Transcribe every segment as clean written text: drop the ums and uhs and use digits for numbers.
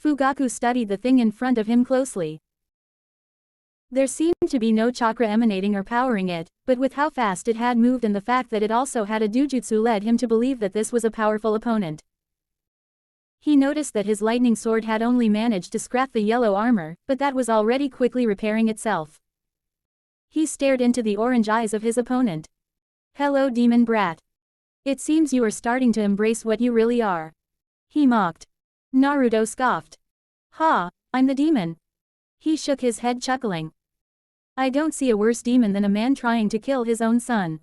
Fugaku studied the thing in front of him closely. There seemed to be no chakra emanating or powering it, but with how fast it had moved and the fact that it also had a dojutsu led him to believe that this was a powerful opponent. He noticed that his lightning sword had only managed to scrap the yellow armor, but that was already quickly repairing itself. He stared into the orange eyes of his opponent. "Hello, demon brat. It seems you are starting to embrace what you really are," he mocked. Naruto scoffed. "Ha, I'm the demon." He shook his head chuckling. "I don't see a worse demon than a man trying to kill his own son."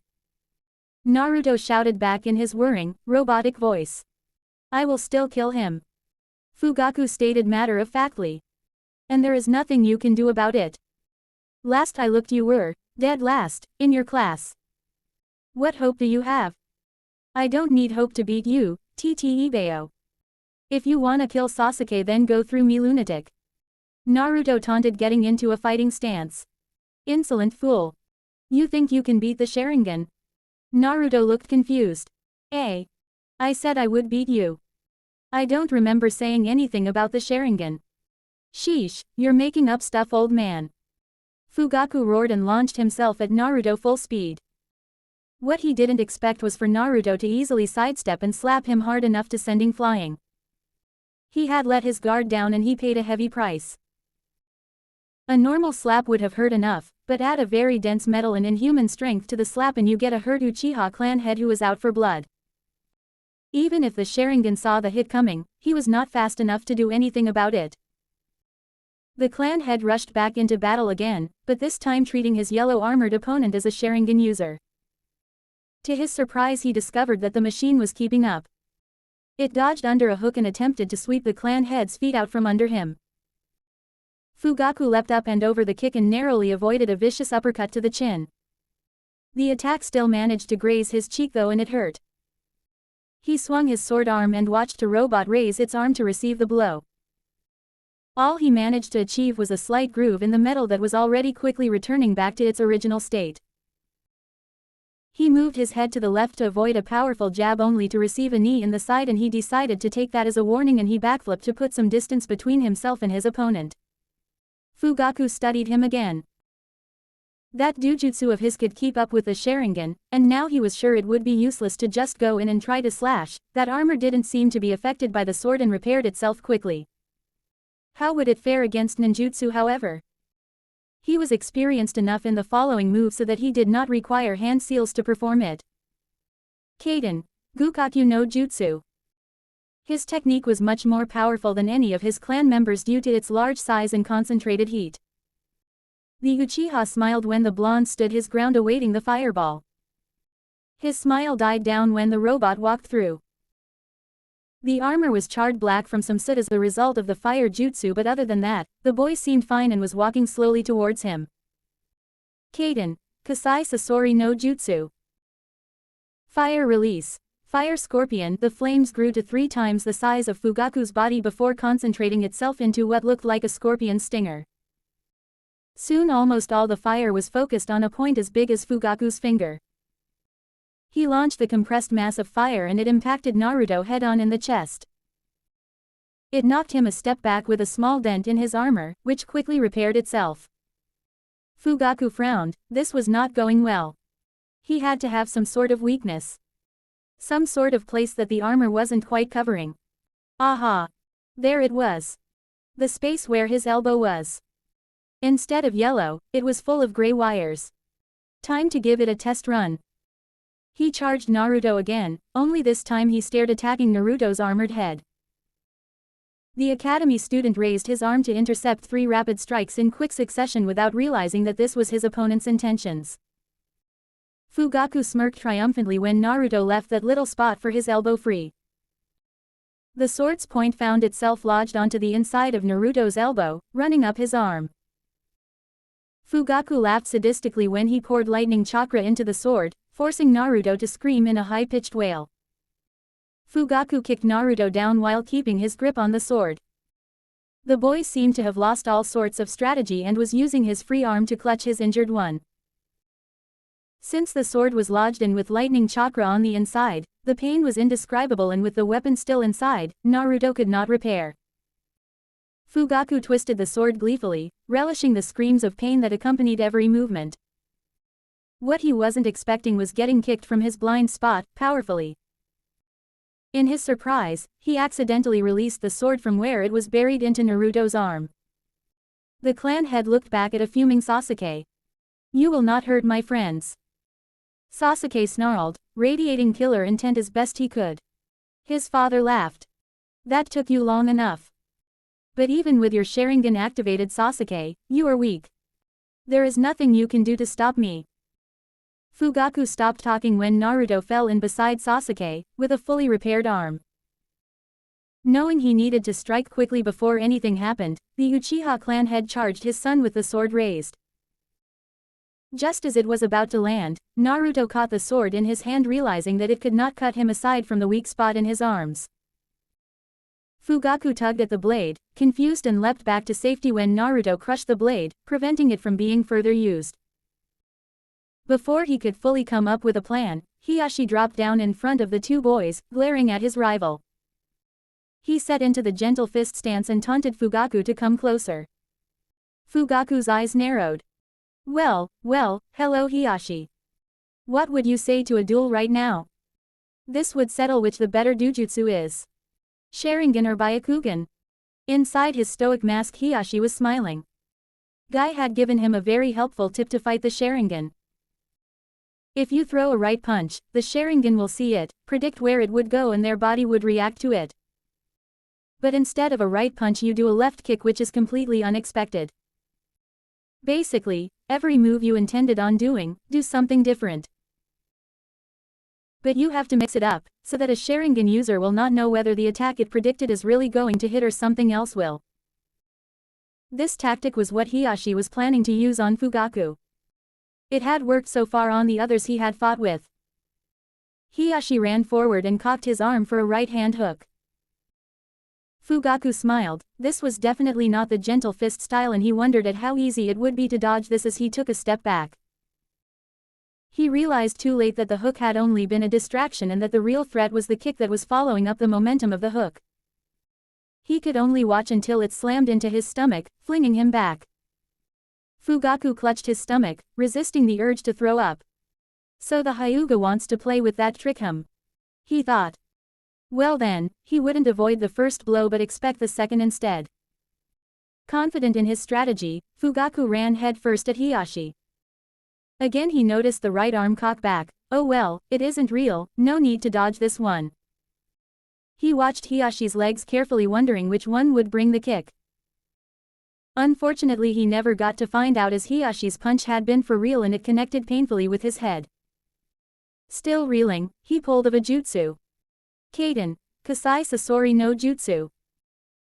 Naruto shouted back in his whirring, robotic voice. "I will still kill him," Fugaku stated matter-of-factly. "And there is nothing you can do about it. Last I looked you were, dead last, in your class. What hope do you have?" "I don't need hope to beat you, TT Ibeo. If you wanna kill Sasuke then go through me, lunatic." Naruto taunted, getting into a fighting stance. "Insolent fool. You think you can beat the Sharingan?" Naruto looked confused. I said I would beat you. I don't remember saying anything about the Sharingan." "Sheesh, you're making up stuff, old man." Fugaku roared and launched himself at Naruto full speed. What he didn't expect was for Naruto to easily sidestep and slap him hard enough to send him flying. He had let his guard down and he paid a heavy price. A normal slap would have hurt enough, but add a very dense metal and inhuman strength to the slap and you get a hurt Uchiha clan head who is out for blood. Even if the Sharingan saw the hit coming, he was not fast enough to do anything about it. The clan head rushed back into battle again, but this time treating his yellow-armored opponent as a Sharingan user. To his surprise he discovered that the machine was keeping up. It dodged under a hook and attempted to sweep the clan head's feet out from under him. Fugaku leapt up and over the kick and narrowly avoided a vicious uppercut to the chin. The attack still managed to graze his cheek though, and it hurt. He swung his sword arm and watched a robot raise its arm to receive the blow. All he managed to achieve was a slight groove in the metal that was already quickly returning back to its original state. He moved his head to the left to avoid a powerful jab only to receive a knee in the side, and he decided to take that as a warning and he backflipped to put some distance between himself and his opponent. Fugaku studied him again. That dojutsu of his could keep up with the Sharingan, and now he was sure it would be useless to just go in and try to slash. That armor didn't seem to be affected by the sword and repaired itself quickly. How would it fare against ninjutsu, however? He was experienced enough in the following move so that he did not require hand seals to perform it. Kaden, Gukaku no Jutsu. His technique was much more powerful than any of his clan members due to its large size and concentrated heat. The Uchiha smiled when the blonde stood his ground awaiting the fireball. His smile died down when the robot walked through. The armor was charred black from some soot as the result of the fire jutsu, but other than that, the boy seemed fine and was walking slowly towards him. Kaden, Kasai Sasori no Jutsu. Fire release. Fire Scorpion. The flames grew to 3 times the size of Fugaku's body before concentrating itself into what looked like a scorpion stinger. Soon almost all the fire was focused on a point as big as Fugaku's finger. He launched the compressed mass of fire and it impacted Naruto head-on in the chest. It knocked him a step back with a small dent in his armor, which quickly repaired itself. Fugaku frowned. This was not going well. He had to have some sort of weakness. Some sort of place that the armor wasn't quite covering. Aha! There it was. The space where his elbow was. Instead of yellow, it was full of gray wires. Time to give it a test run. He charged Naruto again, only this time he stared, attacking Naruto's armored head. The academy student raised his arm to intercept 3 rapid strikes in quick succession without realizing that this was his opponent's intentions. Fugaku smirked triumphantly when Naruto left that little spot for his elbow free. The sword's point found itself lodged onto the inside of Naruto's elbow, running up his arm. Fugaku laughed sadistically when he poured lightning chakra into the sword, forcing Naruto to scream in a high-pitched wail. Fugaku kicked Naruto down while keeping his grip on the sword. The boy seemed to have lost all sorts of strategy and was using his free arm to clutch his injured one. Since the sword was lodged in with lightning chakra on the inside, the pain was indescribable, and with the weapon still inside, Naruto could not repair. Fugaku twisted the sword gleefully, relishing the screams of pain that accompanied every movement. What he wasn't expecting was getting kicked from his blind spot, powerfully. In his surprise, he accidentally released the sword from where it was buried into Naruto's arm. The clan head looked back at a fuming Sasuke. "You will not hurt my friends." Sasuke snarled, radiating killer intent as best he could. His father laughed. "That took you long enough. But even with your Sharingan activated, Sasuke, you are weak. There is nothing you can do to stop me." Fugaku stopped talking when Naruto fell in beside Sasuke, with a fully repaired arm. Knowing he needed to strike quickly before anything happened, the Uchiha clan head charged his son with the sword raised. Just as it was about to land, Naruto caught the sword in his hand, realizing that it could not cut him aside from the weak spot in his arms. Fugaku tugged at the blade, confused, and leapt back to safety when Naruto crushed the blade, preventing it from being further used. Before he could fully come up with a plan, Hiashi dropped down in front of the two boys, glaring at his rival. He set into the gentle fist stance and taunted Fugaku to come closer. Fugaku's eyes narrowed. Well, hello Hiashi. What would you say to a duel right now? This would settle which the better Dujutsu is. Sharingan or Byakugan? Inside his stoic mask, Hiashi was smiling. Guy had given him a very helpful tip to fight the Sharingan. If you throw a right punch, the Sharingan will see it, predict where it would go, and their body would react to it. But instead of a right punch, you do a left kick, which is completely unexpected. Basically, every move you intended on doing, do something different. But you have to mix it up, so that a Sharingan user will not know whether the attack it predicted is really going to hit or something else will. This tactic was what Hiashi was planning to use on Fugaku. It had worked so far on the others he had fought with. Hiashi ran forward and cocked his arm for a right-hand hook. Fugaku smiled. This was definitely not the gentle fist style, and he wondered at how easy it would be to dodge this as he took a step back. He realized too late that the hook had only been a distraction and that the real threat was the kick that was following up the momentum of the hook. He could only watch until it slammed into his stomach, flinging him back. Fugaku clutched his stomach, resisting the urge to throw up. So the Hyuga wants to play with that trick, he thought. Well then, he wouldn't avoid the first blow but expect the second instead. Confident in his strategy, Fugaku ran headfirst at Hiashi. Again he noticed the right arm cock back. Oh well, it isn't real, no need to dodge this one. He watched Hiashi's legs carefully, wondering which one would bring the kick. Unfortunately, he never got to find out, as Hiashi's punch had been for real and it connected painfully with his head. Still reeling, he pulled of a jutsu. Kaden, Kasai Sasori no Jutsu.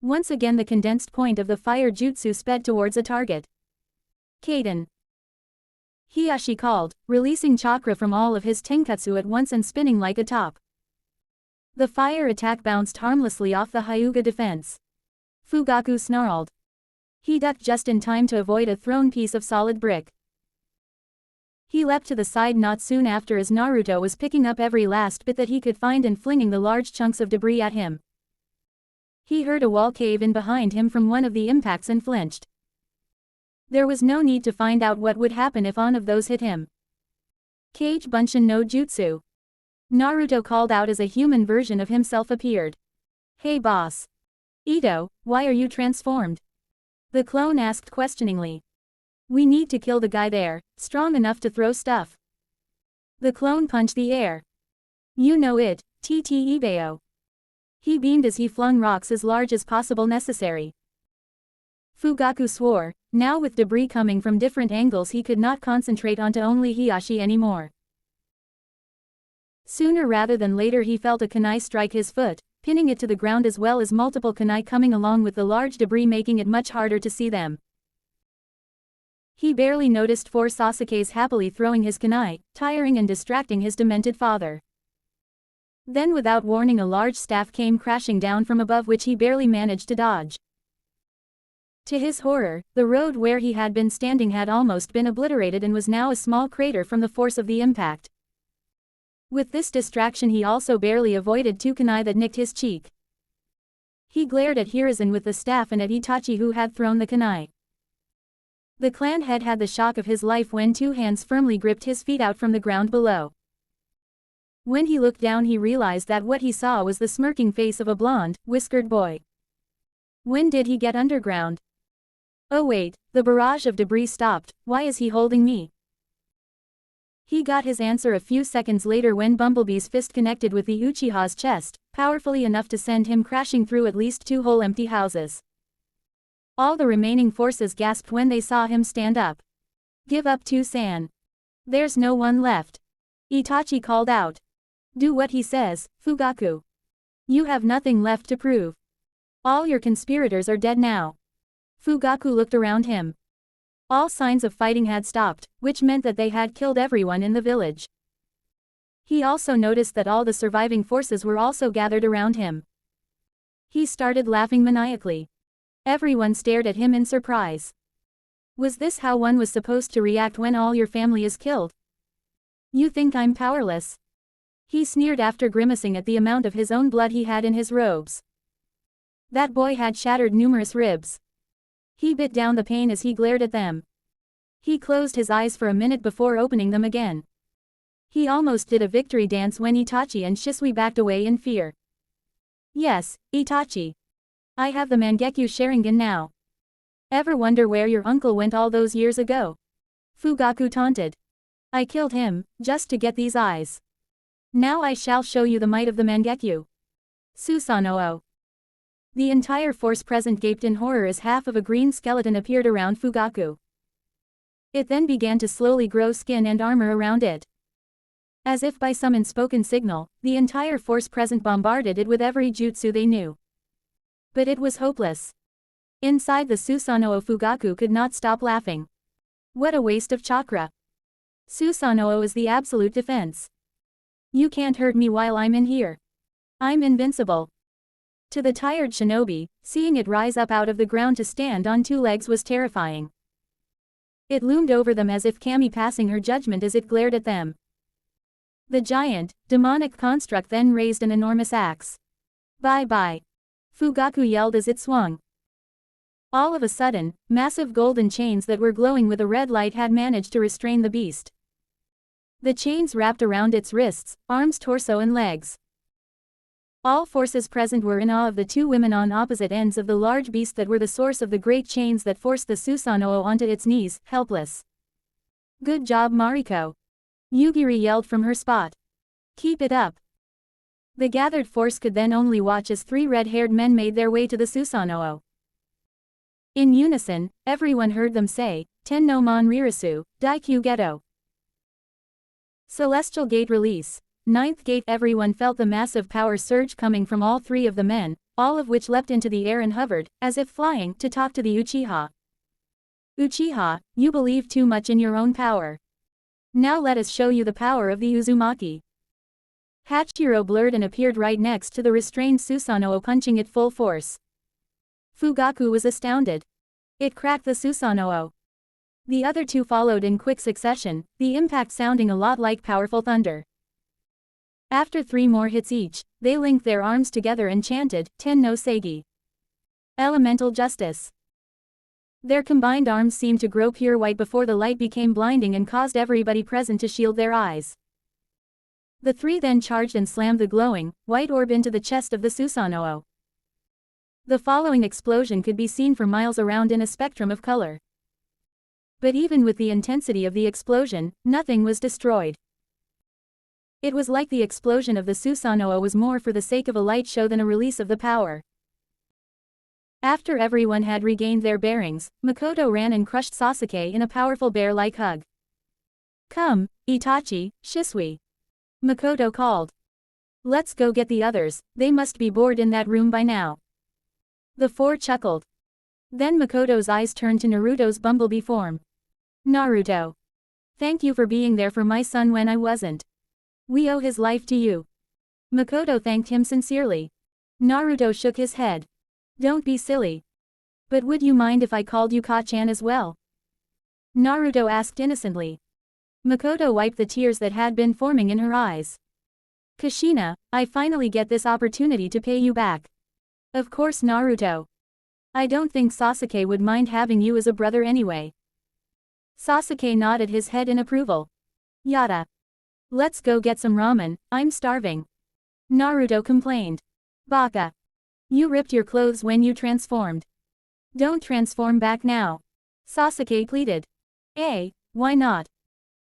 Once again the condensed point of the fire jutsu sped towards a target. Kaden. Hiashi called, releasing chakra from all of his tenkatsu at once and spinning like a top. The fire attack bounced harmlessly off the Hyuga defense. Fugaku snarled. He ducked just in time to avoid a thrown piece of solid brick. He leapt to the side not soon after, as Naruto was picking up every last bit that he could find and flinging the large chunks of debris at him. He heard a wall cave in behind him from one of the impacts and flinched. There was no need to find out what would happen if one of those hit him. Kage Bunshin no Jutsu. Naruto called out as a human version of himself appeared. Hey boss. Ito, why are you transformed? The clone asked questioningly. We need to kill the guy there, strong enough to throw stuff. The clone punched the air. You know it, TT Ibeo. He beamed as he flung rocks as large as possible necessary. Fugaku swore. Now with debris coming from different angles, he could not concentrate onto only Hiashi anymore. Sooner rather than later he felt a kunai strike his foot, pinning it to the ground, as well as multiple kunai coming along with the large debris, making it much harder to see them. He barely noticed four Sasuke's happily throwing his kunai, tiring and distracting his demented father. Then without warning a large staff came crashing down from above, which he barely managed to dodge. To his horror, the road where he had been standing had almost been obliterated and was now a small crater from the force of the impact. With this distraction he also barely avoided two kunai that nicked his cheek. He glared at Hiruzen with the staff and at Itachi who had thrown the kunai. The clan head had the shock of his life when two hands firmly gripped his feet out from the ground below. When he looked down he realized that what he saw was the smirking face of a blonde, whiskered boy. When did he get underground? Oh wait, the barrage of debris stopped, why is he holding me? He got his answer a few seconds later when Bumblebee's fist connected with the Uchiha's chest, powerfully enough to send him crashing through at least 2 whole empty houses. All the remaining forces gasped when they saw him stand up. Give up San. There's no one left. Itachi called out. Do what he says, Fugaku. You have nothing left to prove. All your conspirators are dead now. Fugaku looked around him. All signs of fighting had stopped, which meant that they had killed everyone in the village. He also noticed that all the surviving forces were also gathered around him. He started laughing maniacally. Everyone stared at him in surprise. Was this how one was supposed to react when all your family is killed? You think I'm powerless? He sneered after grimacing at the amount of his own blood he had in his robes. That boy had shattered numerous ribs. He bit down the pain as he glared at them. He closed his eyes for a minute before opening them again. He almost did a victory dance when Itachi and Shisui backed away in fear. Yes, Itachi. I have the Mangekyo Sharingan now. Ever wonder where your uncle went all those years ago? Fugaku taunted. I killed him, just to get these eyes. Now I shall show you the might of the Mangekyo. Susanoo. The entire force present gaped in horror as half of a green skeleton appeared around Fugaku. It then began to slowly grow skin and armor around it. As if by some unspoken signal, the entire force present bombarded it with every jutsu they knew. But it was hopeless. Inside the Susanoo, Fugaku could not stop laughing. What a waste of chakra. Susanoo is the absolute defense. You can't hurt me while I'm in here. I'm invincible. To the tired shinobi, seeing it rise up out of the ground to stand on 2 legs was terrifying. It loomed over them as if Kami passing her judgment as it glared at them. The giant, demonic construct then raised an enormous axe. Bye-bye. Fugaku yelled as it swung. All of a sudden, massive golden chains that were glowing with a red light had managed to restrain the beast. The chains wrapped around its wrists, arms, torso and legs. All forces present were in awe of the 2 women on opposite ends of the large beast that were the source of the great chains that forced the Susanoo onto its knees, helpless. Good job, Mariko. Yugiri yelled from her spot. Keep it up. The gathered force could then only watch as 3 red-haired men made their way to the Susanoo. In unison, everyone heard them say, Tenno Mon Rirasu, Daikyu Geto. Celestial Gate release. 9th gate. Everyone felt the massive power surge coming from all 3 of the men, all of which leapt into the air and hovered, as if flying, to talk to the Uchiha. Uchiha, you believe too much in your own power. Now let us show you the power of the Uzumaki. Hachiro blurred and appeared right next to the restrained Susanoo, punching it full force. Fugaku was astounded. It cracked the Susanoo. The other 2 followed in quick succession, the impact sounding a lot like powerful thunder. After 3 more hits each, they linked their arms together and chanted, Ten no Seigi. Elemental Justice. Their combined arms seemed to grow pure white before the light became blinding and caused everybody present to shield their eyes. The 3 then charged and slammed the glowing, white orb into the chest of the Susanoo. The following explosion could be seen for miles around in a spectrum of color. But even with the intensity of the explosion, nothing was destroyed. It was like the explosion of the Susanoo was more for the sake of a light show than a release of the power. After everyone had regained their bearings, Makoto ran and crushed Sasuke in a powerful bear-like hug. Come, Itachi, Shisui. Makoto called. Let's go get the others, they must be bored in that room by now. The 4 chuckled. Then Makoto's eyes turned to Naruto's bumblebee form. Naruto. Thank you for being there for my son when I wasn't. We owe his life to you. Makoto thanked him sincerely. Naruto shook his head. Don't be silly. But would you mind if I called you Ka-chan as well? Naruto asked innocently. Makoto wiped the tears that had been forming in her eyes. Kushina, I finally get this opportunity to pay you back. Of course Naruto. I don't think Sasuke would mind having you as a brother anyway. Sasuke nodded his head in approval. Yada. Let's go get some ramen, I'm starving. Naruto complained. Baka. You ripped your clothes when you transformed. Don't transform back now. Sasuke pleaded. Why not?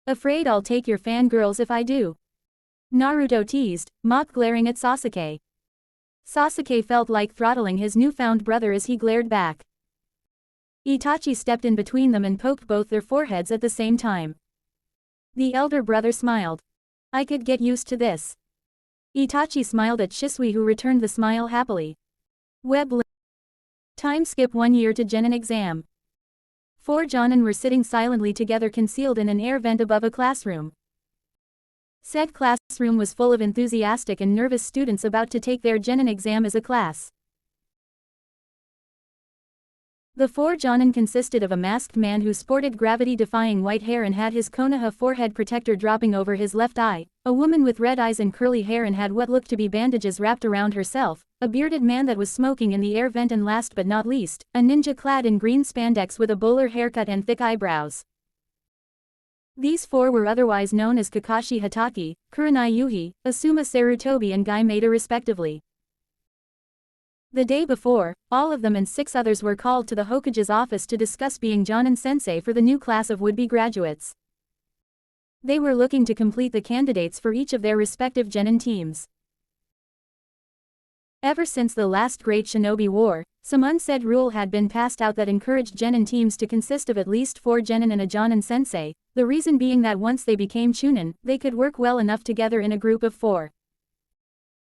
Afraid I'll take your fangirls if I do. Naruto teased, mock glaring at Sasuke. Sasuke felt like throttling his newfound brother as he glared back. Itachi stepped in between them and poked both their foreheads at the same time. The elder brother smiled. I could get used to this. Itachi smiled at Shisui, who returned the smile happily. Time skip 1 year to Genin exam. 4 Jonin were sitting silently together, concealed in an air vent above a classroom. Said classroom was full of enthusiastic and nervous students about to take their Genin exam as a class. The 4 Jonin consisted of a masked man who sported gravity-defying white hair and had his Konoha forehead protector dropping over his left eye, a woman with red eyes and curly hair and had what looked to be bandages wrapped around herself, a bearded man that was smoking in the air vent, and last but not least, a ninja clad in green spandex with a bowler haircut and thick eyebrows. These 4 were otherwise known as Kakashi Hatake, Kurenai Yuhi, Asuma Sarutobi and Guy Maeda respectively. The day before, all of them and 6 others were called to the Hokage's office to discuss being Jonin Sensei for the new class of would-be graduates. They were looking to complete the candidates for each of their respective Genin teams. Ever since the last Great Shinobi War, some unsaid rule had been passed out that encouraged Genin teams to consist of at least 4 Genin and a Jonin Sensei, the reason being that once they became Chunin, they could work well enough together in a group of 4.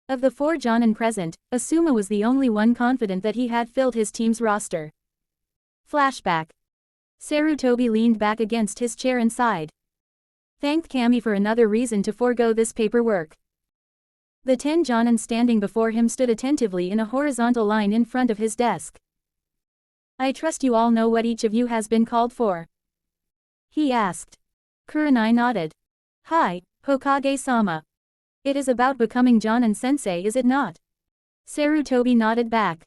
Of the 4 Jonin present, Asuma was the only one confident that he had filled his team's roster. Flashback. Sarutobi leaned back against his chair and sighed. Thanked Kami for another reason to forego this paperwork. The 10 Jonin standing before him stood attentively in a horizontal line in front of his desk. I trust you all know what each of you has been called for? He asked. Kurenai nodded. Hi, Hokage-sama. It is about becoming Jonin Sensei, is it not? Sarutobi nodded back.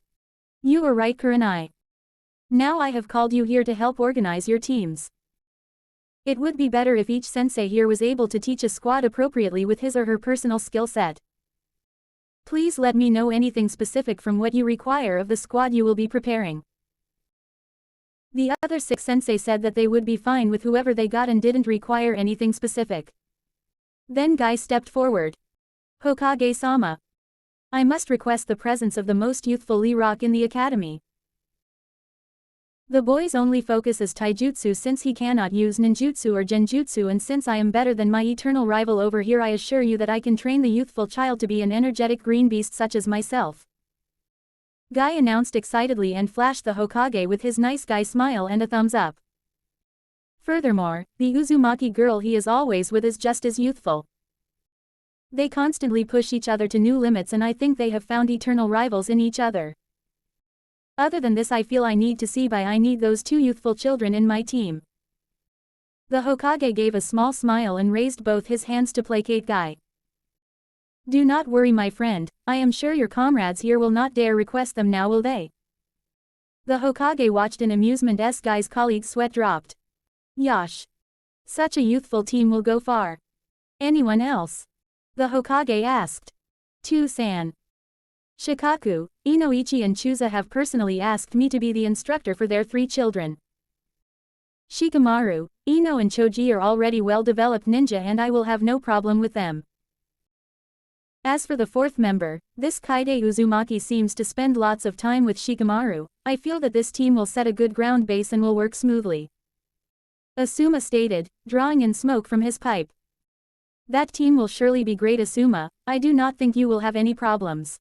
You are right, Kurenai. Now I have called you here to help organize your teams. It would be better if each sensei here was able to teach a squad appropriately with his or her personal skill set. Please let me know anything specific from what you require of the squad you will be preparing. The other 6 sensei said that they would be fine with whoever they got and didn't require anything specific. Then Guy stepped forward. Hokage-sama. I must request the presence of the most youthful Lee Rock in the academy. The boy's only focus is taijutsu, since he cannot use ninjutsu or genjutsu, and since I am better than my eternal rival over here, I assure you that I can train the youthful child to be an energetic green beast such as myself. Guy announced excitedly and flashed the Hokage with his nice guy smile and a thumbs up. Furthermore, the Uzumaki girl he is always with is just as youthful. They constantly push each other to new limits, and I think they have found eternal rivals in each other. Other than this, I feel I need those 2 youthful children in my team. The Hokage gave a small smile and raised both his hands to placate Guy. Do not worry, my friend, I am sure your comrades here will not dare request them now, will they? The Hokage watched in amusement as Guy's colleague's sweat dropped. Yosh. Such a youthful team will go far. Anyone else? The Hokage asked. Tu-san. Shikaku, Inoichi and Chusa have personally asked me to be the instructor for their 3 children. Shikamaru, Ino and Choji are already well-developed ninja and I will have no problem with them. As for the 4th member, this Kaide Uzumaki seems to spend lots of time with Shikamaru. I feel that this team will set a good ground base and will work smoothly. Asuma stated, drawing in smoke from his pipe. That team will surely be great, Asuma. I do not think you will have any problems.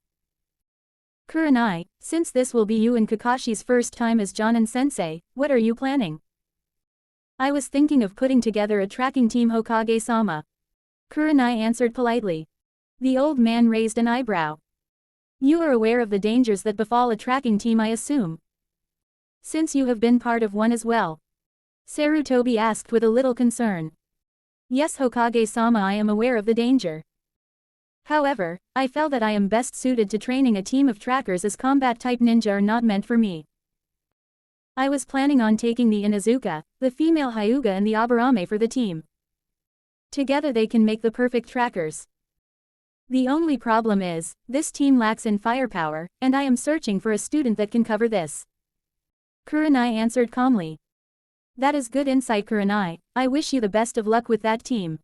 Kurenai, since this will be you and Kakashi's first time as Jonin Sensei, what are you planning? I was thinking of putting together a tracking team, Hokage-sama. Kurenai answered politely. The old man raised an eyebrow. You are aware of the dangers that befall a tracking team, I assume? Since you have been part of one as well. Sarutobi asked with a little concern. Yes, Hokage-sama, I am aware of the danger. However, I felt that I am best suited to training a team of trackers as combat-type ninja are not meant for me. I was planning on taking the Inuzuka, the female Hyuga and the Aburame for the team. Together they can make the perfect trackers. The only problem is, this team lacks in firepower, and I am searching for a student that can cover this. Kurenai answered calmly. That is good insight, Kurenai. I wish you the best of luck with that team.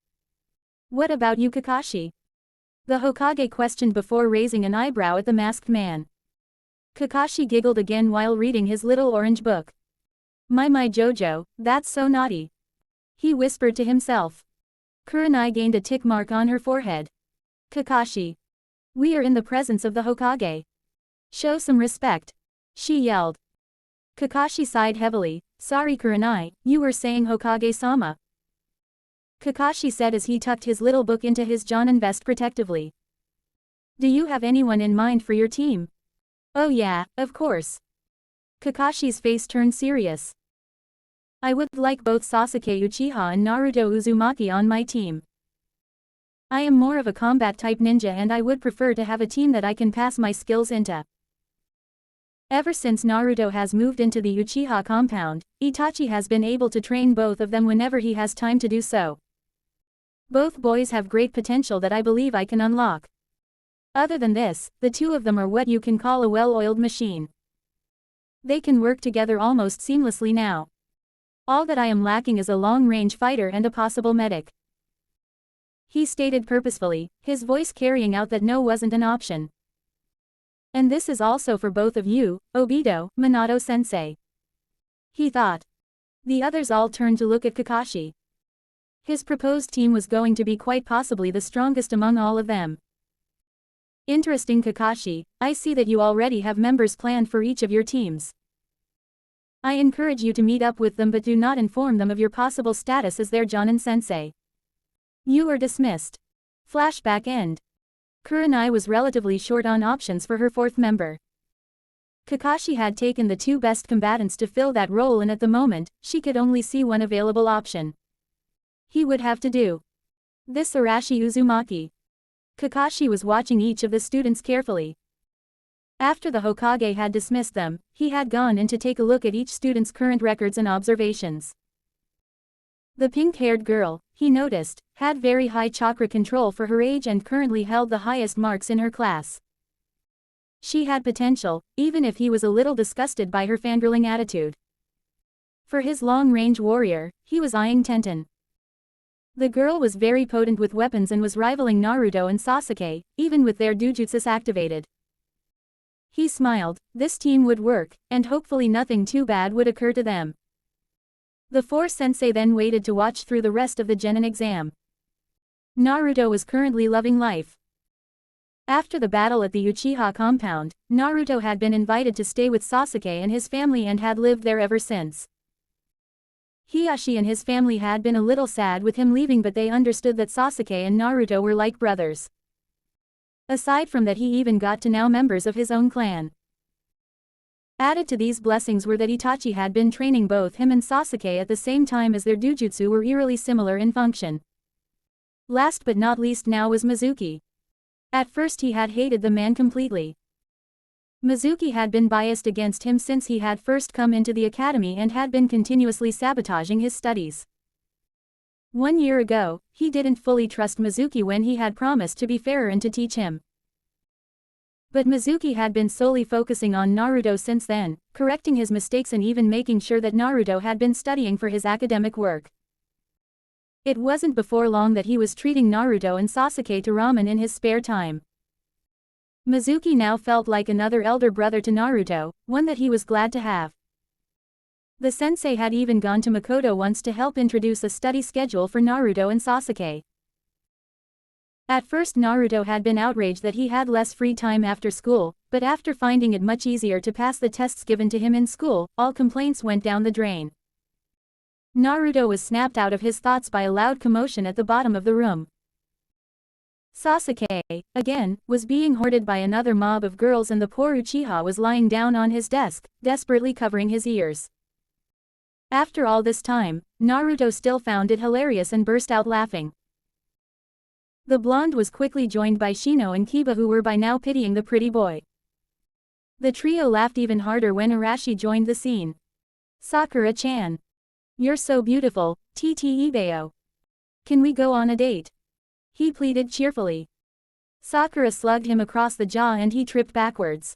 What about you, Kakashi? The Hokage questioned before raising an eyebrow at the masked man. Kakashi giggled again while reading his little orange book. My Jojo, that's so naughty. He whispered to himself. Kurenai gained a tick mark on her forehead. Kakashi. We are in the presence of the Hokage. Show some respect. She yelled. Kakashi sighed heavily. Sorry Kurenai, you were saying Hokage-sama. Kakashi said as he tucked his little book into his Jonin vest protectively. Do you have anyone in mind for your team? Oh yeah, of course. Kakashi's face turned serious. I would like both Sasuke Uchiha and Naruto Uzumaki on my team. I am more of a combat-type ninja and I would prefer to have a team that I can pass my skills into. Ever since Naruto has moved into the Uchiha compound, Itachi has been able to train both of them whenever he has time to do so. Both boys have great potential that I believe I can unlock. Other than this, the two of them are what you can call a well-oiled machine. They can work together almost seamlessly now. All that I am lacking is a long-range fighter and a possible medic. He stated purposefully, his voice carrying out that no wasn't an option. And this is also for both of you, Obito, Minato-sensei. He thought. The others all turned to look at Kakashi. His proposed team was going to be quite possibly the strongest among all of them. Interesting Kakashi, I see that you already have members planned for each of your teams. I encourage you to meet up with them but do not inform them of your possible status as their Jonin-sensei. You are dismissed. Flashback end. Kurenai was relatively short on options for her fourth member. Kakashi had taken the two best combatants to fill that role and at the moment, she could only see one available option. He would have to do this Arashi Uzumaki. Kakashi was watching each of the students carefully. After the Hokage had dismissed them, he had gone in to take a look at each student's current records and observations. The pink-haired girl, he noticed, had very high chakra control for her age and currently held the highest marks in her class. She had potential, even if he was a little disgusted by her fangirling attitude. For his long-range warrior, he was eyeing Tenten. The girl was very potent with weapons and was rivaling Naruto and Sasuke, even with their Dujutsus activated. He smiled, this team would work, and hopefully nothing too bad would occur to them. The four sensei then waited to watch through the rest of the Genin exam. Naruto was currently loving life. After the battle at the Uchiha compound, Naruto had been invited to stay with Sasuke and his family and had lived there ever since. Hiyashi and his family had been a little sad with him leaving but they understood that Sasuke and Naruto were like brothers. Aside from that he even got to know members of his own clan. Added to these blessings were that Itachi had been training both him and Sasuke at the same time as their Dujutsu were eerily similar in function. Last but not least now was Mizuki. At first he had hated the man completely. Mizuki had been biased against him since he had first come into the academy and had been continuously sabotaging his studies. 1 year ago, he didn't fully trust Mizuki when he had promised to be fairer and to teach him. But Mizuki had been solely focusing on Naruto since then, correcting his mistakes and even making sure that Naruto had been studying for his academic work. It wasn't before long that he was treating Naruto and Sasuke to ramen in his spare time. Mizuki now felt like another elder brother to Naruto, one that he was glad to have. The sensei had even gone to Makoto once to help introduce a study schedule for Naruto and Sasuke. At first Naruto had been outraged that he had less free time after school, but after finding it much easier to pass the tests given to him in school, all complaints went down the drain. Naruto was snapped out of his thoughts by a loud commotion at the bottom of the room. Sasuke, again, was being hoarded by another mob of girls and the poor Uchiha was lying down on his desk, desperately covering his ears. After all this time, Naruto still found it hilarious and burst out laughing. The blonde was quickly joined by Shino and Kiba, who were by now pitying the pretty boy. The trio laughed even harder when Arashi joined the scene. Sakura-chan. You're so beautiful, TT Ibeo. Can we go on a date? He pleaded cheerfully. Sakura slugged him across the jaw and he tripped backwards.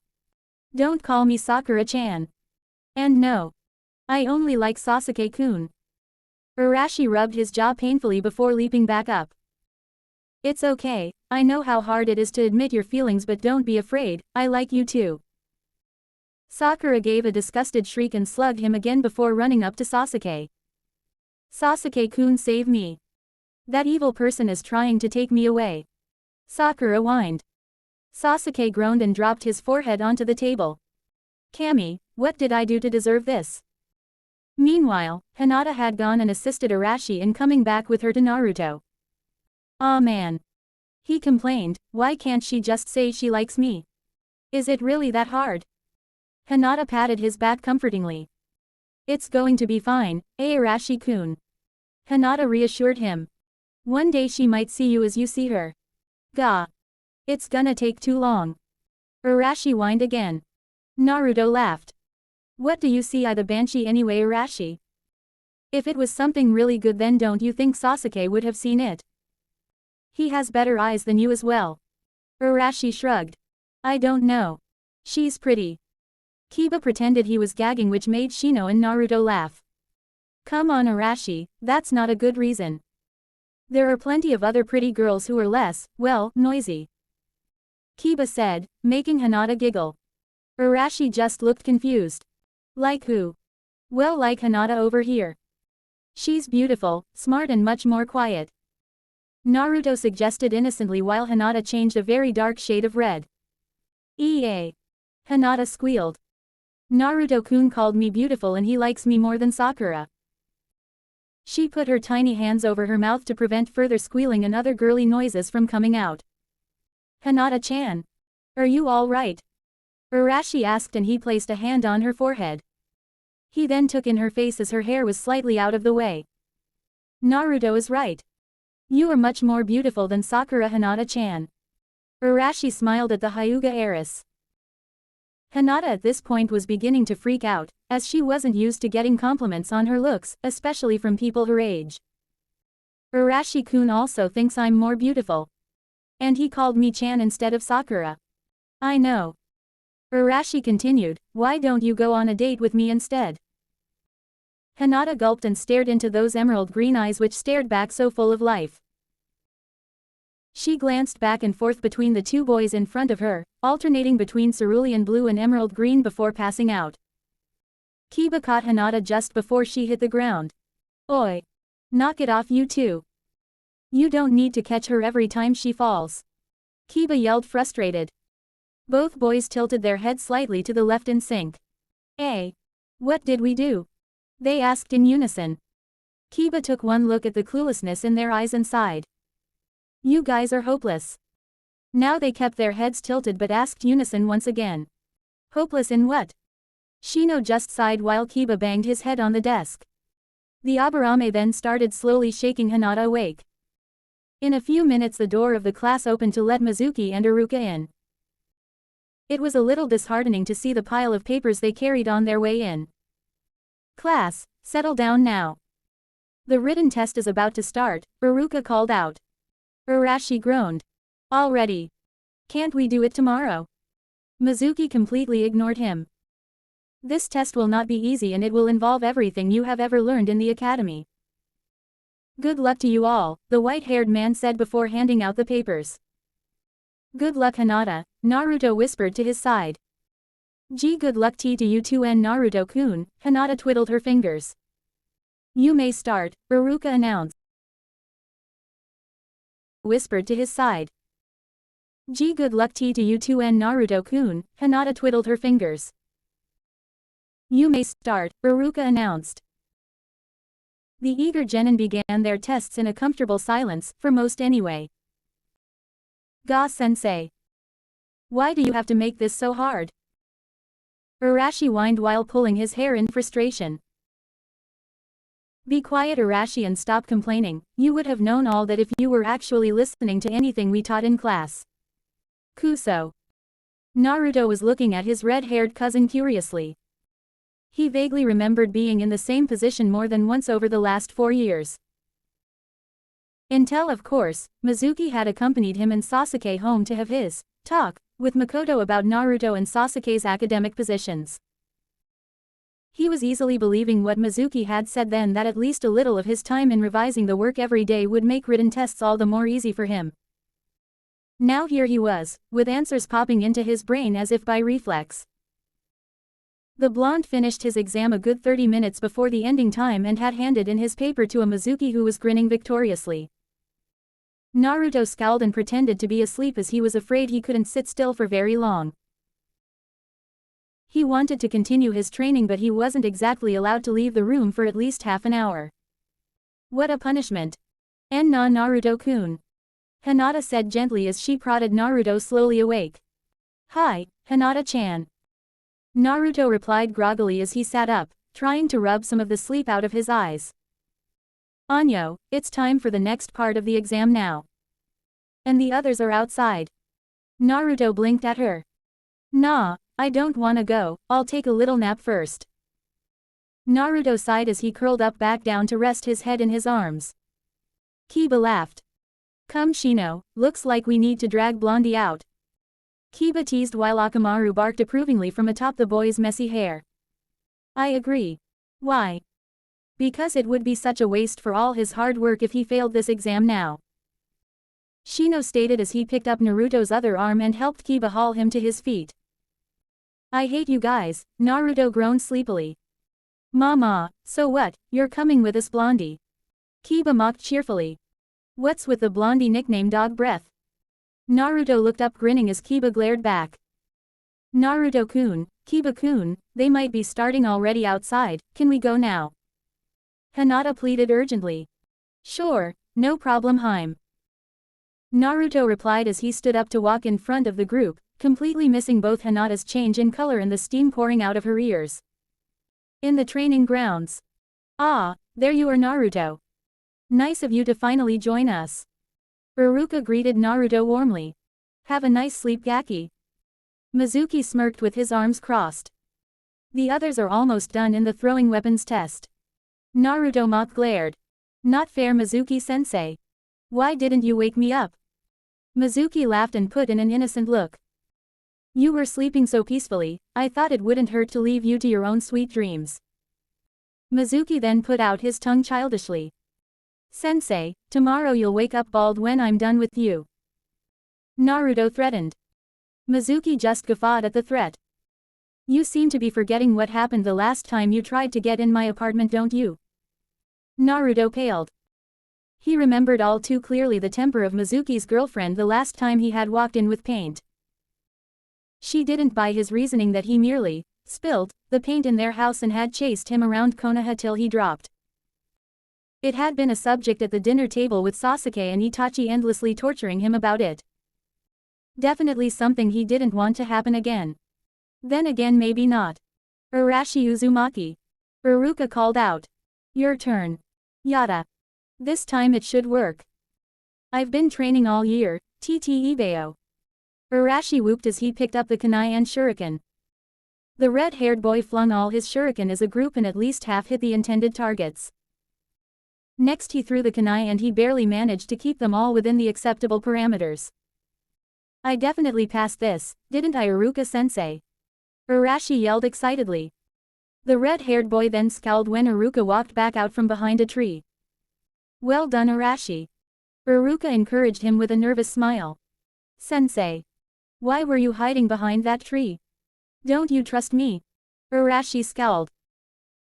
Don't call me Sakura-chan. And no. I only like Sasuke-kun. Arashi rubbed his jaw painfully before leaping back up. It's okay, I know how hard it is to admit your feelings, but don't be afraid, I like you too. Sakura gave a disgusted shriek and slugged him again before running up to Sasuke. Sasuke-kun, save me. That evil person is trying to take me away. Sakura whined. Sasuke groaned and dropped his forehead onto the table. Kami, what did I do to deserve this? Meanwhile, Hinata had gone and assisted Arashi in coming back with her to Naruto. Aw man. He complained, why can't she just say she likes me? Is it really that hard? Hinata patted his back comfortingly. It's going to be fine, Arashi-kun. Hinata reassured him. One day she might see you as you see her. Gah. It's gonna take too long. Arashi whined again. Naruto laughed. What do you see I the Banshee anyway, Arashi? If it was something really good, then don't you think Sasuke would have seen it? He has better eyes than you as well. Arashi shrugged. I don't know. She's pretty. Kiba pretended he was gagging, which made Shino and Naruto laugh. Come on Arashi, that's not a good reason. There are plenty of other pretty girls who are less, well, noisy. Kiba said, making Hinata giggle. Arashi just looked confused. Like who? Well, like Hinata over here. She's beautiful, smart and much more quiet. Naruto suggested innocently while Hinata changed a very dark shade of red. EA. Hinata squealed. Naruto-kun called me beautiful and he likes me more than Sakura. She put her tiny hands over her mouth to prevent further squealing and other girly noises from coming out. Hinata-chan. Are you all right? Arashi asked and he placed a hand on her forehead. He then took in her face as her hair was slightly out of the way. Naruto is right. You are much more beautiful than Sakura, Hinata-chan. Arashi smiled at the Hyuga heiress. Hinata at this point was beginning to freak out, as she wasn't used to getting compliments on her looks, especially from people her age. Arashi-kun also thinks I'm more beautiful. And he called me Chan instead of Sakura. I know. Arashi continued, why don't you go on a date with me instead? Hinata gulped and stared into those emerald green eyes which stared back so full of life. She glanced back and forth between the two boys in front of her, alternating between cerulean blue and emerald green before passing out. Kiba caught Hinata just before she hit the ground. Oi! Knock it off, you two. You don't need to catch her every time she falls. Kiba yelled, frustrated. Both boys tilted their heads slightly to the left in sync. Hey! What did we do? They asked in unison. Kiba took one look at the cluelessness in their eyes and sighed. You guys are hopeless. Now they kept their heads tilted but asked unison once again. Hopeless in what? Shino just sighed while Kiba banged his head on the desk. The Aburame then started slowly shaking Hinata awake. In a few minutes the door of the class opened to let Mizuki and Iruka in. It was a little disheartening to see the pile of papers they carried on their way in. Class, settle down now. The written test is about to start, Iruka called out. Arashi groaned. Already. Can't we do it tomorrow? Mizuki completely ignored him. This test will not be easy and it will involve everything you have ever learned in the academy. Good luck to you all, the white-haired man said before handing out the papers. Good luck Hinata, Naruto whispered to his side. Gee, good luck to you too and Naruto-kun, Hinata twiddled her fingers. You may start, Iruka announced. Whispered to his side. Gee, good luck to you too and Naruto-kun, Hinata twiddled her fingers. You may start, Iruka announced. The eager genin began their tests in a comfortable silence, for most anyway. Ga-sensei. Why do you have to make this so hard? Arashi whined while pulling his hair in frustration. Be quiet, Arashi, and stop complaining. You would have known all that if you were actually listening to anything we taught in class. Kuso. Naruto was looking at his red-haired cousin curiously. He vaguely remembered being in the same position more than once over the last 4 years. Until, of course, Mizuki had accompanied him and Sasuke home to have his talk with Makoto about Naruto and Sasuke's academic positions. He was easily believing what Mizuki had said then, that at least a little of his time in revising the work every day would make written tests all the more easy for him. Now here he was, with answers popping into his brain as if by reflex. The blonde finished his exam a good 30 minutes before the ending time and had handed in his paper to a Mizuki who was grinning victoriously. Naruto scowled and pretended to be asleep as he was afraid he couldn't sit still for very long. He wanted to continue his training, but he wasn't exactly allowed to leave the room for at least half an hour. What a punishment. And na, Naruto-kun. Hinata said gently as she prodded Naruto slowly awake. Hi, Hinata-chan. Naruto replied groggily as he sat up, trying to rub some of the sleep out of his eyes. Anyo, it's time for the next part of the exam now. And the others are outside. Naruto blinked at her. Nah, I don't wanna go, I'll take a little nap first. Naruto sighed as he curled up back down to rest his head in his arms. Kiba laughed. Come Shino, looks like we need to drag Blondie out. Kiba teased while Akamaru barked approvingly from atop the boy's messy hair. I agree. Why? Because it would be such a waste for all his hard work if he failed this exam now. Shino stated as he picked up Naruto's other arm and helped Kiba haul him to his feet. I hate you guys, Naruto groaned sleepily. Mama, so what, you're coming with us Blondie? Kiba mocked cheerfully. What's with the Blondie nickname Dog Breath? Naruto looked up grinning as Kiba glared back. Naruto-kun, Kiba-kun, they might be starting already outside, can we go now? Hinata pleaded urgently. Sure, no problem Haim. Naruto replied as he stood up to walk in front of the group, completely missing both Hinata's change in color and the steam pouring out of her ears. In the training grounds. Ah, there you are Naruto. Nice of you to finally join us. Iruka greeted Naruto warmly. Have a nice sleep Gaki. Mizuki smirked with his arms crossed. The others are almost done in the throwing weapons test. Naruto mock glared. Not fair Mizuki-sensei. Why didn't you wake me up? Mizuki laughed and put in an innocent look. You were sleeping so peacefully, I thought it wouldn't hurt to leave you to your own sweet dreams. Mizuki then put out his tongue childishly. Sensei, tomorrow you'll wake up bald when I'm done with you. Naruto threatened. Mizuki just guffawed at the threat. You seem to be forgetting what happened the last time you tried to get in my apartment, don't you? Naruto paled. He remembered all too clearly the temper of Mizuki's girlfriend the last time he had walked in with paint. She didn't buy his reasoning that he merely spilled the paint in their house and had chased him around Konoha till he dropped. It had been a subject at the dinner table with Sasuke and Itachi endlessly torturing him about it. Definitely something he didn't want to happen again. Then again maybe not. Arashi Uzumaki. Iruka called out. Your turn. Yada. This time it should work. I've been training all year, TT Ibeo. Arashi whooped as he picked up the kunai and shuriken. The red-haired boy flung all his shuriken as a group and at least half hit the intended targets. Next he threw the kunai and he barely managed to keep them all within the acceptable parameters. I definitely passed this, didn't I Iruka-sensei? Arashi yelled excitedly. The red-haired boy then scowled when Iruka walked back out from behind a tree. Well done Arashi. Iruka encouraged him with a nervous smile. Sensei. Why were you hiding behind that tree? Don't you trust me? Arashi scowled.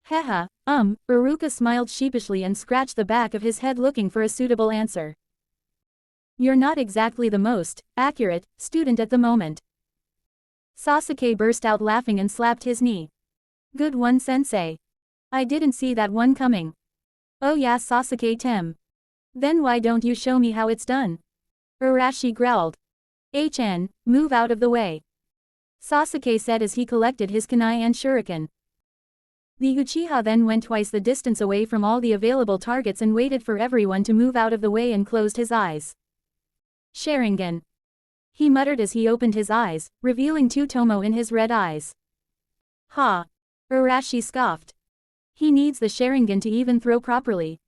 Haha, Iruka smiled sheepishly and scratched the back of his head looking for a suitable answer. You're not exactly the most accurate student at the moment. Sasuke burst out laughing and slapped his knee. Good one sensei. I didn't see that one coming. Oh yeah Sasuke-tem. Then why don't you show me how it's done? Arashi growled. Move out of the way. Sasuke said as he collected his kunai and shuriken. The Uchiha then went twice the distance away from all the available targets and waited for everyone to move out of the way and closed his eyes. Sharingan. He muttered as he opened his eyes, revealing two Tomo in his red eyes. Ha! Arashi scoffed. He needs the Sharingan to even throw properly.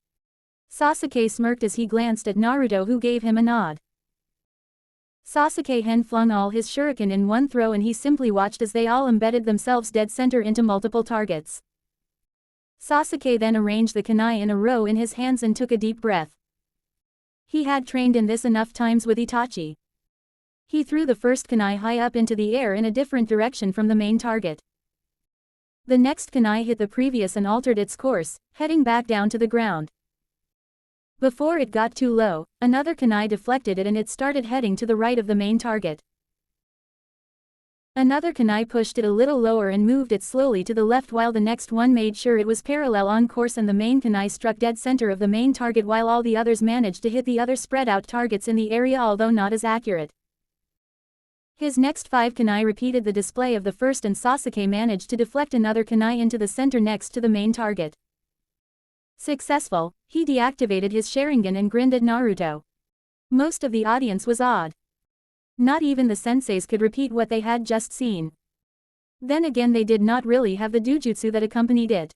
Sasuke smirked as he glanced at Naruto, who gave him a nod. Sasuke Hen flung all his shuriken in one throw and he simply watched as they all embedded themselves dead center into multiple targets. Sasuke then arranged the kunai in a row in his hands and took a deep breath. He had trained in this enough times with Itachi. He threw the first kunai high up into the air in a different direction from the main target. The next kunai hit the previous and altered its course, heading back down to the ground. Before it got too low, another kunai deflected it and it started heading to the right of the main target. Another kunai pushed it a little lower and moved it slowly to the left while the next one made sure it was parallel on course, and the main kunai struck dead center of the main target while all the others managed to hit the other spread out targets in the area, although not as accurate. His next 5 kunai repeated the display of the first and Sasuke managed to deflect another kunai into the center next to the main target. Successful, he deactivated his Sharingan and grinned at Naruto. Most of the audience was awed. Not even the senseis could repeat what they had just seen. Then again, they did not really have the Dujutsu that accompanied it.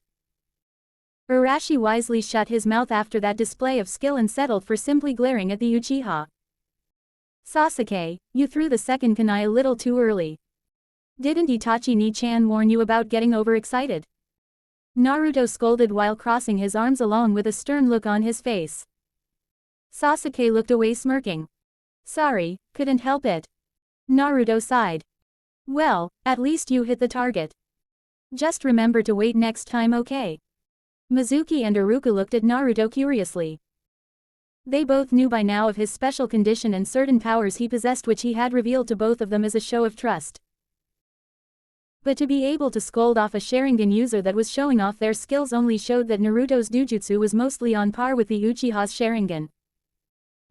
Arashi wisely shut his mouth after that display of skill and settled for simply glaring at the Uchiha. Sasuke, you threw the second kunai a little too early. Didn't Itachi Ni-chan warn you about getting overexcited? Naruto scolded while crossing his arms along with a stern look on his face. Sasuke looked away smirking. Sorry, couldn't help it. Naruto sighed. Well, at least you hit the target. Just remember to wait next time, okay? Mizuki and Iruka looked at Naruto curiously. They both knew by now of his special condition and certain powers he possessed, which he had revealed to both of them as a show of trust. But to be able to scold off a Sharingan user that was showing off their skills only showed that Naruto's Dujutsu was mostly on par with the Uchiha's Sharingan.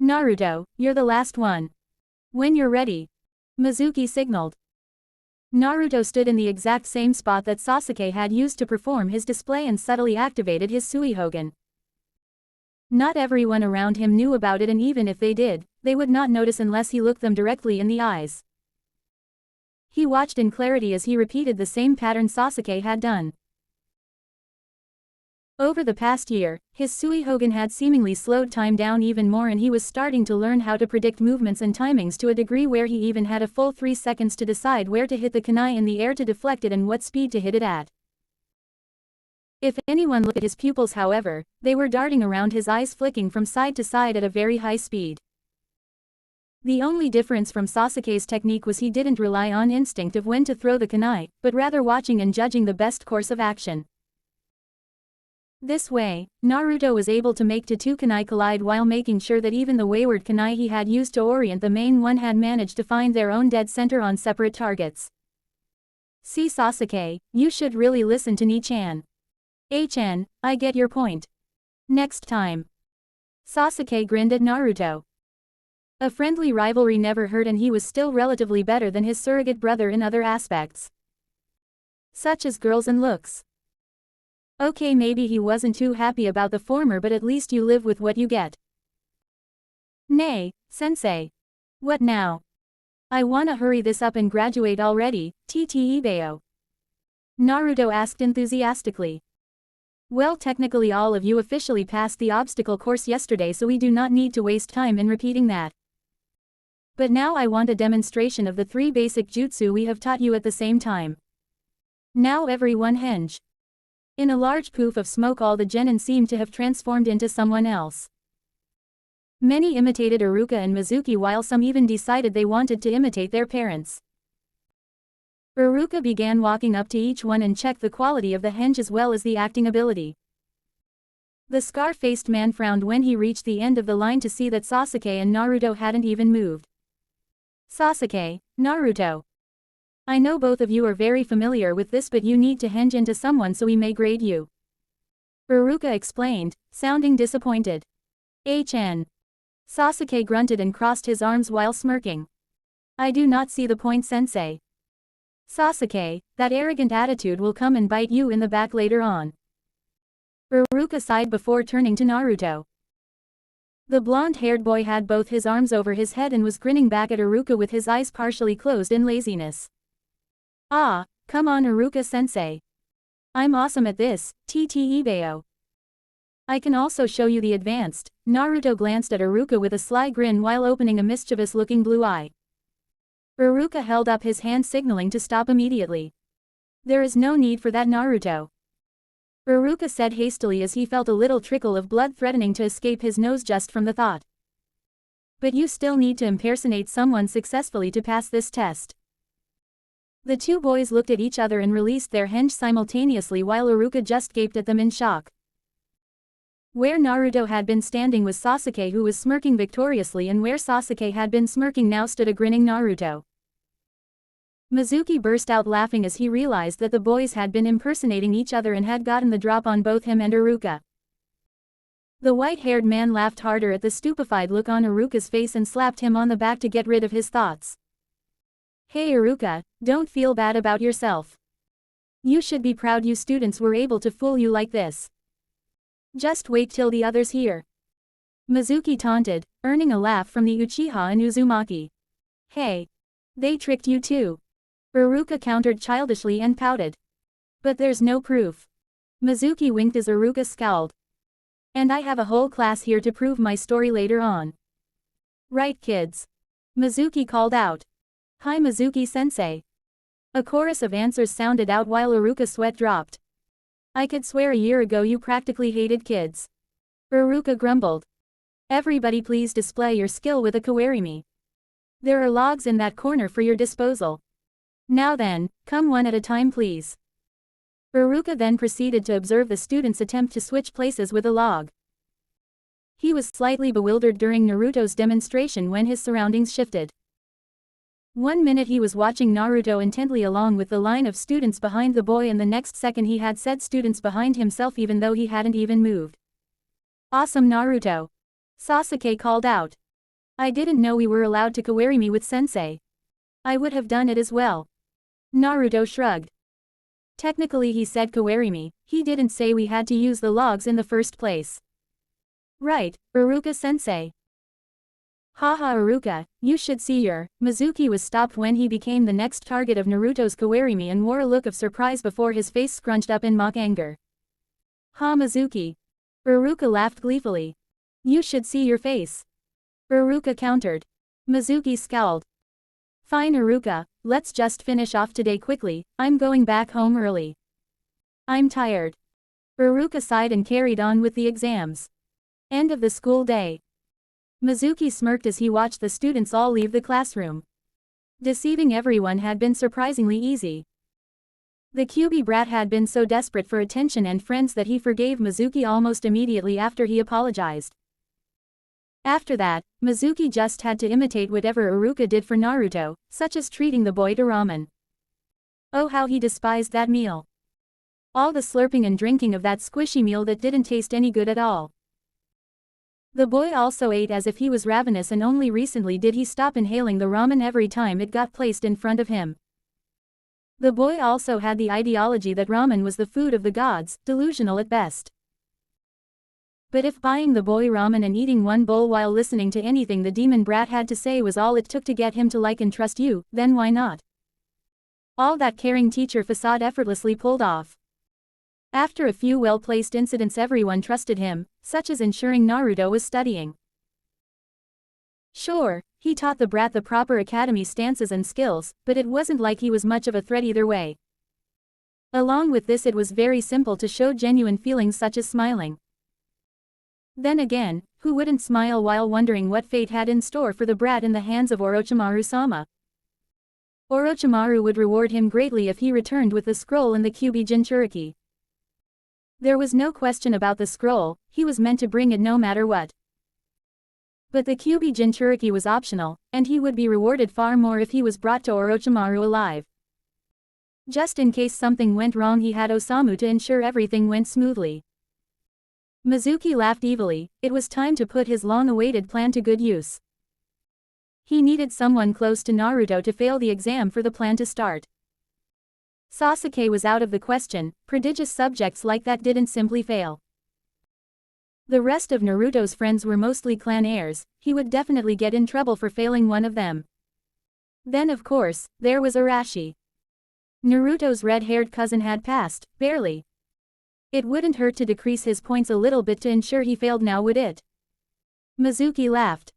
Naruto, you're the last one. When you're ready. Mizuki signaled. Naruto stood in the exact same spot that Sasuke had used to perform his display and subtly activated his Suihogan. Not everyone around him knew about it, and even if they did, they would not notice unless he looked them directly in the eyes. He watched in clarity as he repeated the same pattern Sasuke had done. Over the past year, his Suihogan had seemingly slowed time down even more, and he was starting to learn how to predict movements and timings to a degree where he even had a full 3 seconds to decide where to hit the kunai in the air to deflect it and what speed to hit it at. If anyone looked at his pupils, however, they were darting around his eyes, flicking from side to side at a very high speed. The only difference from Sasuke's technique was he didn't rely on instinct of when to throw the kunai, but rather watching and judging the best course of action. This way, Naruto was able to make the 2 kunai collide while making sure that even the wayward kunai he had used to orient the main one had managed to find their own dead center on separate targets. See, Sasuke, you should really listen to Ni-chan. HN, I get your point. Next time. Sasuke grinned at Naruto. A friendly rivalry never hurt, and he was still relatively better than his surrogate brother in other aspects, such as girls and looks. Okay, maybe he wasn't too happy about the former, but at least you live with what you get. Nay, sensei. What now? I wanna hurry this up and graduate already, TT Ibeo. Naruto asked enthusiastically. Well, technically all of you officially passed the obstacle course yesterday, so we do not need to waste time in repeating that. But now I want a demonstration of the 3 basic jutsu we have taught you at the same time. Now everyone henge. In a large poof of smoke, all the genin seemed to have transformed into someone else. Many imitated Iruka and Mizuki, while some even decided they wanted to imitate their parents. Iruka began walking up to each one and checked the quality of the henge as well as the acting ability. The scar-faced man frowned when he reached the end of the line to see that Sasuke and Naruto hadn't even moved. Sasuke, Naruto. I know both of you are very familiar with this, but you need to henge into someone so we may grade you. Iruka explained, sounding disappointed. HN. Sasuke grunted and crossed his arms while smirking. I do not see the point, sensei. Sasuke, that arrogant attitude will come and bite you in the back later on. Iruka sighed before turning to Naruto. The blonde-haired boy had both his arms over his head and was grinning back at Iruka with his eyes partially closed in laziness. Ah, come on Iruka-sensei. I'm awesome at this, Ibeo. I can also show you the advanced. Naruto glanced at Iruka with a sly grin while opening a mischievous-looking blue eye. Iruka held up his hand signaling to stop immediately. There is no need for that Naruto. Iruka said hastily as he felt a little trickle of blood threatening to escape his nose just from the thought. But you still need to impersonate someone successfully to pass this test. The two boys looked at each other and released their henge simultaneously while Iruka just gaped at them in shock. Where Naruto had been standing was Sasuke, who was smirking victoriously, and where Sasuke had been smirking now stood a grinning Naruto. Mizuki burst out laughing as he realized that the boys had been impersonating each other and had gotten the drop on both him and Iruka. The white-haired man laughed harder at the stupefied look on Iruka's face and slapped him on the back to get rid of his thoughts. Hey Iruka, don't feel bad about yourself. You should be proud you students were able to fool you like this. Just wait till the others hear. Mizuki taunted, earning a laugh from the Uchiha and Uzumaki. Hey. They tricked you too. Iruka countered childishly and pouted. But there's no proof. Mizuki winked as Iruka scowled. And I have a whole class here to prove my story later on. Right kids? Mizuki called out. Hi Mizuki-sensei. A chorus of answers sounded out while Iruka's sweat dropped. I could swear a year ago you practically hated kids. Iruka grumbled. Everybody please display your skill with a kawarimi. There are logs in that corner for your disposal. Now then, come one at a time please. Iruka then proceeded to observe the student's attempt to switch places with a log. He was slightly bewildered during Naruto's demonstration when his surroundings shifted. 1 minute he was watching Naruto intently along with the line of students behind the boy, and the next second he had said students behind himself even though he hadn't even moved. Awesome Naruto. Sasuke called out. I didn't know we were allowed to kawarimi with sensei. I would have done it as well. Naruto shrugged. Technically he said kawarimi, he didn't say we had to use the logs in the first place. Right, Iruka-sensei. Haha Iruka, you should see your. Mizuki was stopped when he became the next target of Naruto's kawarimi and wore a look of surprise before his face scrunched up in mock anger. Ha Mizuki. Iruka laughed gleefully. You should see your face. Iruka countered. Mizuki scowled. Fine Iruka, let's just finish off today quickly, I'm going back home early. I'm tired. Iruka sighed and carried on with the exams. End of the school day. Mizuki smirked as he watched the students all leave the classroom. Deceiving everyone had been surprisingly easy. The Kyuubi brat had been so desperate for attention and friends that he forgave Mizuki almost immediately after he apologized. After that, Mizuki just had to imitate whatever Iruka did for Naruto, such as treating the boy to ramen. Oh how he despised that meal. All the slurping and drinking of that squishy meal that didn't taste any good at all. The boy also ate as if he was ravenous, and only recently did he stop inhaling the ramen every time it got placed in front of him. The boy also had the ideology that ramen was the food of the gods, delusional at best. But if buying the boy ramen and eating one bowl while listening to anything the demon brat had to say was all it took to get him to like and trust you, then why not? All that caring teacher facade effortlessly pulled off. After a few well-placed incidents everyone trusted him, such as ensuring Naruto was studying. Sure, he taught the brat the proper academy stances and skills, but it wasn't like he was much of a threat either way. Along with this, it was very simple to show genuine feelings such as smiling. Then again, who wouldn't smile while wondering what fate had in store for the brat in the hands of Orochimaru-sama? Orochimaru would reward him greatly if he returned with the scroll and the Kyuubi Jinchuriki. There was no question about the scroll, he was meant to bring it no matter what. But the Kyuubi Jinchuriki was optional, and he would be rewarded far more if he was brought to Orochimaru alive. Just in case something went wrong, he had Osamu to ensure everything went smoothly. Mizuki laughed evilly, it was time to put his long-awaited plan to good use. He needed someone close to Naruto to fail the exam for the plan to start. Sasuke was out of the question, prodigious subjects like that didn't simply fail. The rest of Naruto's friends were mostly clan heirs, he would definitely get in trouble for failing one of them. Then of course, there was Arashi. Naruto's red-haired cousin had passed, barely. It wouldn't hurt to decrease his points a little bit to ensure he failed now, would it? Mizuki laughed.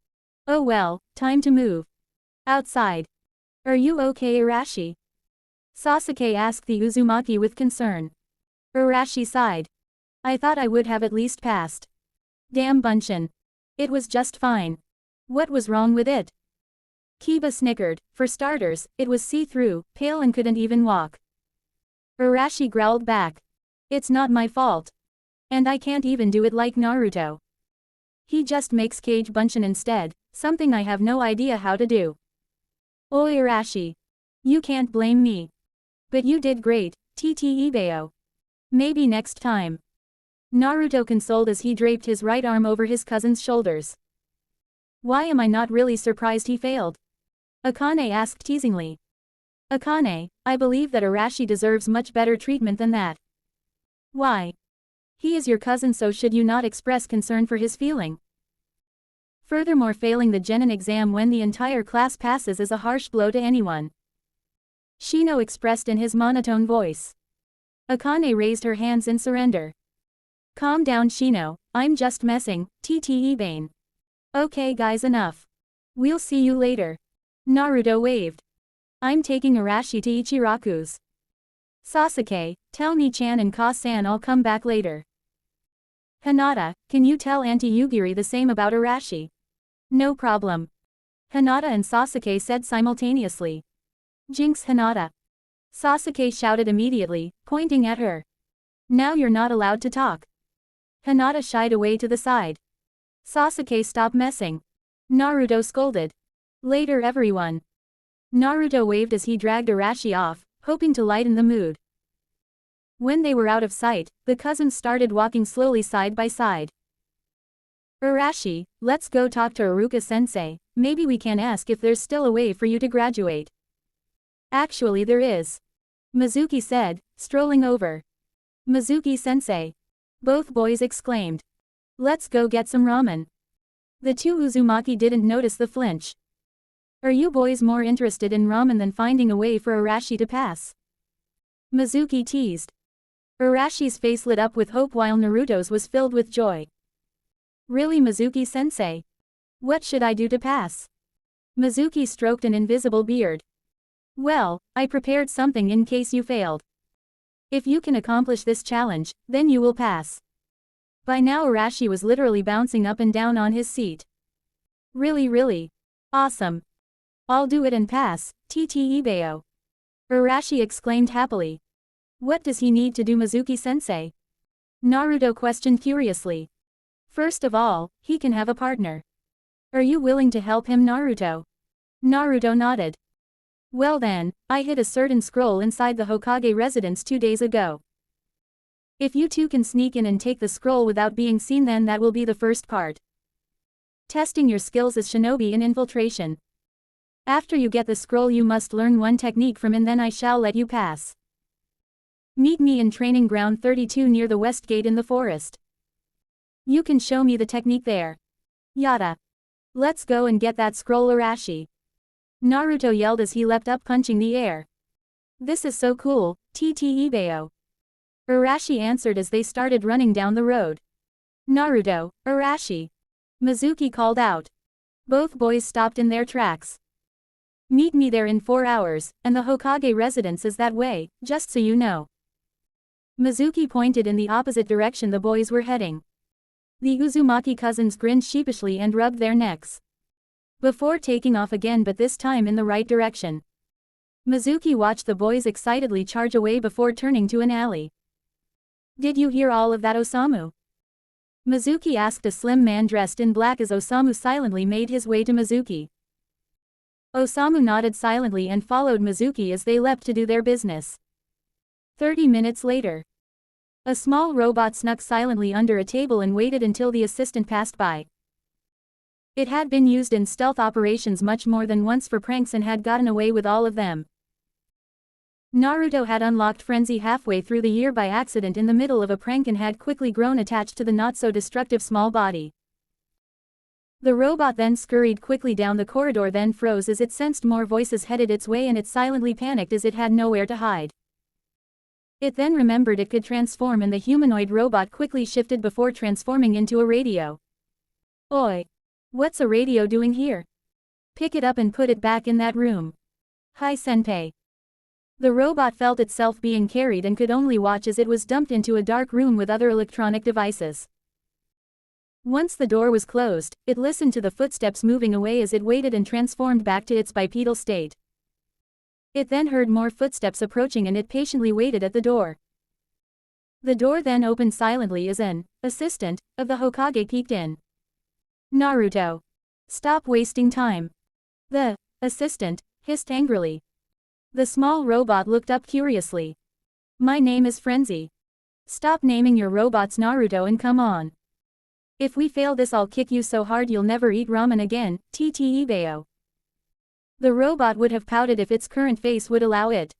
Oh well, time to move. Outside. Are you okay, Arashi? Sasuke asked the Uzumaki with concern. Arashi sighed. I thought I would have at least passed. Damn Bunshin. It was just fine. What was wrong with it? Kiba snickered. For starters, it was see-through, pale and couldn't even walk. Arashi growled back. It's not my fault. And I can't even do it like Naruto. He just makes Kage Bunshin instead, something I have no idea how to do. Oi Arashi. You can't blame me. But you did great, Ibeo. Maybe next time. Naruto consoled as he draped his right arm over his cousin's shoulders. Why am I not really surprised he failed? Akane asked teasingly. Akane, I believe that Arashi deserves much better treatment than that. Why? He is your cousin, so should you not express concern for his feeling? Furthermore, failing the Genin exam when the entire class passes is a harsh blow to anyone. Shino expressed in his monotone voice. Akane raised her hands in surrender. Calm down Shino, I'm just messing, Ibane. Okay guys, enough. We'll see you later. Naruto waved. I'm taking Arashi to Ichiraku's. Sasuke, tell Ni-chan and Ka-san I'll come back later. Hinata, can you tell Auntie Yugiri the same about Arashi? No problem. Hinata and Sasuke said simultaneously. Jinx Hinata. Sasuke shouted immediately, pointing at her. Now you're not allowed to talk. Hinata shied away to the side. Sasuke, stop messing. Naruto scolded. Later everyone. Naruto waved as he dragged Arashi off, hoping to lighten the mood. When they were out of sight, the cousins started walking slowly side by side. Arashi, let's go talk to Iruka-sensei, maybe we can ask if there's still a way for you to graduate. Actually there is. Mizuki said, strolling over. Mizuki-sensei. Both boys exclaimed. Let's go get some ramen. The two Uzumaki didn't notice the flinch. Are you boys more interested in ramen than finding a way for Arashi to pass? Mizuki teased. Arashi's face lit up with hope while Naruto's was filled with joy. Really, Mizuki-sensei? What should I do to pass? Mizuki stroked an invisible beard. Well, I prepared something in case you failed. If you can accomplish this challenge, then you will pass. By now Arashi was literally bouncing up and down on his seat. Really? Awesome. I'll do it and pass, Ibeo. Arashi exclaimed happily. What does he need to do, Mizuki-sensei? Naruto questioned curiously. First of all, he can have a partner. Are you willing to help him, Naruto? Naruto nodded. Well then, I hid a certain scroll inside the Hokage residence 2 days ago. If you two can sneak in and take the scroll without being seen, then that will be the first part. Testing your skills as shinobi in infiltration. After you get the scroll you must learn one technique from it, then I shall let you pass. Meet me in training ground 32 near the west gate in the forest. You can show me the technique there. Yada. Let's go and get that scroll, Arashi. Naruto yelled as he leapt up, punching the air. This is so cool, Ibeo. Arashi answered as they started running down the road. Naruto, Arashi. Mizuki called out. Both boys stopped in their tracks. Meet me there in 4 hours, and the Hokage residence is that way, just so you know. Mizuki pointed in the opposite direction the boys were heading. The Uzumaki cousins grinned sheepishly and rubbed their necks. Before taking off again, but this time in the right direction. Mizuki watched the boys excitedly charge away before turning to an alley. Did you hear all of that, Osamu? Mizuki asked a slim man dressed in black as Osamu silently made his way to Mizuki. Osamu nodded silently and followed Mizuki as they leapt to do their business. 30 minutes later. A small robot snuck silently under a table and waited until the assistant passed by. It had been used in stealth operations much more than once for pranks and had gotten away with all of them. Naruto had unlocked Frenzy halfway through the year by accident in the middle of a prank and had quickly grown attached to the not-so-destructive small body. The robot then scurried quickly down the corridor, then froze as it sensed more voices headed its way, and it silently panicked as it had nowhere to hide. It then remembered it could transform, and the humanoid robot quickly shifted before transforming into a radio. Oi! What's a radio doing here? Pick it up and put it back in that room. Hi senpai. The robot felt itself being carried and could only watch as it was dumped into a dark room with other electronic devices. Once the door was closed, it listened to the footsteps moving away as it waited and transformed back to its bipedal state. It then heard more footsteps approaching and it patiently waited at the door. The door then opened silently as an assistant of the Hokage peeked in. Naruto. Stop wasting time. The assistant hissed angrily. The small robot looked up curiously. My name is Frenzy. Stop naming your robots Naruto and come on. If we fail this, I'll kick you so hard you'll never eat ramen again, TTEBAO. The robot would have pouted if its current face would allow it.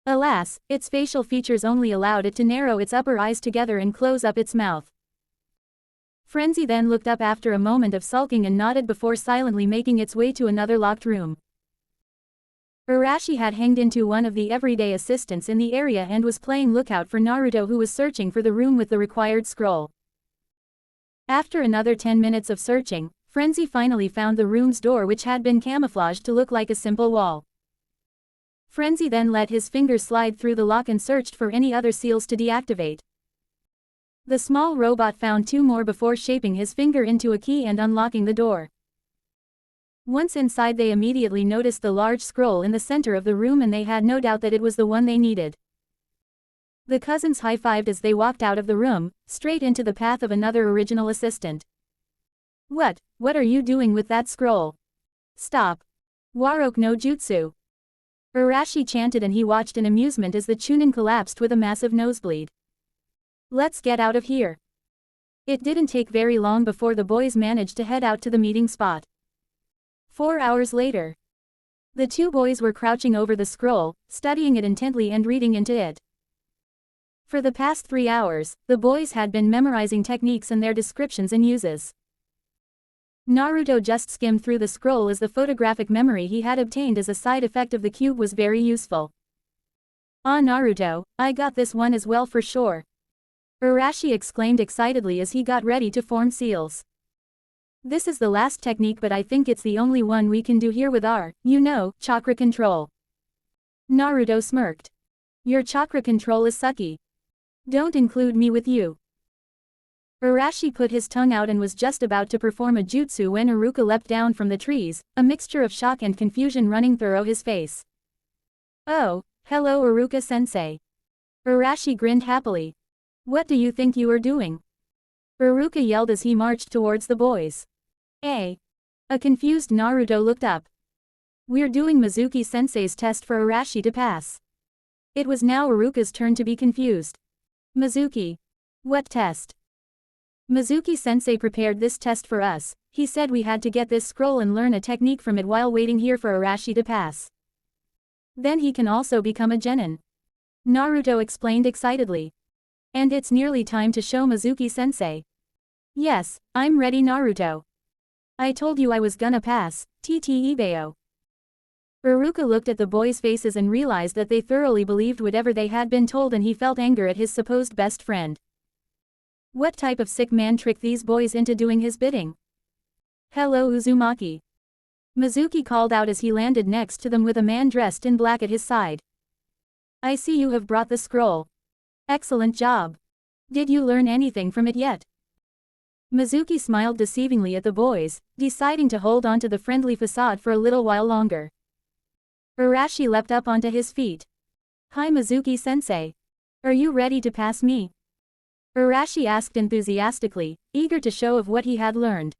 Alas, its facial features only allowed it to narrow its upper eyes together and close up its mouth. Frenzy then looked up after a moment of sulking and nodded before silently making its way to another locked room. Arashi had hanged into one of the everyday assistants in the area and was playing lookout for Naruto, who was searching for the room with the required scroll. After another 10 minutes of searching, Frenzy finally found the room's door, which had been camouflaged to look like a simple wall. Frenzy then let his fingers slide through the lock and searched for any other seals to deactivate. The small robot found 2 more before shaping his finger into a key and unlocking the door. Once inside, they immediately noticed the large scroll in the center of the room, and they had no doubt that it was the one they needed. The cousins high-fived as they walked out of the room, straight into the path of another original assistant. What are you doing with that scroll? Stop. Waroke no jutsu. Arashi chanted, and he watched in amusement as the Chunin collapsed with a massive nosebleed. Let's get out of here. It didn't take very long before the boys managed to head out to the meeting spot. 4 hours later. The 2 boys were crouching over the scroll, studying it intently and reading into it. For the past 3 hours, the boys had been memorizing techniques and their descriptions and uses. Naruto just skimmed through the scroll as the photographic memory he had obtained as a side effect of the cube was very useful. Ah, Naruto, I got this one as well for sure. Arashi exclaimed excitedly as he got ready to form seals. This is the last technique, but I think it's the only one we can do here with our, chakra control. Naruto smirked. Your chakra control is sucky. Don't include me with you. Arashi put his tongue out and was just about to perform a jutsu when Iruka leapt down from the trees, a mixture of shock and confusion running through his face. Oh, hello Iruka-sensei. Arashi grinned happily. What do you think you are doing? Iruka yelled as he marched towards the boys. A confused Naruto looked up. We're doing Mizuki-sensei's test for Arashi to pass. It was now Iruka's turn to be confused. Mizuki. What test? Mizuki-sensei prepared this test for us. He said we had to get this scroll and learn a technique from it while waiting here for Arashi to pass. Then he can also become a genin. Naruto explained excitedly. And it's nearly time to show Mizuki-sensei. Yes, I'm ready, Naruto. I told you I was gonna pass, TTEBAO. Iruka looked at the boys' faces and realized that they thoroughly believed whatever they had been told, and he felt anger at his supposed best friend. What type of sick man tricked these boys into doing his bidding? Hello Uzumaki. Mizuki called out as he landed next to them with a man dressed in black at his side. I see you have brought the scroll. Excellent job. Did you learn anything from it yet? Mizuki smiled deceivingly at the boys, deciding to hold on to the friendly facade for a little while longer. Arashi leapt up onto his feet. Hi Mizuki-sensei. Are you ready to pass me? Arashi asked enthusiastically, eager to show of what he had learned.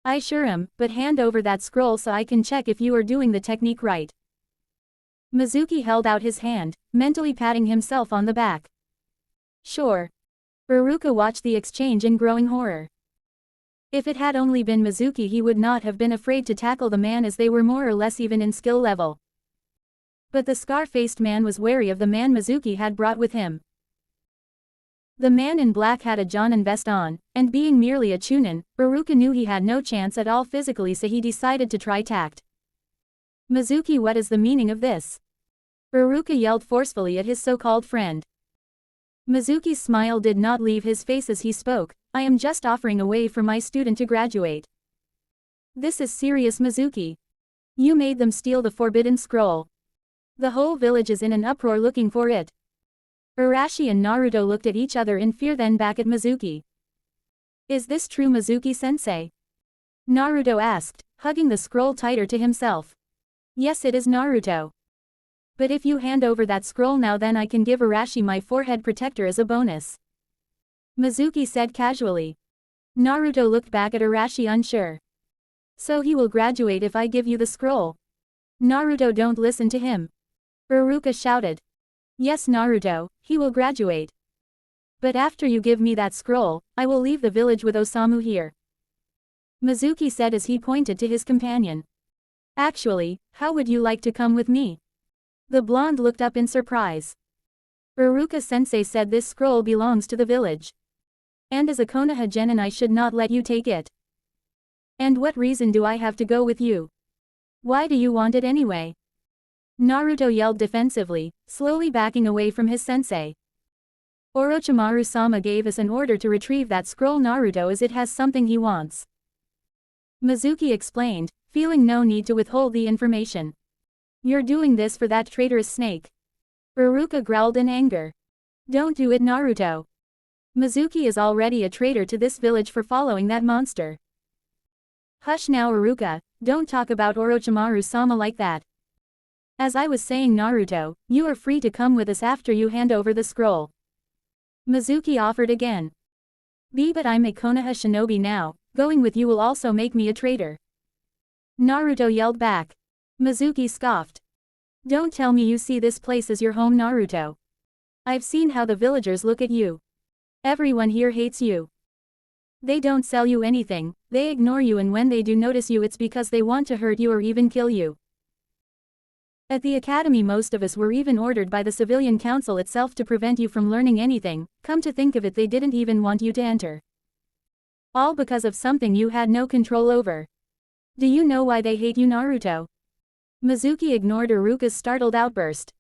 I sure am, but hand over that scroll so I can check if you are doing the technique right. Mizuki held out his hand, mentally patting himself on the back. Sure. Iruka watched the exchange in growing horror. If it had only been Mizuki, he would not have been afraid to tackle the man, as they were more or less even in skill level. But the scar-faced man was wary of the man Mizuki had brought with him. The man in black had a Jonin vest on, and being merely a Chunin, Iruka knew he had no chance at all physically, so he decided to try tact. Mizuki, what is the meaning of this? Iruka yelled forcefully at his so-called friend. Mizuki's smile did not leave his face as he spoke. I am just offering a way for my student to graduate. This is serious, Mizuki. You made them steal the forbidden scroll. The whole village is in an uproar looking for it. Arashi and Naruto looked at each other in fear, then back at Mizuki. Is this true, Mizuki-sensei? Naruto asked, hugging the scroll tighter to himself. Yes, it is, Naruto. But if you hand over that scroll now, then I can give Arashi my forehead protector as a bonus. Mizuki said casually. Naruto looked back at Arashi unsure. So he will graduate if I give you the scroll? Naruto, don't listen to him. Iruka shouted. Yes, Naruto, he will graduate. But after you give me that scroll, I will leave the village with Osamu here. Mizuki said as he pointed to his companion. Actually, how would you like to come with me? The blonde looked up in surprise. Iruka-sensei said this scroll belongs to the village. And as a Konoha genin I should not let you take it. And what reason do I have to go with you? Why do you want it anyway? Naruto yelled defensively, slowly backing away from his sensei. Orochimaru-sama gave us an order to retrieve that scroll, Naruto, as it has something he wants. Mizuki explained, feeling no need to withhold the information. You're doing this for that traitorous snake. Iruka growled in anger. Don't do it, Naruto. Mizuki is already a traitor to this village for following that monster. Hush now, Iruka, don't talk about Orochimaru-sama like that. As I was saying, Naruto, you are free to come with us after you hand over the scroll. Mizuki offered again. But I'm a Konoha shinobi now, going with you will also make me a traitor. Naruto yelled back. Mizuki scoffed. Don't tell me you see this place as your home, Naruto. I've seen how the villagers look at you. Everyone here hates you. They don't sell you anything, they ignore you, and when they do notice you it's because they want to hurt you or even kill you. At the academy most of us were even ordered by the civilian council itself to prevent you from learning anything. Come to think of it, they didn't even want you to enter. All because of something you had no control over. Do you know why they hate you, Naruto? Mizuki ignored Iruka's startled outburst.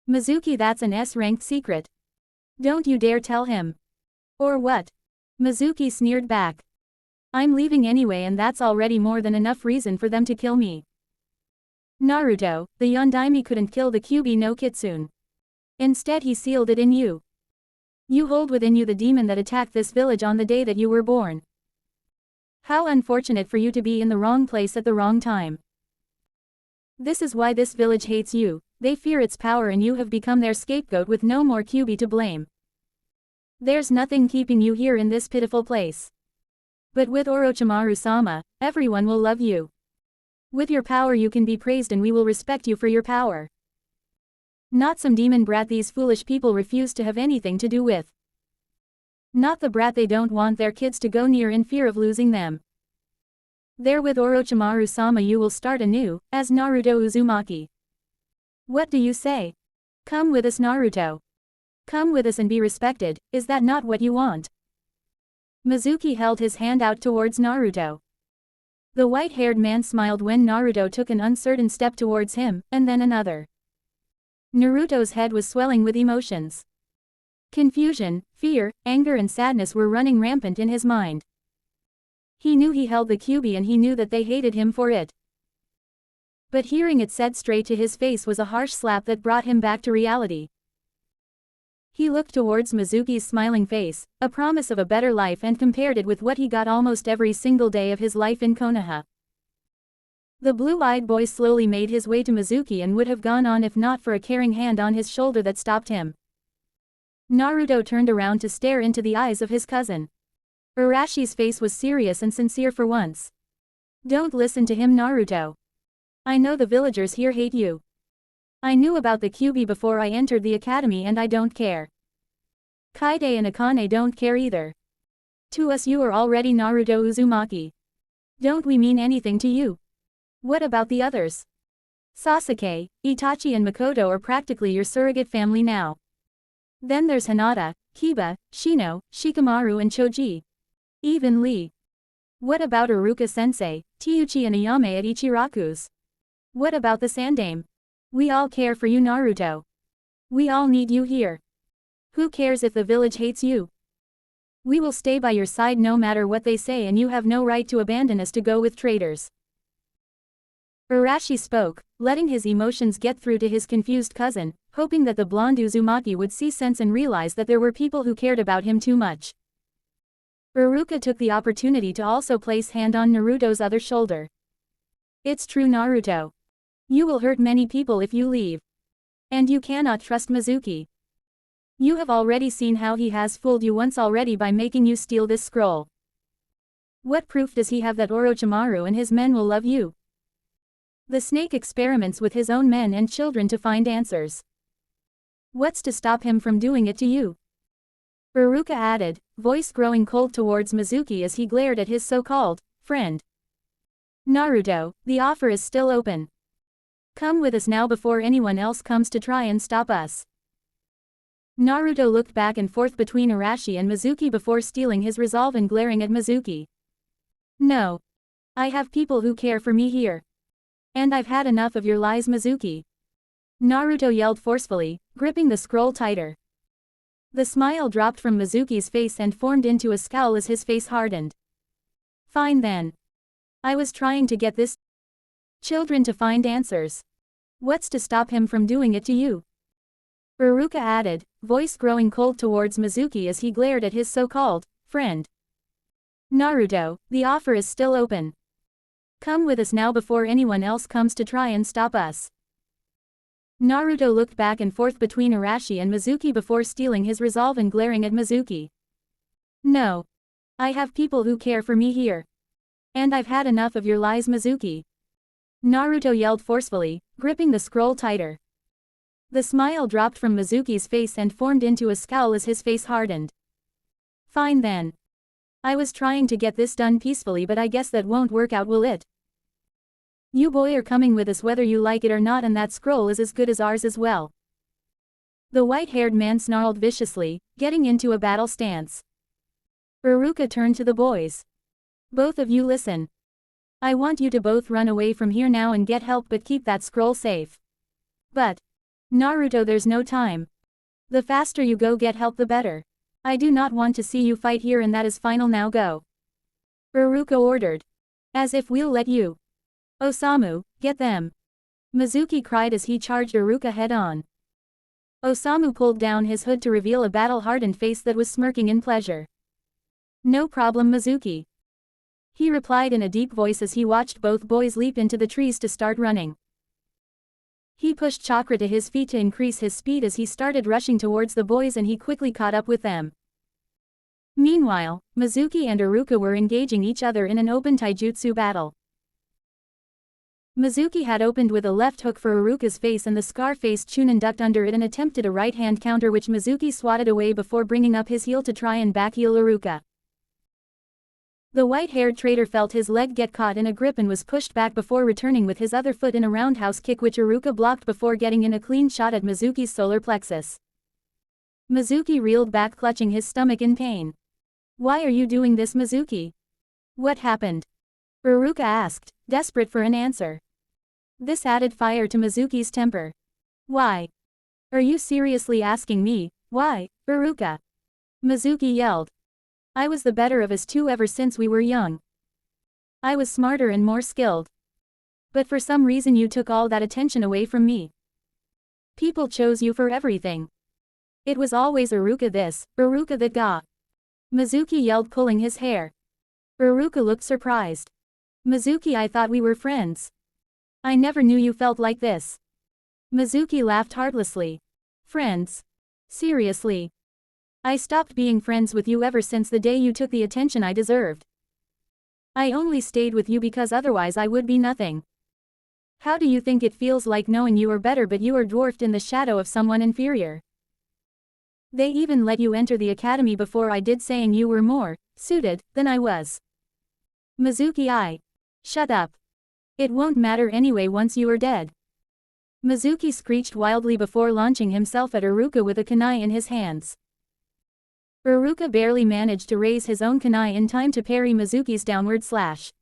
Mizuki, that's an S-ranked secret. Don't you dare tell him. Or what? Mizuki sneered back. I'm leaving anyway, and that's already more than enough reason for them to kill me. Naruto, the Yondaime couldn't kill the Kyuubi no Kitsune. Instead he sealed it in you. You hold within you the demon that attacked this village on the day that you were born. How unfortunate for you to be in the wrong place at the wrong time. This is why this village hates you, they fear its power and you have become their scapegoat with no more Kyuubi to blame. There's nothing keeping you here in this pitiful place. But with Orochimaru-sama, everyone will love you. With your power you can be praised and we will respect you for your power. Not some demon brat these foolish people refuse to have anything to do with. Not the brat they don't want their kids to go near in fear of losing them. There with Orochimaru-sama you will start anew, as Naruto Uzumaki. What do you say? Come with us, Naruto. Come with us and be respected, is that not what you want? Mizuki held his hand out towards Naruto. The white-haired man smiled when Naruto took an uncertain step towards him, and then another. Naruto's head was swelling with emotions. Confusion, fear, anger and sadness were running rampant in his mind. He knew he held the Kyuubi and he knew that they hated him for it. But hearing it said straight to his face was a harsh slap that brought him back to reality. He looked towards Mizuki's smiling face, a promise of a better life, and compared it with what he got almost every single day of his life in Konoha. The blue-eyed boy slowly made his way to Mizuki and would have gone on if not for a caring hand on his shoulder that stopped him. Naruto turned around to stare into the eyes of his cousin. Arashi's face was serious and sincere for once. Don't listen to him, Naruto. I know the villagers here hate you. I knew about the Kyuubi before I entered the academy and I don't care. Kaide and Akane don't care either. To us you are already Naruto Uzumaki. Don't we mean anything to you? What about the others? Sasuke, Itachi and Makoto are practically your surrogate family now. Then there's Hinata, Kiba, Shino, Shikamaru and Choji. Even Lee. What about Iruka-sensei, Teuchi and Ayame at Ichiraku's? What about the Sandame? We all care for you, Naruto. We all need you here. Who cares if the village hates you? We will stay by your side no matter what they say, and you have no right to abandon us to go with traitors. Arashi spoke, letting his emotions get through to his confused cousin, hoping that the blonde Uzumaki would see sense and realize that there were people who cared about him too much. Iruka took the opportunity to also place hand on Naruto's other shoulder. It's true, Naruto. You will hurt many people if you leave. And you cannot trust Mizuki. You have already seen how he has fooled you once already by making you steal this scroll. What proof does he have that Orochimaru and his men will love you? The snake experiments with his own men and children to find answers. What's to stop him from doing it to you? Iruka added, voice growing cold towards Mizuki as he glared at his so-called friend. Naruto, the offer is still open. Come with us now before anyone else comes to try and stop us. Naruto looked back and forth between Arashi and Mizuki before steeling his resolve and glaring at Mizuki. No. I have people who care for me here. And I've had enough of your lies, Mizuki. Naruto yelled forcefully, gripping the scroll tighter. The smile dropped from Mizuki's face and formed into a scowl as his face hardened. Fine then. I was trying to get this children to find answers. What's to stop him from doing it to you? Iruka added, voice growing cold towards Mizuki as he glared at his so-called friend. Naruto, the offer is still open. Come with us now before anyone else comes to try and stop us. Naruto looked back and forth between Arashi and Mizuki before steeling his resolve and glaring at Mizuki. No. I have people who care for me here. And I've had enough of your lies, Mizuki. Naruto yelled forcefully, gripping the scroll tighter. The smile dropped from Mizuki's face and formed into a scowl as his face hardened. Fine then. I was trying to get this done peacefully, but I guess that won't work out, will it? You boy are coming with us whether you like it or not, and that scroll is as good as ours as well. The white-haired man snarled viciously, getting into a battle stance. Iruka turned to the boys. Both of you listen. I want you to both run away from here now and get help, but keep that scroll safe. But, Naruto, there's no time. The faster you go get help the better. I do not want to see you fight here, and that is final, now go. Iruka ordered. As if we'll let you. Osamu, get them. Mizuki cried as he charged Iruka head-on. Osamu pulled down his hood to reveal a battle-hardened face that was smirking in pleasure. No problem, Mizuki. He replied in a deep voice as he watched both boys leap into the trees to start running. He pushed Chakra to his feet to increase his speed as he started rushing towards the boys, and he quickly caught up with them. Meanwhile, Mizuki and Iruka were engaging each other in an open taijutsu battle. Mizuki had opened with a left hook for Iruka's face, and the scar-faced Chunin ducked under it and attempted a right-hand counter, which Mizuki swatted away before bringing up his heel to try and backheel Iruka. The white-haired traitor felt his leg get caught in a grip and was pushed back before returning with his other foot in a roundhouse kick, which Iruka blocked before getting in a clean shot at Mizuki's solar plexus. Mizuki reeled back, clutching his stomach in pain. Why are you doing this, Mizuki? What happened? Iruka asked, desperate for an answer. This added fire to Mizuki's temper. Why? Are you seriously asking me, why, Iruka? Mizuki yelled. I was the better of us two ever since we were young. I was smarter and more skilled. But for some reason you took all that attention away from me. People chose you for everything. It was always Iruka this, Iruka that got. Mizuki yelled, pulling his hair. Iruka looked surprised. Mizuki, I thought we were friends. I never knew you felt like this. Mizuki laughed heartlessly. Friends? Seriously? I stopped being friends with you ever since the day you took the attention I deserved. I only stayed with you because otherwise I would be nothing. How do you think it feels like knowing you are better but you are dwarfed in the shadow of someone inferior? They even let you enter the academy before I did, saying you were more suited than I was. Mizuki, shut up. It won't matter anyway once you are dead. Mizuki screeched wildly before launching himself at Iruka with a kunai in his hands. Iruka barely managed to raise his own kunai in time to parry Mizuki's downward slash.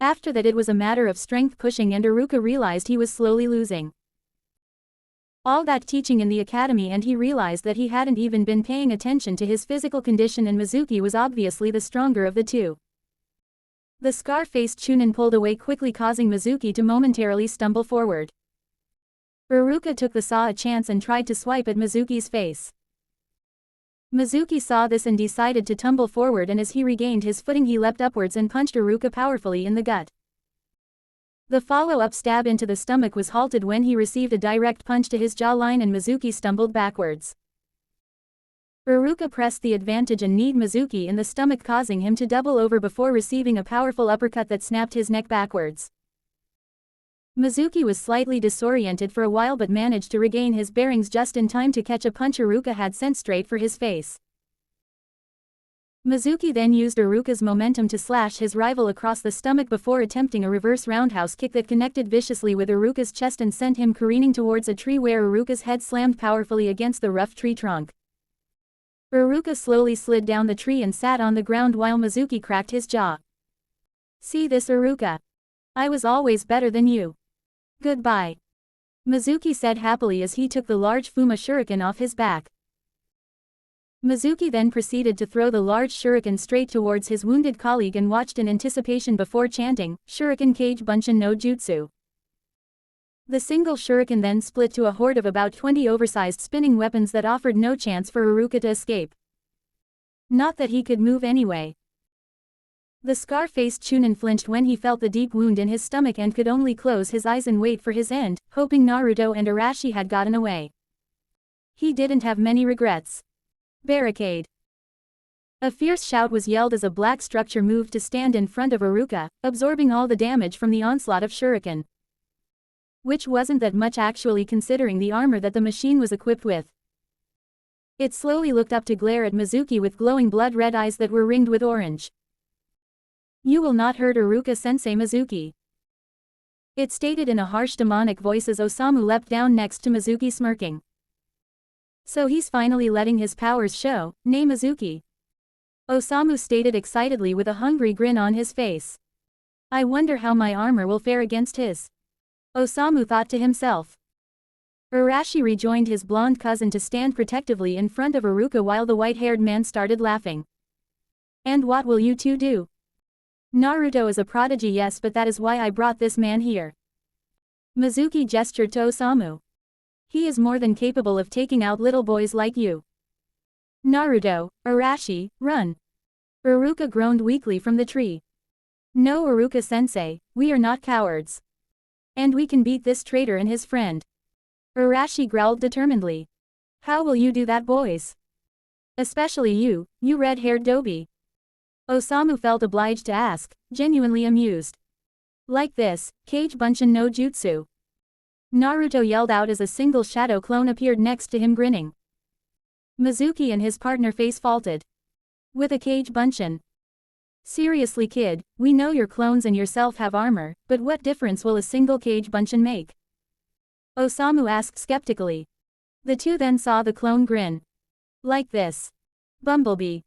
After that it was a matter of strength pushing and Iruka realized he was slowly losing. All that teaching in the academy and he realized that he hadn't even been paying attention to his physical condition and Mizuki was obviously the stronger of the two. The scar-faced Chunin pulled away quickly causing Mizuki to momentarily stumble forward. Iruka took the saw a chance and tried to swipe at Mizuki's face. Mizuki saw this and decided to tumble forward and as he regained his footing he leapt upwards and punched Iruka powerfully in the gut. The follow-up stab into the stomach was halted when he received a direct punch to his jawline and Mizuki stumbled backwards. Iruka pressed the advantage and kneed Mizuki in the stomach causing him to double over before receiving a powerful uppercut that snapped his neck backwards. Mizuki was slightly disoriented for a while but managed to regain his bearings just in time to catch a punch Iruka had sent straight for his face. Mizuki then used Iruka's momentum to slash his rival across the stomach before attempting a reverse roundhouse kick that connected viciously with Iruka's chest and sent him careening towards a tree where Iruka's head slammed powerfully against the rough tree trunk. Iruka slowly slid down the tree and sat on the ground while Mizuki cracked his jaw. "See this, Iruka? I was always better than you. Goodbye," Mizuki said happily as he took the large Fuma shuriken off his back. Mizuki then proceeded to throw the large shuriken straight towards his wounded colleague and watched in anticipation before chanting, "Shuriken Kage Bunshin no Jutsu." The single shuriken then split to a horde of about 20 oversized spinning weapons that offered no chance for Iruka to escape. Not that he could move anyway. The scar-faced Chunin flinched when he felt the deep wound in his stomach and could only close his eyes and wait for his end, hoping Naruto and Arashi had gotten away. He didn't have many regrets. Barricade. A fierce shout was yelled as a black structure moved to stand in front of Iruka, absorbing all the damage from the onslaught of shuriken. Which wasn't that much actually considering the armor that the machine was equipped with. It slowly looked up to glare at Mizuki with glowing blood-red eyes that were ringed with orange. "You will not hurt Iruka-sensei Mizuki," it stated in a harsh demonic voice as Osamu leapt down next to Mizuki smirking. "So he's finally letting his powers show, nay Mizuki?" Osamu stated excitedly with a hungry grin on his face. "I wonder how my armor will fare against his," Osamu thought to himself. Arashi rejoined his blonde cousin to stand protectively in front of Iruka while the white-haired man started laughing. "And what will you two do?" "Naruto is a prodigy, yes, but that is why I brought this man here." Mizuki gestured to Osamu. "He is more than capable of taking out little boys like you." "Naruto, Arashi, run!" Iruka groaned weakly from the tree. "No, Iruka-sensei, we are not cowards. And we can beat this traitor and his friend." Arashi growled determinedly. "How will you do that, boys? Especially you, you red-haired doby?" Osamu felt obliged to ask, genuinely amused. "Like this, Kage Bunshin no Jutsu," Naruto yelled out as a single shadow clone appeared next to him grinning. Mizuki and his partner face faulted. "With a Kage Bunshin? Seriously kid, we know your clones and yourself have armor, but what difference will a single Kage Bunshin make?" Osamu asked skeptically. The two then saw the clone grin. "Like this. Bumblebee."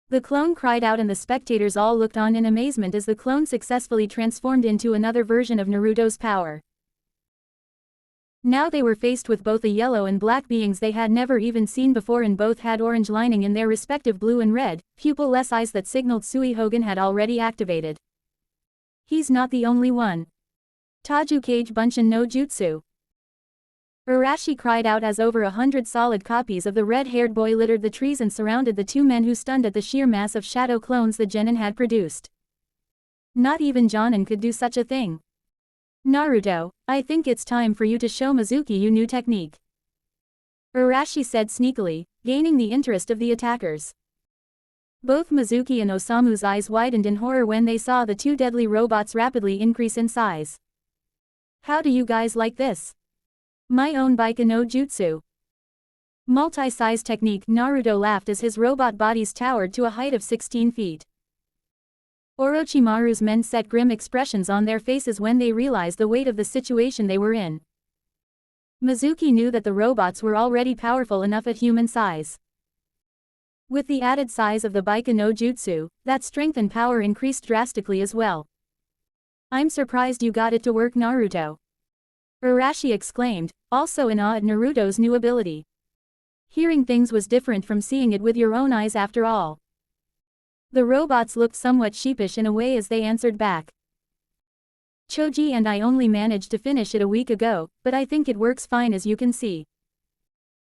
The clone cried out and the spectators all looked on in amazement as the clone successfully transformed into another version of Naruto's power. Now they were faced with both the yellow and black beings they had never even seen before and both had orange lining in their respective blue and red, pupil-less eyes that signaled Suihogan had already activated. "He's not the only one. Taju Kage Bunshin no Jutsu." Arashi cried out as over 100 solid copies of the red-haired boy littered the trees and surrounded the two men who stunned at the sheer mass of shadow clones the genin had produced. Not even Jonin could do such a thing. "Naruto, I think it's time for you to show Mizuki your new technique," Arashi said sneakily, gaining the interest of the attackers. Both Mizuki and Osamu's eyes widened in horror when they saw the two deadly robots rapidly increase in size. "How do you guys like this? My own Baika no Jutsu. Multi-size technique," Naruto laughed as his robot bodies towered to a height of 16 feet. Orochimaru's men set grim expressions on their faces when they realized the weight of the situation they were in. Mizuki knew that the robots were already powerful enough at human size. With the added size of the Baika no Jutsu, that strength and power increased drastically as well. I'm surprised you got it to work, Naruto. Urashi exclaimed, also in awe at Naruto's new ability. Hearing things was different from seeing it with your own eyes after all. The robots looked somewhat sheepish in a way as they answered back. Choji and I only managed to finish it a week ago, but I think it works fine as you can see.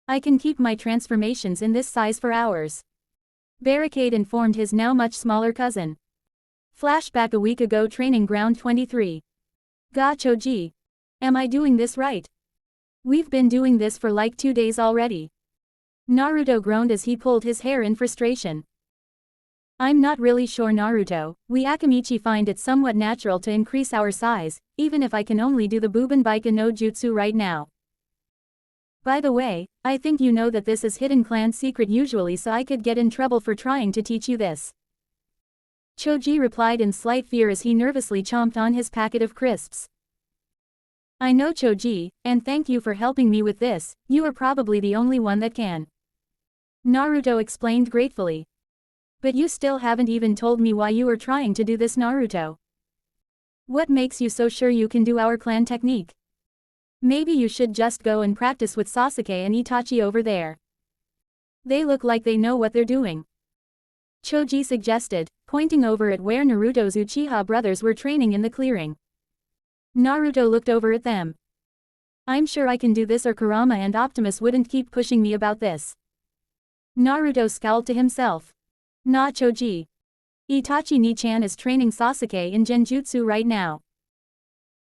I can keep my transformations in this size for hours. Barricade informed his now much smaller cousin. Flashback a week ago, training ground 23. Ga Choji. Am I doing this right? We've been doing this for like 2 days already. Naruto groaned as he pulled his hair in frustration. I'm not really sure, Naruto. We Akamichi find it somewhat natural to increase our size, even if I can only do the Buban Baika no Jutsu right now. By the way, I think you know that this is hidden clan secret usually, so I could get in trouble for trying to teach you this. Choji replied in slight fear as he nervously chomped on his packet of crisps. I know, Choji, and thank you for helping me with this. You are probably the only one that can. Naruto explained gratefully. But you still haven't even told me why you are trying to do this, Naruto. What makes you so sure you can do our clan technique? Maybe you should just go and practice with Sasuke and Itachi over there. They look like they know what they're doing. Choji suggested, pointing over at where Naruto's Uchiha brothers were training in the clearing. Naruto looked over at them. I'm sure I can do this, or Kurama and Optimus wouldn't keep pushing me about this. Naruto scowled to himself. Nah, Choji. Itachi Ni-chan is training Sasuke in Genjutsu right now.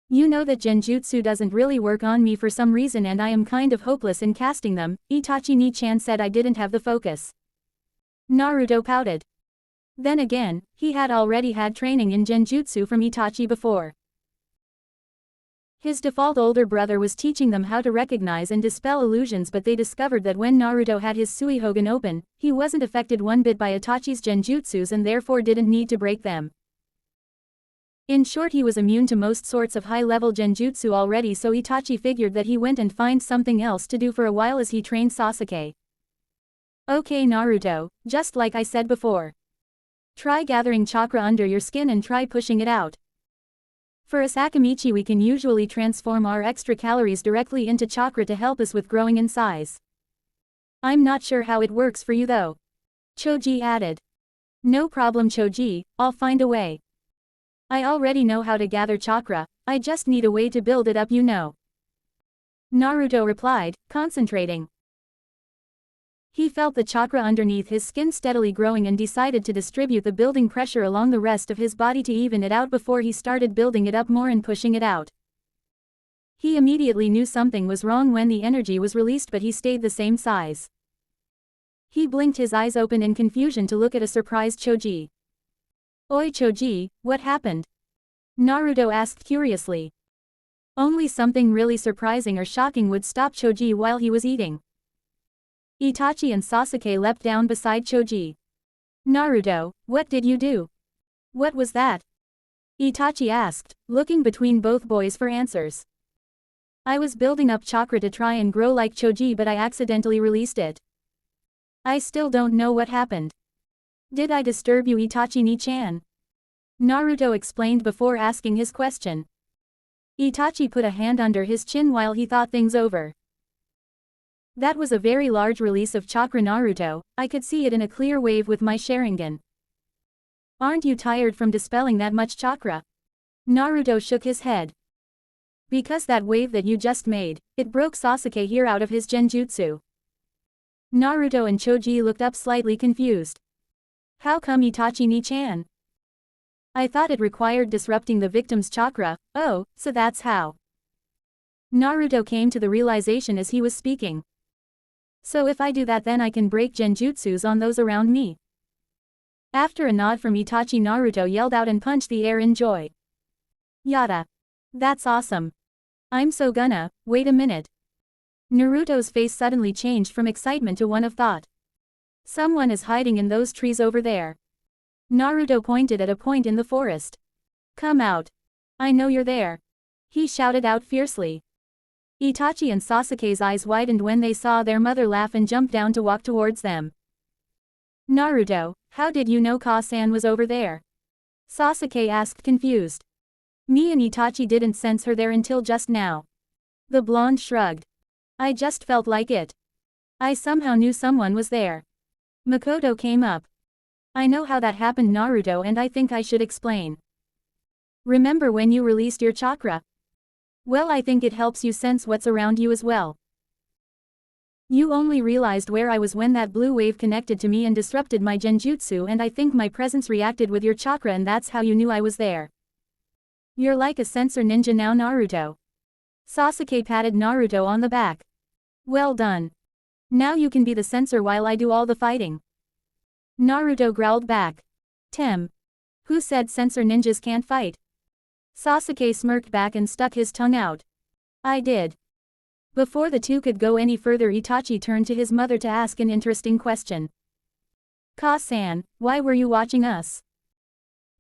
You know that Genjutsu doesn't really work on me for some reason, and I am kind of hopeless in casting them. Itachi Ni-chan said I didn't have the focus. Naruto pouted. Then again, he had already had training in Genjutsu from Itachi before. His default older brother was teaching them how to recognize and dispel illusions, but they discovered that when Naruto had his Suihogan open, he wasn't affected one bit by Itachi's Genjutsus and therefore didn't need to break them. In short, he was immune to most sorts of high-level Genjutsu already, so Itachi figured that he went and find something else to do for a while as he trained Sasuke. Okay, Naruto, just like I said before. Try gathering chakra under your skin and try pushing it out. For us Akamichi, we can usually transform our extra calories directly into chakra to help us with growing in size. I'm not sure how it works for you though. Choji added. No problem, Choji, I'll find a way. I already know how to gather chakra, I just need a way to build it up, you know. Naruto replied, concentrating. He felt the chakra underneath his skin steadily growing and decided to distribute the building pressure along the rest of his body to even it out before he started building it up more and pushing it out. He immediately knew something was wrong when the energy was released, but he stayed the same size. He blinked his eyes open in confusion to look at a surprised Choji. Oi Choji, what happened? Naruto asked curiously. Only something really surprising or shocking would stop Choji while he was eating. Itachi and Sasuke leapt down beside Choji. Naruto, what did you do? What was that? Itachi asked, looking between both boys for answers. I was building up chakra to try and grow like Choji, but I accidentally released it. I still don't know what happened. Did I disturb you, Itachi Ni-chan? Naruto explained before asking his question. Itachi put a hand under his chin while he thought things over. That was a very large release of chakra, Naruto, I could see it in a clear wave with my Sharingan. Aren't you tired from dispelling that much chakra? Naruto shook his head. Because that wave that you just made, it broke Sasuke here out of his Genjutsu. Naruto and Choji looked up slightly confused. How come, Itachi Ni-chan? I thought it required disrupting the victim's chakra. Oh, so that's how. Naruto came to the realization as he was speaking. So if I do that, then I can break Genjutsus on those around me. After a nod from Itachi, Naruto yelled out and punched the air in joy. Yada. That's awesome. I'm so gonna, wait a minute. Naruto's face suddenly changed from excitement to one of thought. Someone is hiding in those trees over there. Naruto pointed at a point in the forest. Come out. I know you're there. He shouted out fiercely. Itachi and Sasuke's eyes widened when they saw their mother laugh and jump down to walk towards them. Naruto, how did you know Ka-san was over there? Sasuke asked confused. Me and Itachi didn't sense her there until just now. The blonde shrugged. I just felt like it. I somehow knew someone was there. Makoto came up. I know how that happened, Naruto, and I think I should explain. Remember when you released your chakra? Well, I think it helps you sense what's around you as well. You only realized where I was when that blue wave connected to me and disrupted my genjutsu, and I think my presence reacted with your chakra, and that's how you knew I was there. You're like a sensor ninja now, Naruto. Sasuke patted Naruto on the back. Well done. Now you can be the sensor while I do all the fighting. Naruto growled back. Tem. Who said sensor ninjas can't fight? Sasuke smirked back and stuck his tongue out. I did. Before the two could go any further, Itachi turned to his mother to ask an interesting question. Ka-san, why were you watching us?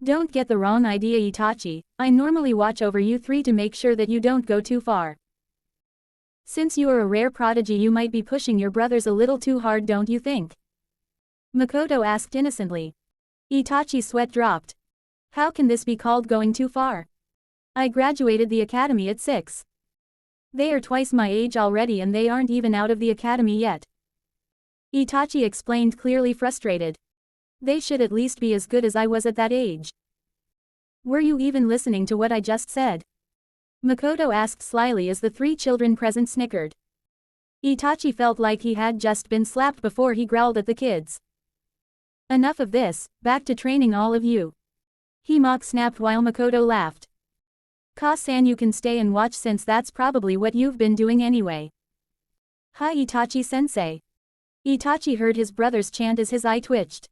Don't get the wrong idea, Itachi, I normally watch over you three to make sure that you don't go too far. Since you are a rare prodigy, you might be pushing your brothers a little too hard, don't you think? Makoto asked innocently. Itachi's sweat dropped. How can this be called going too far? I graduated the academy at 6. They are twice my age already and they aren't even out of the academy yet. Itachi explained, clearly frustrated. They should at least be as good as I was at that age. Were you even listening to what I just said? Makoto asked slyly as the three children present snickered. Itachi felt like he had just been slapped before he growled at the kids. Enough of this, back to training all of you. He mock snapped while Makoto laughed. Ka-san, you can stay and watch since that's probably what you've been doing anyway. Hi, Itachi-sensei. Itachi heard his brothers chant as his eye twitched.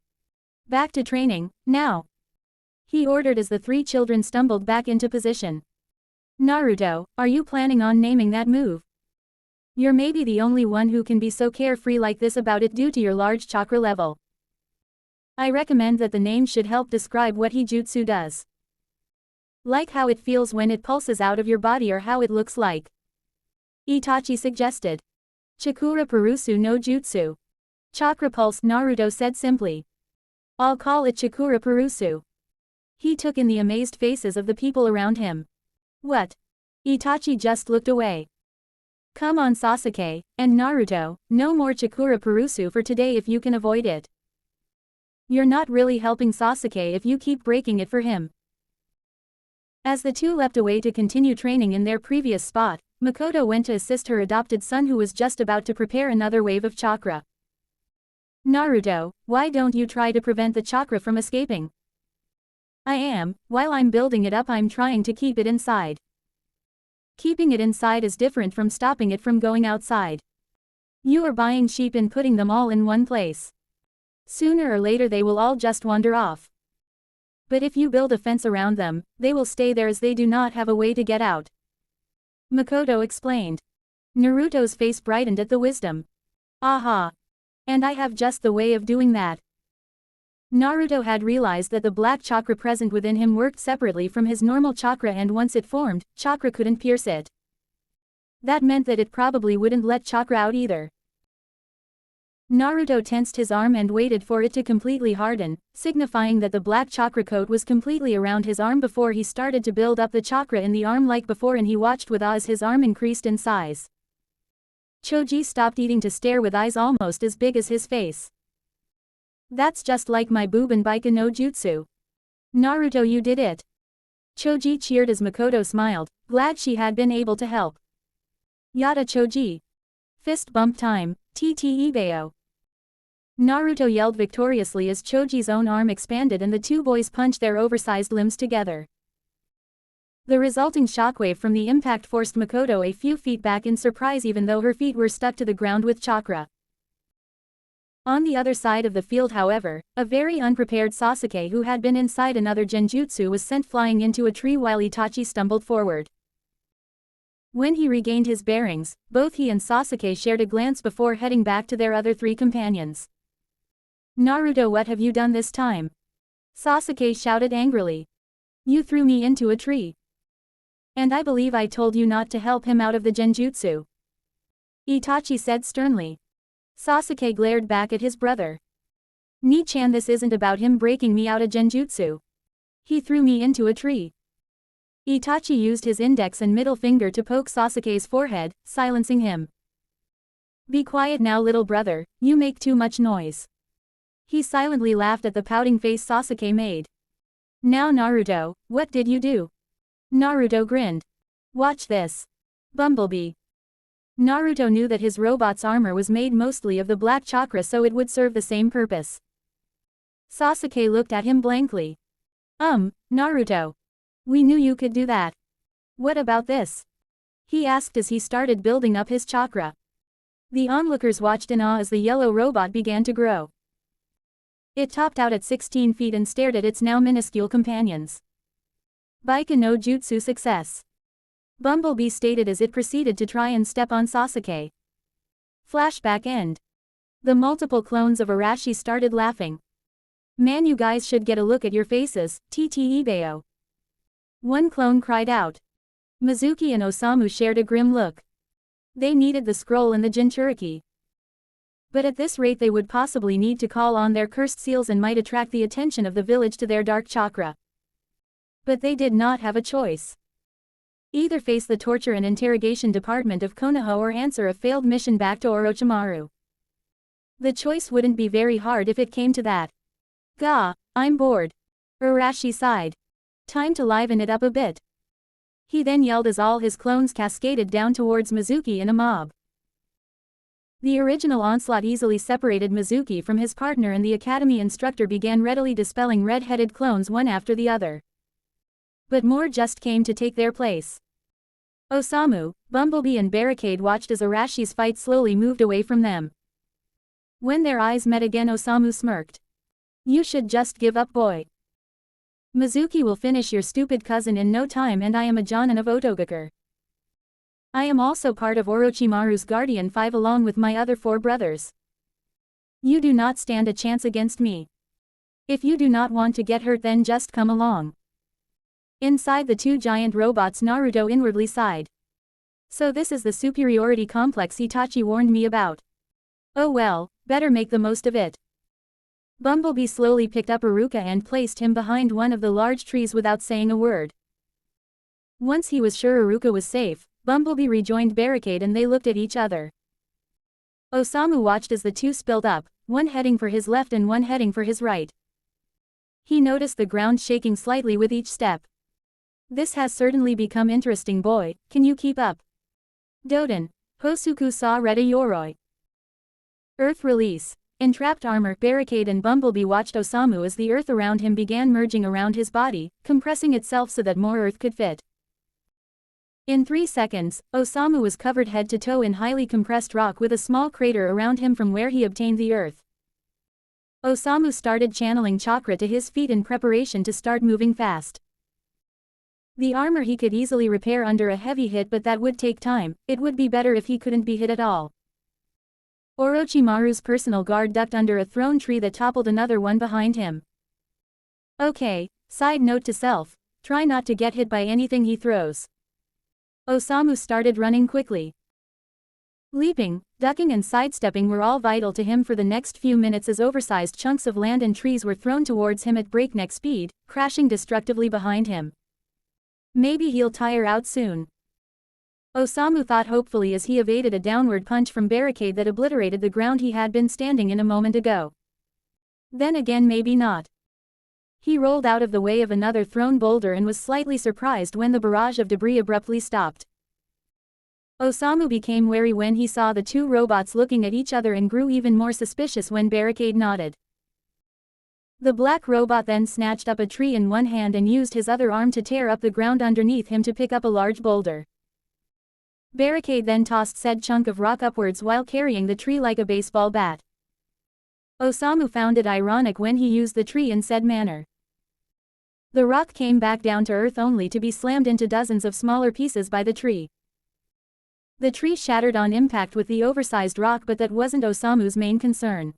Back to training, now. He ordered as the three children stumbled back into position. Naruto, are you planning on naming that move? You're maybe the only one who can be so carefree like this about it due to your large chakra level. I recommend that the name should help describe what Hijutsu does. Like how it feels when it pulses out of your body or how it looks like. Itachi suggested. Chakura Purusu no Jutsu. Chakra pulse, Naruto said simply. I'll call it Chakura Purusu. He took in the amazed faces of the people around him. What? Itachi just looked away. Come on, Sasuke, and Naruto, no more Chakura Purusu for today if you can avoid it. You're not really helping Sasuke if you keep breaking it for him. As the two leapt away to continue training in their previous spot, Makoto went to assist her adopted son who was just about to prepare another wave of chakra. Naruto, why don't you try to prevent the chakra from escaping? I am, while I'm building it up I'm trying to keep it inside. Keeping it inside is different from stopping it from going outside. You are buying sheep and putting them all in one place. Sooner or later they will all just wander off. But if you build a fence around them, they will stay there as they do not have a way to get out. Makoto explained. Naruto's face brightened at the wisdom. Aha! And I have just the way of doing that. Naruto had realized that the black chakra present within him worked separately from his normal chakra, and once it formed, chakra couldn't pierce it. That meant that it probably wouldn't let chakra out either. Naruto tensed his arm and waited for it to completely harden, signifying that the black chakra coat was completely around his arm before he started to build up the chakra in the arm like before, and he watched with awe as his arm increased in size. Choji stopped eating to stare with eyes almost as big as his face. That's just like my Bubanbaika no Jutsu. Naruto, you did it. Choji cheered as Makoto smiled, glad she had been able to help. Yada Choji. Fist bump time, TT Ibeo. Naruto yelled victoriously as Choji's own arm expanded and the two boys punched their oversized limbs together. The resulting shockwave from the impact forced Makoto a few feet back in surprise, even though her feet were stuck to the ground with chakra. On the other side of the field, however, a very unprepared Sasuke who had been inside another genjutsu was sent flying into a tree while Itachi stumbled forward. When he regained his bearings, both he and Sasuke shared a glance before heading back to their other three companions. Naruto, what have you done this time? Sasuke shouted angrily. You threw me into a tree. And I believe I told you not to help him out of the genjutsu. Itachi said sternly. Sasuke glared back at his brother. Ni-chan, this isn't about him breaking me out of genjutsu. He threw me into a tree. Itachi used his index and middle finger to poke Sasuke's forehead, silencing him. Be quiet now, little brother, you make too much noise. He silently laughed at the pouting face Sasuke made. Now Naruto, what did you do? Naruto grinned. Watch this. Bumblebee. Naruto knew that his robot's armor was made mostly of the black chakra, so it would serve the same purpose. Sasuke looked at him blankly. Naruto. We knew you could do that. What about this? He asked as he started building up his chakra. The onlookers watched in awe as the yellow robot began to grow. It topped out at 16 feet and stared at its now minuscule companions. Baika no Jutsu success. Bumblebee stated as it proceeded to try and step on Sasuke. Flashback end. The multiple clones of Arashi started laughing. Man, you guys should get a look at your faces, TT Ibeo. One clone cried out. Mizuki and Osamu shared a grim look. They needed the scroll and the Jinchuriki. But at this rate they would possibly need to call on their cursed seals and might attract the attention of the village to their dark chakra. But they did not have a choice. Either face the torture and interrogation department of Konoha or answer a failed mission back to Orochimaru. The choice wouldn't be very hard if it came to that. Gah, I'm bored. Arashi sighed. Time to liven it up a bit. He then yelled as all his clones cascaded down towards Mizuki in a mob. The original onslaught easily separated Mizuki from his partner, and the academy instructor began readily dispelling red-headed clones one after the other. But more just came to take their place. Osamu, Bumblebee and Barricade watched as Arashi's fight slowly moved away from them. When their eyes met again, Osamu smirked. You should just give up, boy. Mizuki will finish your stupid cousin in no time, and I am a Jonin of Otogakure. I am also part of Orochimaru's Guardian 5 along with my other 4 brothers. You do not stand a chance against me. If you do not want to get hurt, then just come along. Inside the 2 giant robots, Naruto inwardly sighed. So this is the superiority complex Itachi warned me about. Oh well, better make the most of it. Bumblebee slowly picked up Iruka and placed him behind one of the large trees without saying a word. Once he was sure Iruka was safe, Bumblebee rejoined Barricade and they looked at each other. Osamu watched as the 2 spilled up, one heading for his left and one heading for his right. He noticed the ground shaking slightly with each step. This has certainly become interesting, boy, can you keep up? Doden, Hosuku sa Reta Yoroi. Earth release. Entrapped armor, Barricade and Bumblebee watched Osamu as the earth around him began merging around his body, compressing itself so that more earth could fit. In 3 seconds, Osamu was covered head to toe in highly compressed rock with a small crater around him from where he obtained the earth. Osamu started channeling chakra to his feet in preparation to start moving fast. The armor he could easily repair under a heavy hit, but that would take time. It would be better if he couldn't be hit at all. Orochimaru's personal guard ducked under a thrown tree that toppled another one behind him. Okay, side note to self, try not to get hit by anything he throws. Osamu started running quickly. Leaping, ducking and sidestepping were all vital to him for the next few minutes as oversized chunks of land and trees were thrown towards him at breakneck speed, crashing destructively behind him. Maybe he'll tire out soon. Osamu thought hopefully as he evaded a downward punch from Barricade that obliterated the ground he had been standing in a moment ago. Then again, maybe not. He rolled out of the way of another thrown boulder and was slightly surprised when the barrage of debris abruptly stopped. Osamu became wary when he saw the 2 robots looking at each other and grew even more suspicious when Barricade nodded. The black robot then snatched up a tree in one hand and used his other arm to tear up the ground underneath him to pick up a large boulder. Barricade then tossed said chunk of rock upwards while carrying the tree like a baseball bat. Osamu found it ironic when he used the tree in said manner. The rock came back down to earth only to be slammed into dozens of smaller pieces by the tree. The tree shattered on impact with the oversized rock, but that wasn't Osamu's main concern.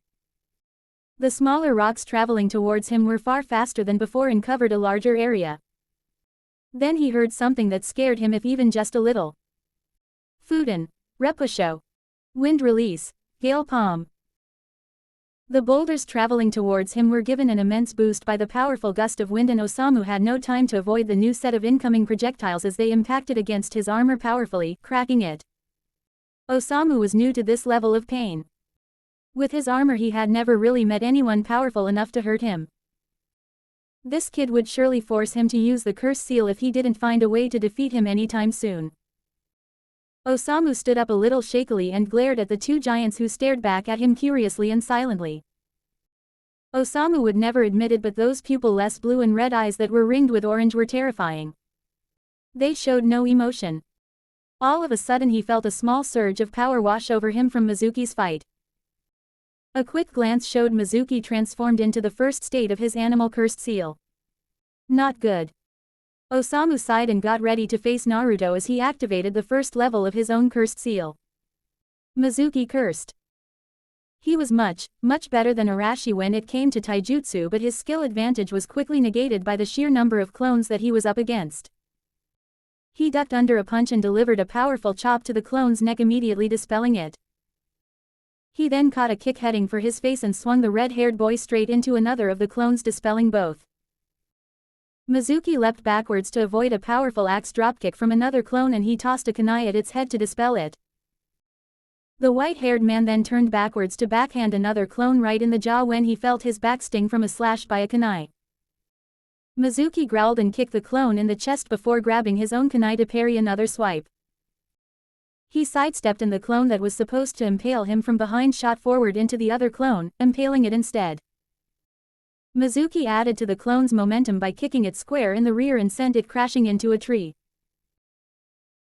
The smaller rocks traveling towards him were far faster than before and covered a larger area. Then he heard something that scared him if even just a little. Fuden. Repusho. Wind release. Gale palm. The boulders traveling towards him were given an immense boost by the powerful gust of wind, and Osamu had no time to avoid the new set of incoming projectiles as they impacted against his armor powerfully, cracking it. Osamu was new to this level of pain. With his armor he had never really met anyone powerful enough to hurt him. This kid would surely force him to use the curse seal if he didn't find a way to defeat him anytime soon. Osamu stood up a little shakily and glared at the two giants who stared back at him curiously and silently. Osamu would never admit it, but those pupil-less blue and red eyes that were ringed with orange were terrifying. They showed no emotion. All of a sudden he felt a small surge of power wash over him from Mizuki's fight. A quick glance showed Mizuki transformed into the first state of his animal cursed seal. Not good. Osamu sighed and got ready to face Naruto as he activated the first level of his own cursed seal. Mizuki cursed. He was much better than Arashi when it came to taijutsu, but his skill advantage was quickly negated by the sheer number of clones that he was up against. He ducked under a punch and delivered a powerful chop to the clone's neck, immediately dispelling it. He then caught a kick heading for his face and swung the red-haired boy straight into another of the clones, dispelling both. Mizuki leapt backwards to avoid a powerful axe dropkick from another clone, and he tossed a kunai at its head to dispel it. The white-haired man then turned backwards to backhand another clone right in the jaw when he felt his back sting from a slash by a kunai. Mizuki growled and kicked the clone in the chest before grabbing his own kunai to parry another swipe. He sidestepped, and the clone that was supposed to impale him from behind shot forward into the other clone, impaling it instead. Mizuki added to the clone's momentum by kicking it square in the rear and sent it crashing into a tree.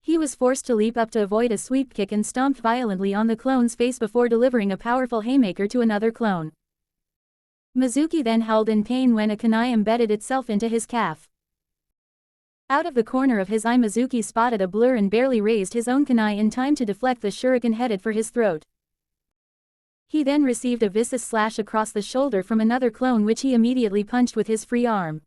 He was forced to leap up to avoid a sweep kick and stomped violently on the clone's face before delivering a powerful haymaker to another clone. Mizuki then howled in pain when a kunai embedded itself into his calf. Out of the corner of his eye, Mizuki spotted a blur and barely raised his own kunai in time to deflect the shuriken headed for his throat. He then received a vicious slash across the shoulder from another clone, which he immediately punched with his free arm.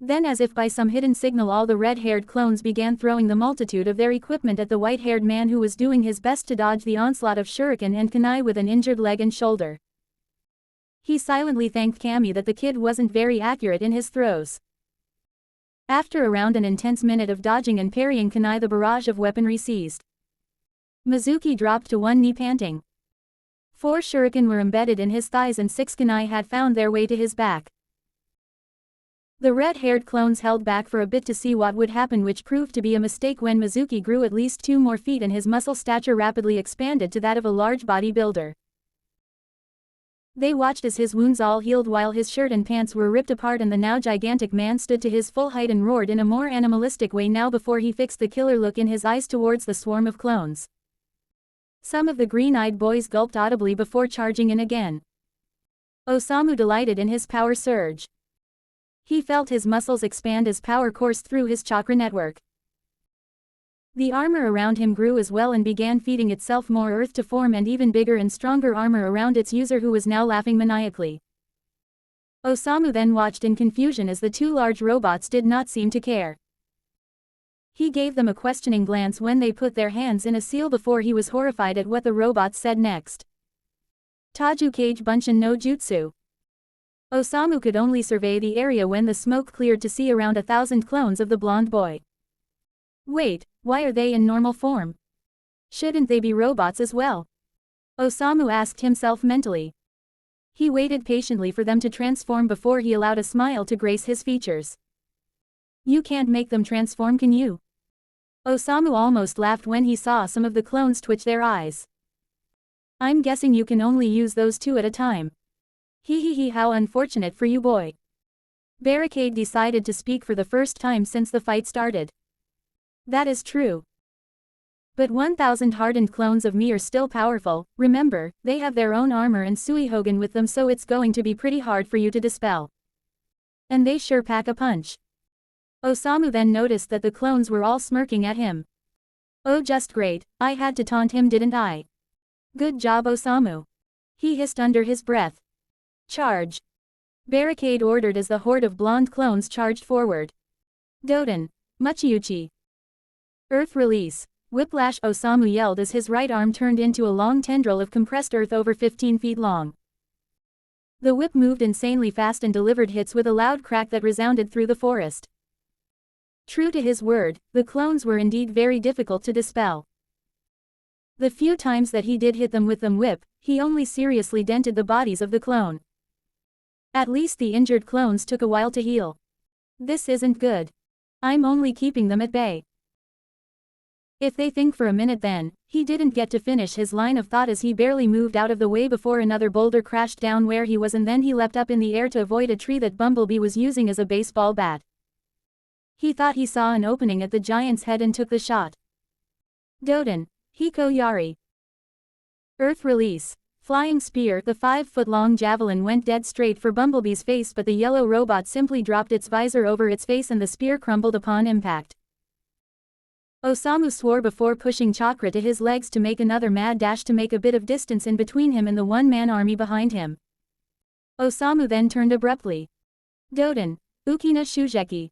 Then, as if by some hidden signal, all the red-haired clones began throwing the multitude of their equipment at the white-haired man, who was doing his best to dodge the onslaught of shuriken and kunai with an injured leg and shoulder. He silently thanked Kami that the kid wasn't very accurate in his throws. After around an intense minute of dodging and parrying kunai, the barrage of weaponry ceased. Mizuki dropped to one knee, panting. 4 shuriken were embedded in his thighs and 6 kunai had found their way to his back. The red-haired clones held back for a bit to see what would happen, which proved to be a mistake when Mizuki grew at least 2 more feet and his muscle stature rapidly expanded to that of a large bodybuilder. They watched as his wounds all healed while his shirt and pants were ripped apart, and the now gigantic man stood to his full height and roared in a more animalistic way now before he fixed the killer look in his eyes towards the swarm of clones. Some of the green-eyed boys gulped audibly before charging in again. Osamu delighted in his power surge. He felt his muscles expand as power coursed through his chakra network. The armor around him grew as well and began feeding itself more earth to form an even bigger and stronger armor around its user, who was now laughing maniacally. Osamu then watched in confusion as the 2 large robots did not seem to care. He gave them a questioning glance when they put their hands in a seal before he was horrified at what the robots said next. Taju Kage Bunshin no Jutsu. Osamu could only survey the area when the smoke cleared to see around 1,000 clones of the blonde boy. Wait, why are they in normal form? Shouldn't they be robots as well? Osamu asked himself mentally. He waited patiently for them to transform before he allowed a smile to grace his features. You can't make them transform, can you? Osamu almost laughed when he saw some of the clones twitch their eyes. I'm guessing you can only use those 2 at a time. Hee, how unfortunate for you, boy. Barricade decided to speak for the first time since the fight started. That is true. But 1,000 hardened clones of me are still powerful. Remember, they have their own armor and Suihogan with them, so it's going to be pretty hard for you to dispel. And they sure pack a punch. Osamu then noticed that the clones were all smirking at him. Oh, just great, I had to taunt him, didn't I? Good job, Osamu. He hissed under his breath. Charge. Barricade ordered as the horde of blonde clones charged forward. Doden. Machiuchi. Earth release. Whiplash, Osamu yelled as his right arm turned into a long tendril of compressed earth over 15 feet long. The whip moved insanely fast and delivered hits with a loud crack that resounded through the forest. True to his word, the clones were indeed very difficult to dispel. The few times that he did hit them with the whip, he only seriously dented the bodies of the clone. At least the injured clones took a while to heal. This isn't good. I'm only keeping them at bay. If they think for a minute then, he didn't get to finish his line of thought as he barely moved out of the way before another boulder crashed down where he was and then he leapt up in the air to avoid a tree that Bumblebee was using as a baseball bat. He thought he saw an opening at the giant's head and took the shot. Doden. Hiko Yari. Earth release. Flying spear. The 5-foot-long javelin went dead straight for Bumblebee's face but the yellow robot simply dropped its visor over its face and the spear crumbled upon impact. Osamu swore before pushing Chakra to his legs to make another mad dash to make a bit of distance in between him and the one-man army behind him. Osamu then turned abruptly. Doden. Ukina Shujeki.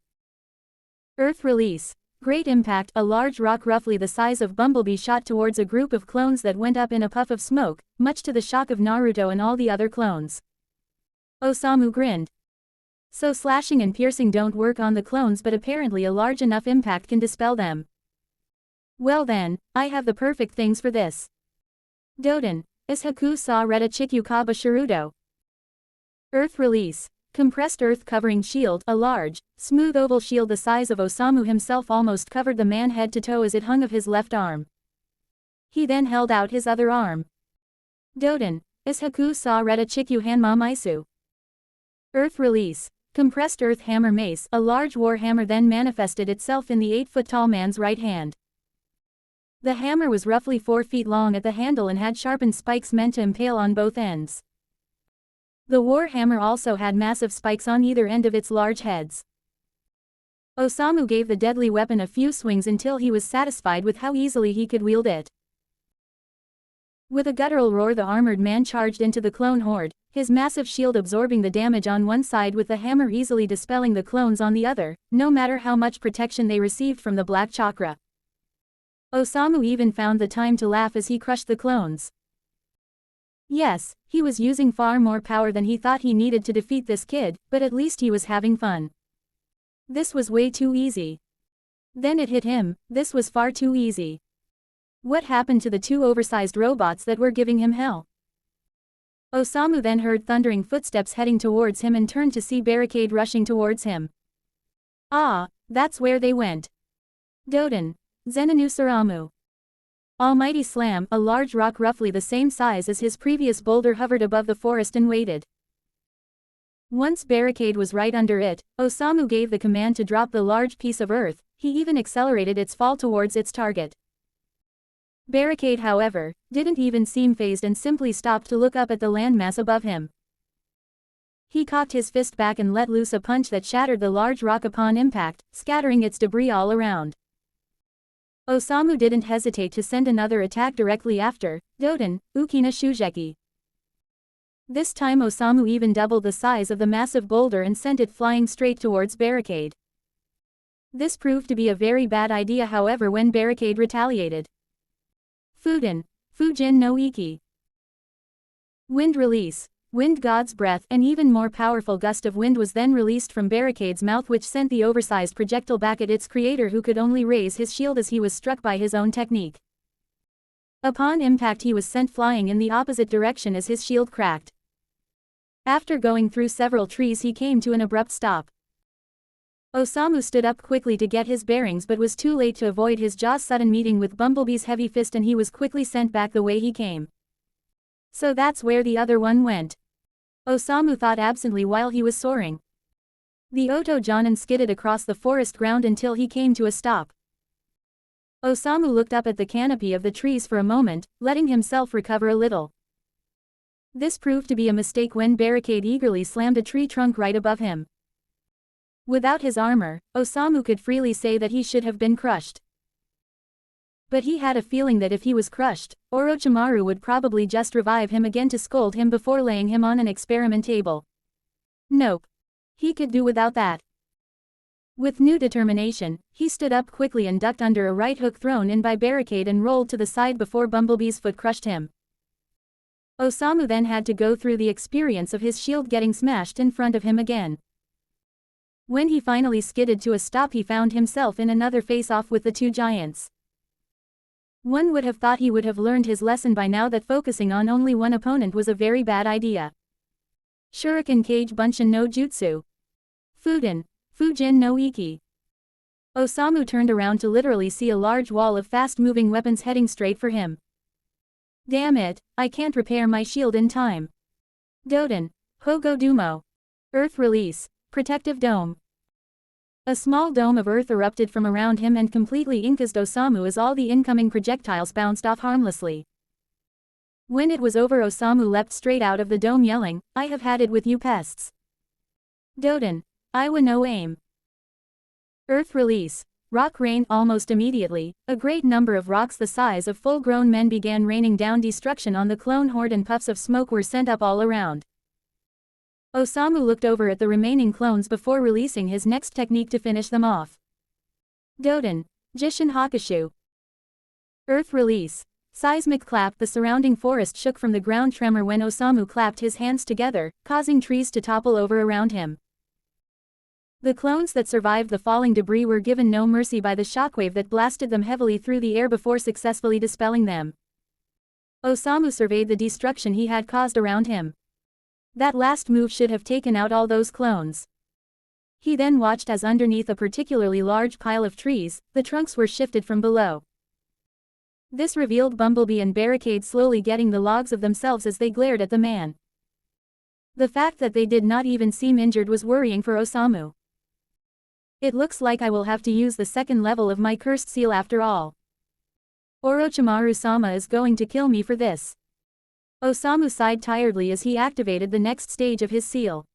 Earth release. Great impact. A large rock roughly the size of Bumblebee shot towards a group of clones that went up in a puff of smoke, much to the shock of Naruto and all the other clones. Osamu grinned. So slashing and piercing don't work on the clones but apparently a large enough impact can dispel them. Well then, I have the perfect things for this. Doden. Ishaku sa Reta Chikyu Kaba Shirudo. Earth release. Compressed earth covering shield. A large, smooth oval shield the size of Osamu himself almost covered the man head to toe as it hung of his left arm. He then held out his other arm. Doden. Ishaku sa Reta Chikyu Hanma Maisu. Earth release. Compressed earth hammer mace. A large war hammer then manifested itself in the 8-foot-tall man's right hand. The hammer was roughly 4 feet long at the handle and had sharpened spikes meant to impale on both ends. The war hammer also had massive spikes on either end of its large heads. Osamu gave the deadly weapon a few swings until he was satisfied with how easily he could wield it. With a guttural roar the armored man charged into the clone horde, his massive shield absorbing the damage on one side with the hammer easily dispelling the clones on the other, no matter how much protection they received from the black chakra. Osamu even found the time to laugh as he crushed the clones. Yes, he was using far more power than he thought he needed to defeat this kid, but at least he was having fun. This was way too easy. Then it hit him, this was far too easy. What happened to the 2 oversized robots that were giving him hell? Osamu then heard thundering footsteps heading towards him and turned to see Barricade rushing towards him. Ah, that's where they went. Doden. Zeninu Saramu. Almighty Slam. A large rock roughly the same size as his previous boulder hovered above the forest and waited. Once Barricade was right under it, Osamu gave the command to drop the large piece of earth, he even accelerated its fall towards its target. Barricade however, didn't even seem fazed and simply stopped to look up at the landmass above him. He cocked his fist back and let loose a punch that shattered the large rock upon impact, scattering its debris all around. Osamu didn't hesitate to send another attack directly after, Doden, Ukina Shujeki. This time Osamu even doubled the size of the massive boulder and sent it flying straight towards Barricade. This proved to be a very bad idea however when Barricade retaliated. Fujin no Iki. Wind release. Wind God's breath. An even more powerful gust of wind was then released from Barricade's mouth which sent the oversized projectile back at its creator who could only raise his shield as he was struck by his own technique. Upon impact he was sent flying in the opposite direction as his shield cracked. After going through several trees he came to an abrupt stop. Osamu stood up quickly to get his bearings but was too late to avoid his jaw's sudden meeting with Bumblebee's heavy fist and he was quickly sent back the way he came. So that's where the other one went. Osamu thought absently while he was soaring. The Oto Jonin skidded across the forest ground until he came to a stop. Osamu looked up at the canopy of the trees for a moment, letting himself recover a little. This proved to be a mistake when Barricade eagerly slammed a tree trunk right above him. Without his armor, Osamu could freely say that he should have been crushed. But he had a feeling that if he was crushed, Orochimaru would probably just revive him again to scold him before laying him on an experiment table. Nope. He could do without that. With new determination, he stood up quickly and ducked under a right hook thrown in by barricade and rolled to the side before Bumblebee's foot crushed him. Osamu then had to go through the experience of his shield getting smashed in front of him again. When he finally skidded to a stop, he found himself in another face-off with the two giants. One would have thought he would have learned his lesson by now that focusing on only one opponent was a very bad idea. Shuriken Kage Bunshin no Jutsu. Fujin no Iki. Osamu turned around to literally see a large wall of fast-moving weapons heading straight for him. Damn it, I can't repair my shield in time. Doden, Hogo Dumo. Earth Release, Protective Dome. A small dome of earth erupted from around him and completely incased Osamu as all the incoming projectiles bounced off harmlessly. When it was over, Osamu leapt straight out of the dome yelling, "I have had it with you pests. Doden, Iwa no aim." Earth Release, Rock Rain. Almost immediately, a great number of rocks the size of full-grown men began raining down destruction on the clone horde and puffs of smoke were sent up all around. Osamu looked over at the remaining clones before releasing his next technique to finish them off. Doden, Jishin Hakushu. Earth Release, Seismic Clap. The surrounding forest shook from the ground tremor when Osamu clapped his hands together, causing trees to topple over around him. The clones that survived the falling debris were given no mercy by the shockwave that blasted them heavily through the air before successfully dispelling them. Osamu surveyed the destruction he had caused around him. That last move should have taken out all those clones. He then watched as underneath a particularly large pile of trees, the trunks were shifted from below. This revealed Bumblebee and Barricade slowly getting the logs of themselves as they glared at the man. The fact that they did not even seem injured was worrying for Osamu. It looks like I will have to use the second level of my cursed seal after all. Orochimaru-sama is going to kill me for this. Osamu sighed tiredly as he activated the next stage of his seal.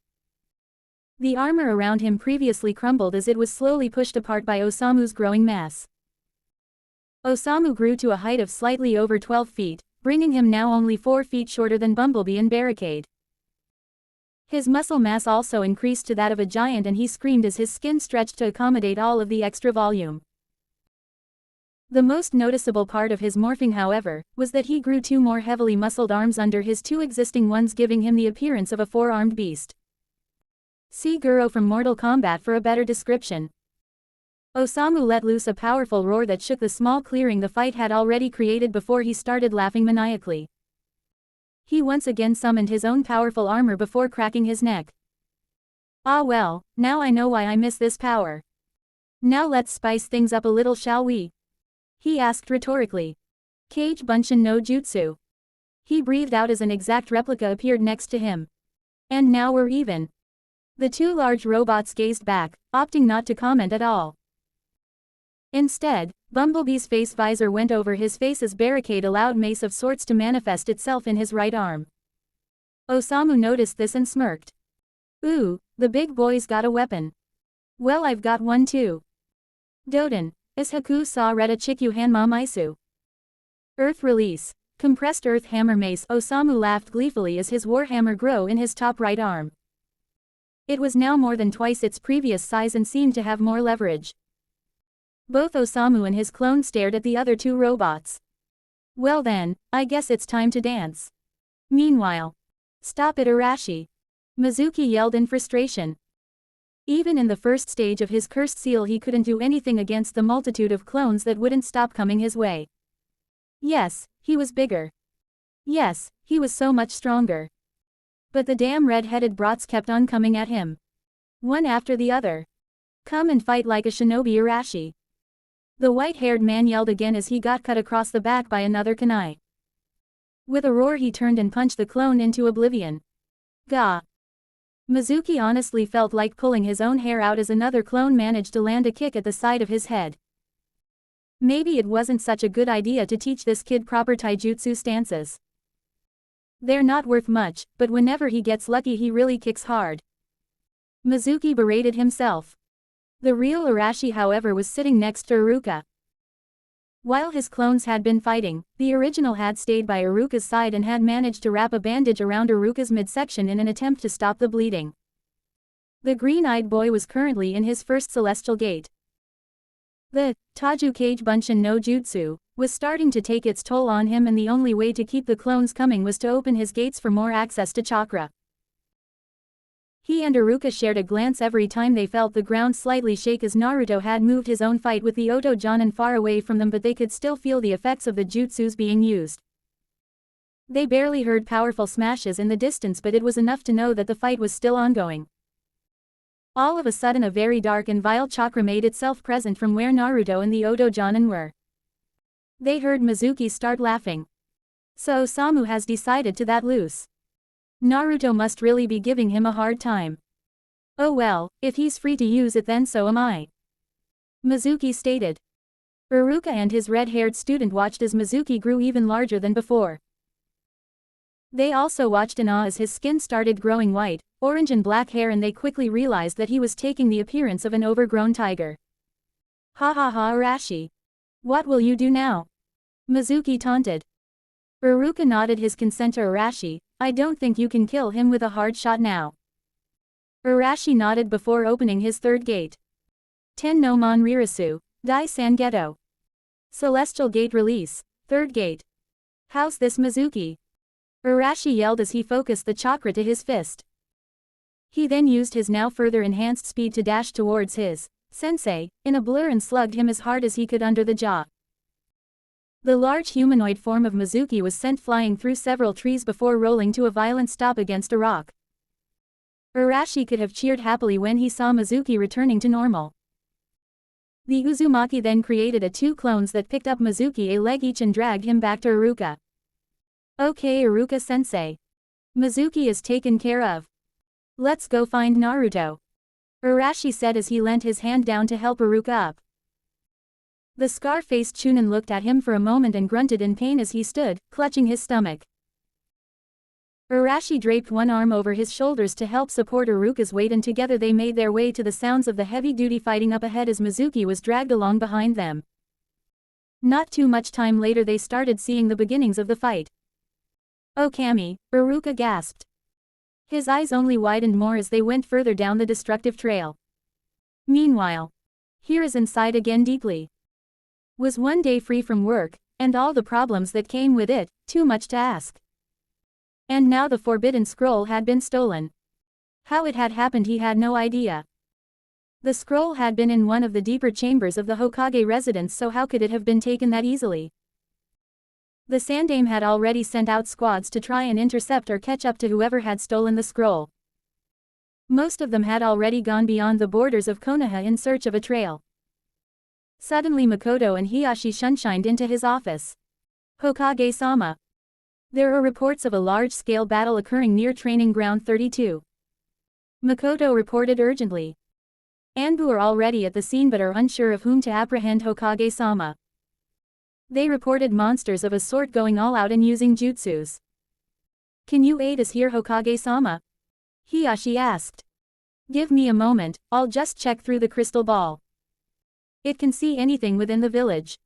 The armor around him previously crumbled as it was slowly pushed apart by Osamu's growing mass. Osamu grew to a height of slightly over 12 feet, bringing him now only 4 feet shorter than Bumblebee and Barricade. His muscle mass also increased to that of a giant and he screamed as his skin stretched to accommodate all of the extra volume. The most noticeable part of his morphing, however, was that he grew 2 more heavily muscled arms under his 2 existing ones, giving him the appearance of a 4-armed beast. See Guro from Mortal Kombat for a better description. Osamu let loose a powerful roar that shook the small clearing the fight had already created before he started laughing maniacally. He once again summoned his own powerful armor before cracking his neck. Ah well, now I know why I miss this power. Now let's spice things up a little, shall we? He asked rhetorically. Kage Bunshin no Jutsu. He breathed out as an exact replica appeared next to him. And now we're even. The 2 large robots gazed back, opting not to comment at all. Instead, Bumblebee's face visor went over his face as Barricade allowed Mace of Sorts to manifest itself in his right arm. Osamu noticed this and smirked. Ooh, the big boy's got a weapon. Well, I've got one too. Doden. Ishaku sa Reta Chikyu Hanma Maisu. Earth Release, Compressed Earth Hammer Mace. Osamu laughed gleefully as his warhammer grew in his top right arm. It was now more than twice its previous size and seemed to have more leverage. Both Osamu and his clone stared at the other 2 robots. Well then, I guess it's time to dance. Meanwhile. Stop it, Arashi. Mizuki yelled in frustration. Even in the first stage of his cursed seal he couldn't do anything against the multitude of clones that wouldn't stop coming his way. Yes, he was bigger. Yes, he was so much stronger. But the damn red-headed brats kept on coming at him. One after the other. Come and fight like a shinobi, Arashi. The white-haired man yelled again as he got cut across the back by another kunai. With a roar he turned and punched the clone into oblivion. Gah! Mizuki honestly felt like pulling his own hair out as another clone managed to land a kick at the side of his head. Maybe it wasn't such a good idea to teach this kid proper taijutsu stances. They're not worth much, but whenever he gets lucky he really kicks hard. Mizuki berated himself. The real Arashi, however, was sitting next to Iruka. While his clones had been fighting, the original had stayed by Iruka's side and had managed to wrap a bandage around Iruka's midsection in an attempt to stop the bleeding. The green-eyed boy was currently in his first celestial gate. The Taju Kage Bunshin no Jutsu was starting to take its toll on him, and the only way to keep the clones coming was to open his gates for more access to chakra. He and Iruka shared a glance every time they felt the ground slightly shake, as Naruto had moved his own fight with the Oto Jonin far away from them, but they could still feel the effects of the jutsus being used. They barely heard powerful smashes in the distance, but it was enough to know that the fight was still ongoing. All of a sudden a very dark and vile chakra made itself present from where Naruto and the Oto Jonin were. They heard Mizuki start laughing. So Osamu has decided to let loose. Naruto must really be giving him a hard time. Oh well, if he's free to use it then so am I. Mizuki stated. Iruka and his red-haired student watched as Mizuki grew even larger than before. They also watched in awe as his skin started growing white, orange and black hair, and they quickly realized that he was taking the appearance of an overgrown tiger. Ha ha ha, Arashi. What will you do now? Mizuki taunted. Iruka nodded his consent to Arashi. I don't think you can kill him with a hard shot now. Arashi nodded before opening his third gate. Ten no Mon Rirasu, Dai Sangeto. Celestial Gate release, third gate. How's this, Mizuki? Arashi yelled as he focused the chakra to his fist. He then used his now further enhanced speed to dash towards his sensei, in a blur, and slugged him as hard as he could under the jaw. The large humanoid form of Mizuki was sent flying through several trees before rolling to a violent stop against a rock. Arashi could have cheered happily when he saw Mizuki returning to normal. The Uzumaki then created two clones that picked up Mizuki a leg each and dragged him back to Iruka. Okay, Iruka-sensei. Mizuki is taken care of. Let's go find Naruto. Arashi said as he leant his hand down to help Iruka up. The scar-faced Chunin looked at him for a moment and grunted in pain as he stood, clutching his stomach. Arashi draped one arm over his shoulders to help support Iruka's weight, and together they made their way to the sounds of the heavy-duty fighting up ahead as Mizuki was dragged along behind them. Not too much time later they started seeing the beginnings of the fight. Oh Kami, Iruka gasped. His eyes only widened more as they went further down the destructive trail. Meanwhile, Hiruzen sighed again deeply. Was one day free from work, and all the problems that came with it, too much to ask. And now the forbidden scroll had been stolen. How it had happened he had no idea. The scroll had been in one of the deeper chambers of the Hokage residence, so how could it have been taken that easily? The Sandaime had already sent out squads to try and intercept or catch up to whoever had stolen the scroll. Most of them had already gone beyond the borders of Konoha in search of a trail. Suddenly Makoto and Hiashi sunshined into his office. Hokage-sama. There are reports of a large-scale battle occurring near Training Ground 32. Makoto reported urgently. Anbu are already at the scene but are unsure of whom to apprehend, Hokage-sama. They reported monsters of a sort going all out and using jutsus. Can you aid us here, Hokage-sama? Hiashi asked. Give me a moment, I'll just check through the crystal ball. It can see anything within the village.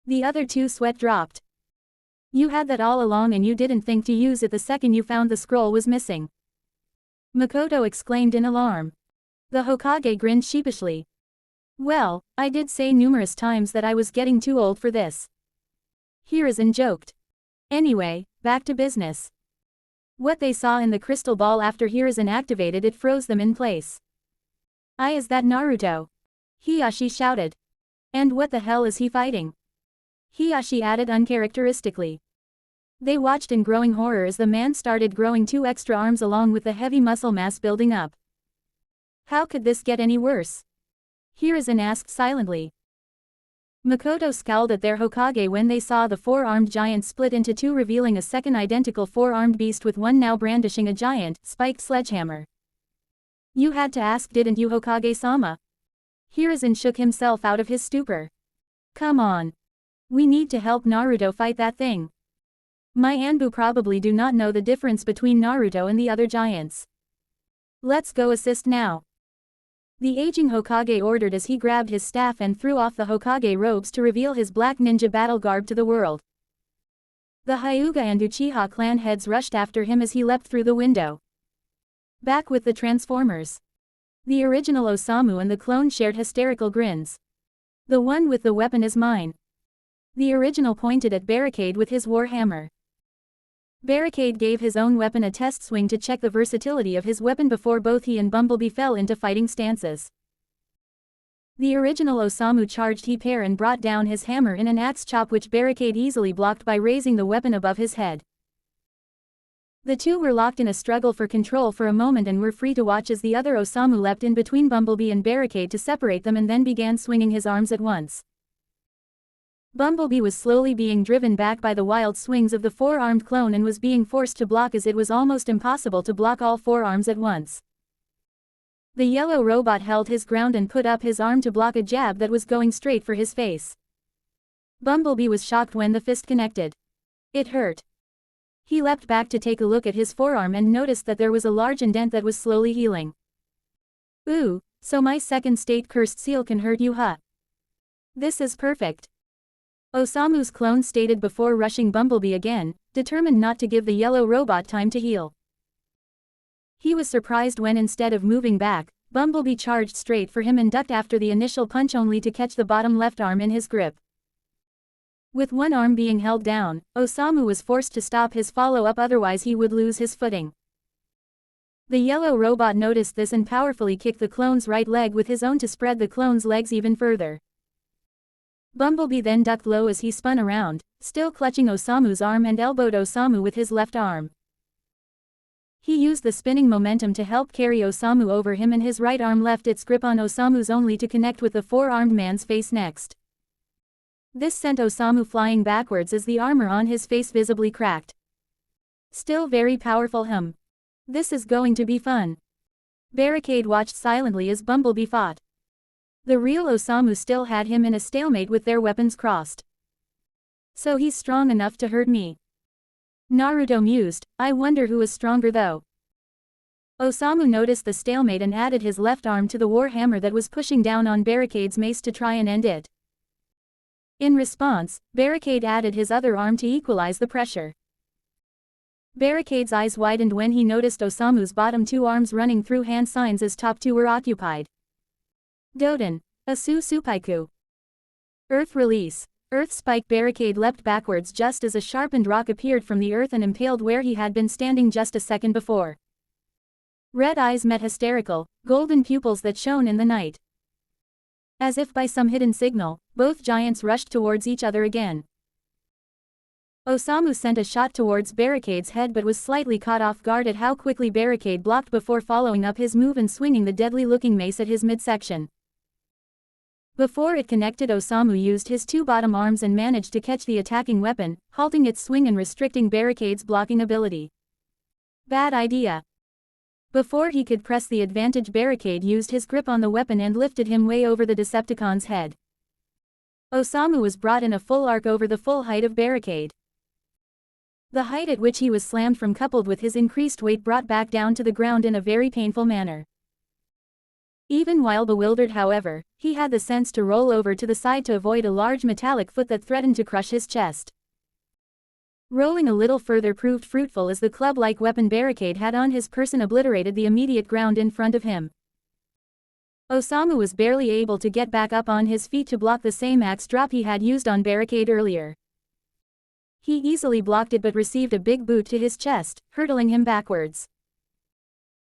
The other two sweat dropped. You had that all along and you didn't think to use it the second you found the scroll was missing. Makoto exclaimed in alarm. The Hokage grinned sheepishly. Well, I did say numerous times that I was getting too old for this. Hiruzen joked. Anyway, back to business. What they saw in the crystal ball after Hiruzen activated it froze them in place. Is that Naruto? Hiashi shouted. And what the hell is he fighting? Hiashi added uncharacteristically. They watched in growing horror as the man started growing 2 extra arms along with the heavy muscle mass building up. How could this get any worse? Hiruzen asked silently. Makoto scowled at their Hokage when they saw the 4-armed giant split into 2, revealing a second identical 4-armed beast with one now brandishing a giant, spiked sledgehammer. You had to ask, didn't you, Hokage-sama? Hiruzen shook himself out of his stupor. Come on. We need to help Naruto fight that thing. My Anbu probably do not know the difference between Naruto and the other giants. Let's go assist now. The aging Hokage ordered as he grabbed his staff and threw off the Hokage robes to reveal his black ninja battle garb to the world. The Hyuga and Uchiha clan heads rushed after him as he leapt through the window. Back with the Transformers. The original Osamu and the clone shared hysterical grins. The one with the weapon is mine. The original pointed at Barricade with his war hammer. Barricade gave his own weapon a test swing to check the versatility of his weapon before both he and Bumblebee fell into fighting stances. The original Osamu charged he pair and brought down his hammer in an axe chop which Barricade easily blocked by raising the weapon above his head. The two were locked in a struggle for control for a moment and were free to watch as the other Osamu leapt in between Bumblebee and Barricade to separate them and then began swinging his arms at once. Bumblebee was slowly being driven back by the wild swings of the four-armed clone and was being forced to block as it was almost impossible to block all four arms at once. The yellow robot held his ground and put up his arm to block a jab that was going straight for his face. Bumblebee was shocked when the fist connected. It hurt. He leapt back to take a look at his forearm and noticed that there was a large indent that was slowly healing. Ooh, so my second state cursed seal can hurt you, huh? This is perfect. Osamu's clone stated before rushing Bumblebee again, determined not to give the yellow robot time to heal. He was surprised when instead of moving back, Bumblebee charged straight for him and ducked after the initial punch only to catch the bottom left arm in his grip. With one arm being held down, Osamu was forced to stop his follow-up, otherwise he would lose his footing. The yellow robot noticed this and powerfully kicked the clone's right leg with his own to spread the clone's legs even further. Bumblebee then ducked low as he spun around, still clutching Osamu's arm, and elbowed Osamu with his left arm. He used the spinning momentum to help carry Osamu over him, and his right arm left its grip on Osamu's only to connect with the four-armed man's face next. This sent Osamu flying backwards as the armor on his face visibly cracked. Still very powerful. This is going to be fun. Barricade watched silently as Bumblebee fought. The real Osamu still had him in a stalemate with their weapons crossed. So he's strong enough to hurt me. Naruto mused, I wonder who is stronger though. Osamu noticed the stalemate and added his left arm to the war hammer that was pushing down on Barricade's mace to try and end it. In response, Barricade added his other arm to equalize the pressure. Barricade's eyes widened when he noticed Osamu's bottom two arms running through hand signs as top two were occupied. Doden, Asu Supaiku. Earth release. Earth spike. Barricade leapt backwards just as a sharpened rock appeared from the earth and impaled where he had been standing just a second before. Red eyes met hysterical, golden pupils that shone in the night. As if by some hidden signal, both giants rushed towards each other again. Osamu sent a shot towards Barricade's head but was slightly caught off guard at how quickly Barricade blocked before following up his move and swinging the deadly-looking mace at his midsection. Before it connected, Osamu used his two bottom arms and managed to catch the attacking weapon, halting its swing and restricting Barricade's blocking ability. Bad idea. Before he could press the advantage, Barricade used his grip on the weapon and lifted him way over the Decepticon's head. Osamu was brought in a full arc over the full height of Barricade. The height at which he was slammed from, coupled with his increased weight, brought back down to the ground in a very painful manner. Even while bewildered, however, he had the sense to roll over to the side to avoid a large metallic foot that threatened to crush his chest. Rolling a little further proved fruitful as the club-like weapon Barricade had on his person obliterated the immediate ground in front of him. Osamu was barely able to get back up on his feet to block the same axe drop he had used on Barricade earlier. He easily blocked it but received a big boot to his chest, hurtling him backwards.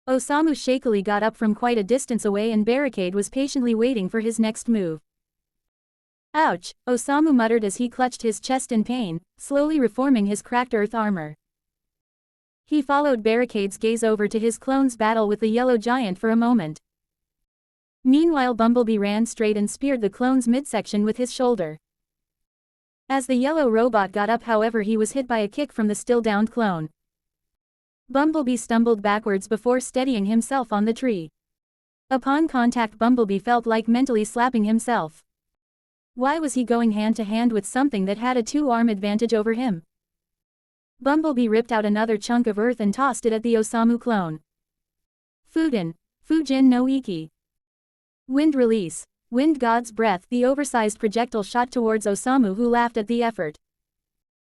Osamu shakily got up from quite a distance away and Barricade was patiently waiting for his next move. Ouch, Osamu muttered as he clutched his chest in pain, slowly reforming his cracked earth armor. He followed Barricade's gaze over to his clone's battle with the yellow giant for a moment. Meanwhile, Bumblebee ran straight and speared the clone's midsection with his shoulder. As the yellow robot got up, however, he was hit by a kick from the still-downed clone. Bumblebee stumbled backwards before steadying himself on the tree. Upon contact, Bumblebee felt like mentally slapping himself. Why was he going hand-to-hand with something that had a two-arm advantage over him? Bumblebee ripped out another chunk of earth and tossed it at the Osamu clone. Fujin no Iki. Wind release. Wind God's breath. The oversized projectile shot towards Osamu, who laughed at the effort.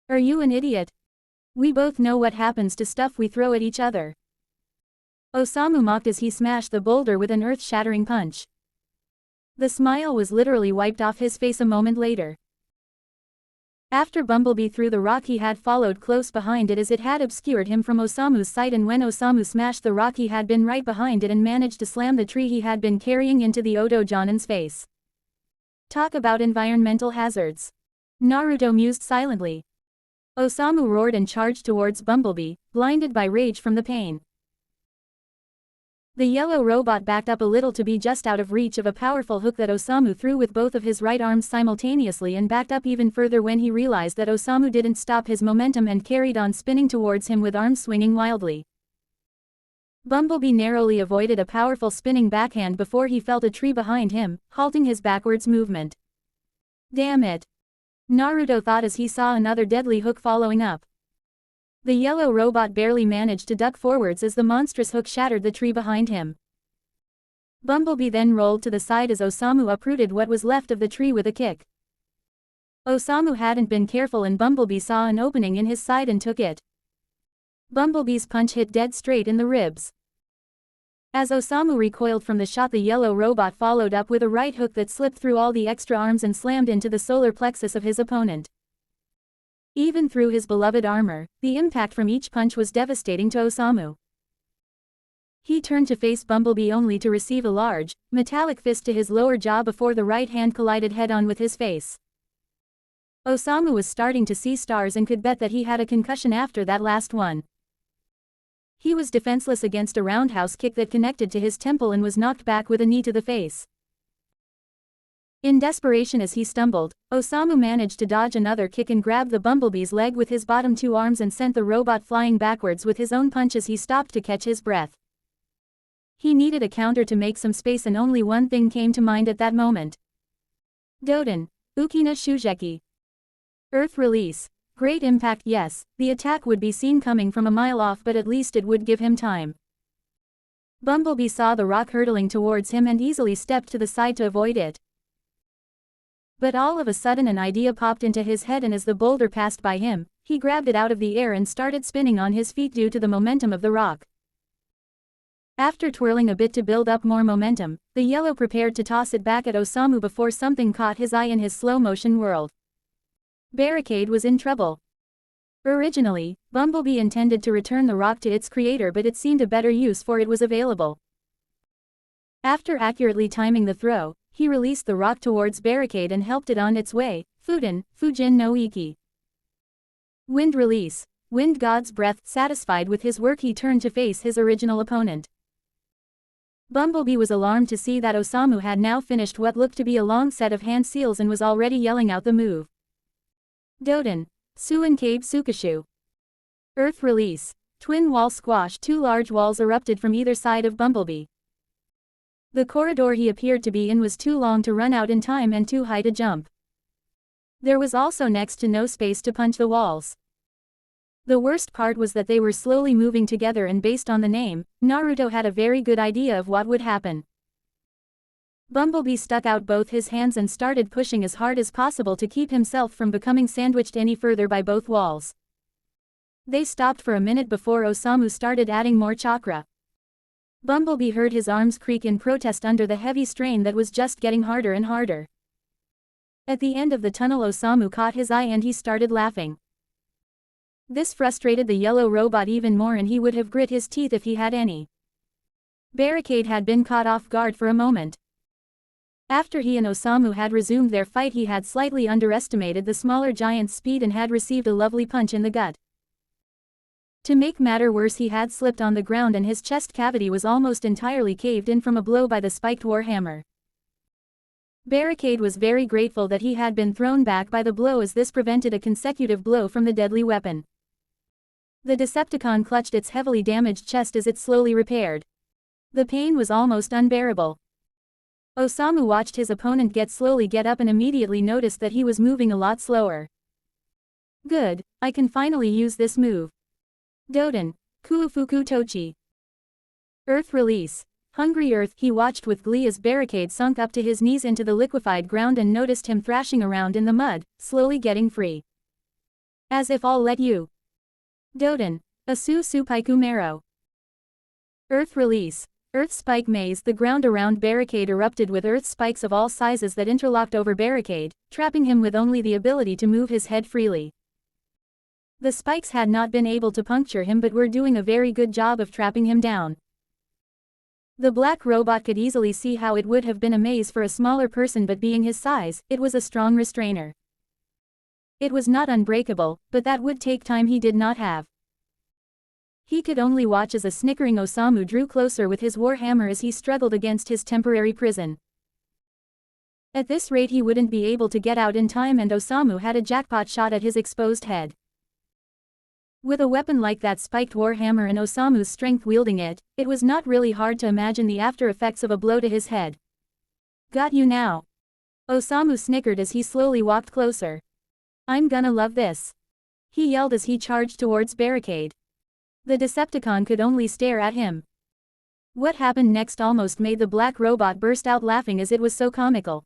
Are you an idiot? We both know what happens to stuff we throw at each other. Osamu mocked as he smashed the boulder with an earth-shattering punch. The smile was literally wiped off his face a moment later. After Bumblebee threw the rock, he had followed close behind it as it had obscured him from Osamu's sight, and when Osamu smashed the rock he had been right behind it and managed to slam the tree he had been carrying into the Odo-Jonan's face. Talk about environmental hazards. Naruto mused silently. Osamu roared and charged towards Bumblebee, blinded by rage from the pain. The yellow robot backed up a little to be just out of reach of a powerful hook that Osamu threw with both of his right arms simultaneously, and backed up even further when he realized that Osamu didn't stop his momentum and carried on spinning towards him with arms swinging wildly. Bumblebee narrowly avoided a powerful spinning backhand before he felt a tree behind him, halting his backwards movement. Damn it! Naruto thought as he saw another deadly hook following up. The yellow robot barely managed to duck forwards as the monstrous hook shattered the tree behind him. Bumblebee then rolled to the side as Osamu uprooted what was left of the tree with a kick. Osamu hadn't been careful and Bumblebee saw an opening in his side and took it. Bumblebee's punch hit dead straight in the ribs. As Osamu recoiled from the shot, the yellow robot followed up with a right hook that slipped through all the extra arms and slammed into the solar plexus of his opponent. Even through his beloved armor, the impact from each punch was devastating to Osamu. He turned to face Bumblebee only to receive a large, metallic fist to his lower jaw before the right hand collided head-on with his face. Osamu was starting to see stars and could bet that he had a concussion after that last one. He was defenseless against a roundhouse kick that connected to his temple and was knocked back with a knee to the face. In desperation as he stumbled, Osamu managed to dodge another kick and grab the Bumblebee's leg with his bottom two arms and sent the robot flying backwards with his own punch as he stopped to catch his breath. He needed a counter to make some space, and only one thing came to mind at that moment. Doden, Ukina Shugeki. Earth release. Great impact. Yes, the attack would be seen coming from a mile off, but at least it would give him time. Bumblebee saw the rock hurtling towards him and easily stepped to the side to avoid it. But all of a sudden an idea popped into his head, and as the boulder passed by him, he grabbed it out of the air and started spinning on his feet due to the momentum of the rock. After twirling a bit to build up more momentum, the yellow prepared to toss it back at Osamu before something caught his eye in his slow-motion world. Barricade was in trouble. Originally, Bumblebee intended to return the rock to its creator, but it seemed a better use for it was available. After accurately timing the throw, he released the rock towards Barricade and helped it on its way. Fujin no Iki. Wind release. Wind God's breath. Satisfied with his work, he turned to face his original opponent. Bumblebee was alarmed to see that Osamu had now finished what looked to be a long set of hand seals and was already yelling out the move. Doden. Suinkabe Sukashu. Earth release. Twin wall squash. Two large walls erupted from either side of Bumblebee. The corridor he appeared to be in was too long to run out in time and too high to jump. There was also next to no space to punch the walls. The worst part was that they were slowly moving together, and based on the name, Naruto had a very good idea of what would happen. Bumblebee stuck out both his hands and started pushing as hard as possible to keep himself from becoming sandwiched any further by both walls. They stopped for a minute before Osamu started adding more chakra. Bumblebee heard his arms creak in protest under the heavy strain that was just getting harder and harder. At the end of the tunnel, Osamu caught his eye and he started laughing. This frustrated the yellow robot even more, and he would have grit his teeth if he had any. Barricade had been caught off guard for a moment. After he and Osamu had resumed their fight, he had slightly underestimated the smaller giant's speed and had received a lovely punch in the gut. To make matter worse, he had slipped on the ground and his chest cavity was almost entirely caved in from a blow by the spiked warhammer. Barricade was very grateful that he had been thrown back by the blow, as this prevented a consecutive blow from the deadly weapon. The Decepticon clutched its heavily damaged chest as it slowly repaired. The pain was almost unbearable. Osamu watched his opponent slowly get up and immediately noticed that he was moving a lot slower. Good, I can finally use this move. Doden, Kuufuku Tochi. Earth release. Hungry Earth. He watched with glee as Barricade sunk up to his knees into the liquefied ground and noticed him thrashing around in the mud, slowly getting free. As if I'll let you. Doden, Asu Supaiku Mero. Earth release. Earth spike maze. The ground around Barricade erupted with earth spikes of all sizes that interlocked over Barricade, trapping him with only the ability to move his head freely. The spikes had not been able to puncture him but were doing a very good job of trapping him down. The black robot could easily see how it would have been a maze for a smaller person, but being his size, it was a strong restrainer. It was not unbreakable, but that would take time he did not have. He could only watch as a snickering Osamu drew closer with his war hammer as he struggled against his temporary prison. At this rate he wouldn't be able to get out in time, and Osamu had a jackpot shot at his exposed head. With a weapon like that spiked war hammer and Osamu's strength wielding it, it was not really hard to imagine the after effects of a blow to his head. Got you now. Osamu snickered as he slowly walked closer. I'm gonna love this. He yelled as he charged towards Barricade. The Decepticon could only stare at him. What happened next almost made the black robot burst out laughing as it was so comical.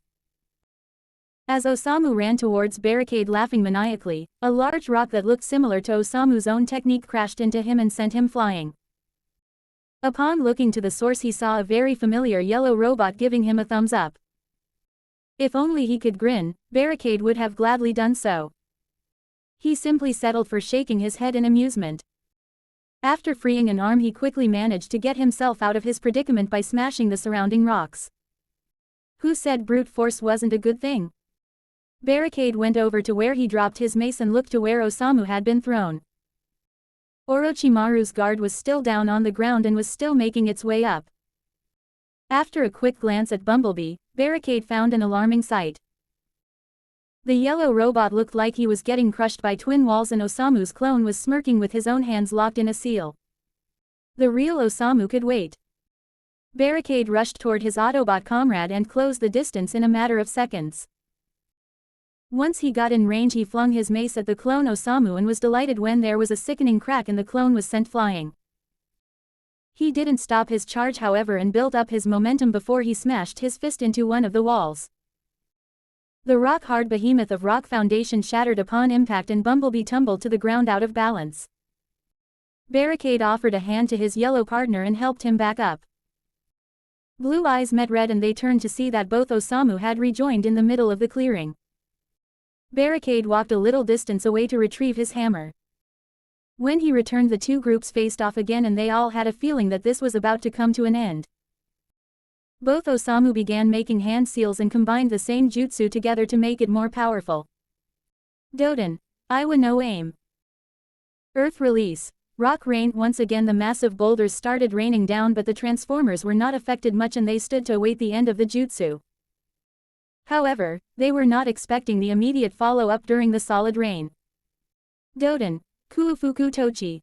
As Osamu ran towards Barricade laughing maniacally, a large rock that looked similar to Osamu's own technique crashed into him and sent him flying. Upon looking to the source he saw a very familiar yellow robot giving him a thumbs up. If only he could grin, Barricade would have gladly done so. He simply settled for shaking his head in amusement. After freeing an arm he quickly managed to get himself out of his predicament by smashing the surrounding rocks. Who said brute force wasn't a good thing? Barricade went over to where he dropped his mace and looked to where Osamu had been thrown. Orochimaru's guard was still down on the ground and was still making its way up. After a quick glance at Bumblebee, Barricade found an alarming sight. The yellow robot looked like he was getting crushed by twin walls, and Osamu's clone was smirking with his own hands locked in a seal. The real Osamu could wait. Barricade rushed toward his Autobot comrade and closed the distance in a matter of seconds. Once he got in range he flung his mace at the clone Osamu and was delighted when there was a sickening crack and the clone was sent flying. He didn't stop his charge however and built up his momentum before he smashed his fist into one of the walls. The rock-hard behemoth of rock foundation shattered upon impact and Bumblebee tumbled to the ground out of balance. Barricade offered a hand to his yellow partner and helped him back up. Blue eyes met red and they turned to see that both Osamu had rejoined in the middle of the clearing. Barricade walked a little distance away to retrieve his hammer. When he returned the two groups faced off again and they all had a feeling that this was about to come to an end. Both Osamu began making hand seals and combined the same jutsu together to make it more powerful. Doden. Iwa no aim. Earth release. Rock rain. Once again the massive boulders started raining down, but the Transformers were not affected much and they stood to await the end of the jutsu. However, they were not expecting the immediate follow-up during the solid rain. Doden. Kuufuku Tochi.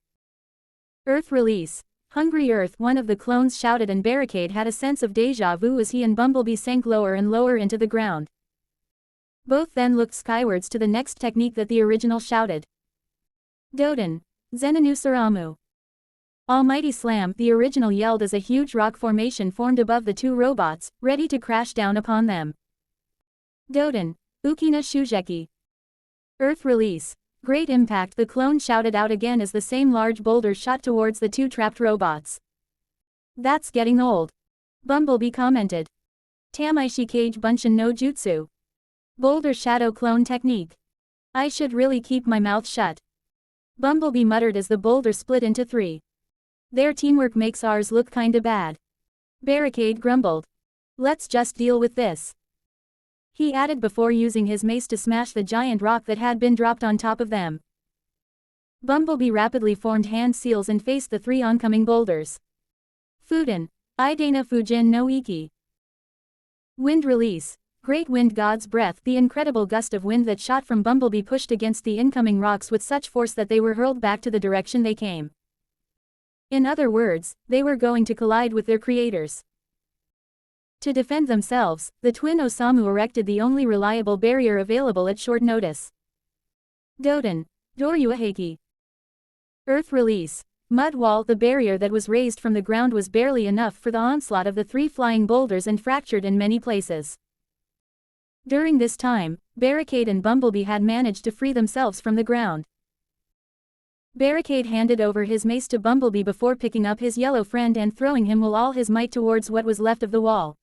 Earth release. Hungry Earth. One of the clones shouted and Barricade had a sense of deja vu as he and Bumblebee sank lower and lower into the ground. Both then looked skywards to the next technique that the original shouted. Doden. Zeninu Saramu. Almighty Slam. The original yelled as a huge rock formation formed above the two robots, ready to crash down upon them. Doden. Ukina Shujeki. Earth release. Great impact. The clone shouted out again as the same large boulder shot towards the two trapped robots. That's getting old. Bumblebee commented. Tamaishi Kage Bunshin no Jutsu. Boulder Shadow Clone Technique. I should really keep my mouth shut. Bumblebee muttered as the boulder split into three. Their teamwork makes ours look kinda bad. Barricade grumbled. Let's just deal with this. He added before using his mace to smash the giant rock that had been dropped on top of them. Bumblebee rapidly formed hand seals and faced the three oncoming boulders. Fuden. Idana Fujin no Iki. Wind release. Great wind god's breath. The incredible gust of wind that shot from Bumblebee pushed against the incoming rocks with such force that they were hurled back to the direction they came. In other words, they were going to collide with their creators. To defend themselves, the twin Osamu erected the only reliable barrier available at short notice. Doden. Doryuaheki. Earth release. Mud wall. The barrier that was raised from the ground was barely enough for the onslaught of the three flying boulders and fractured in many places. During this time, Barricade and Bumblebee had managed to free themselves from the ground. Barricade handed over his mace to Bumblebee before picking up his yellow friend and throwing him with all his might towards what was left of the wall.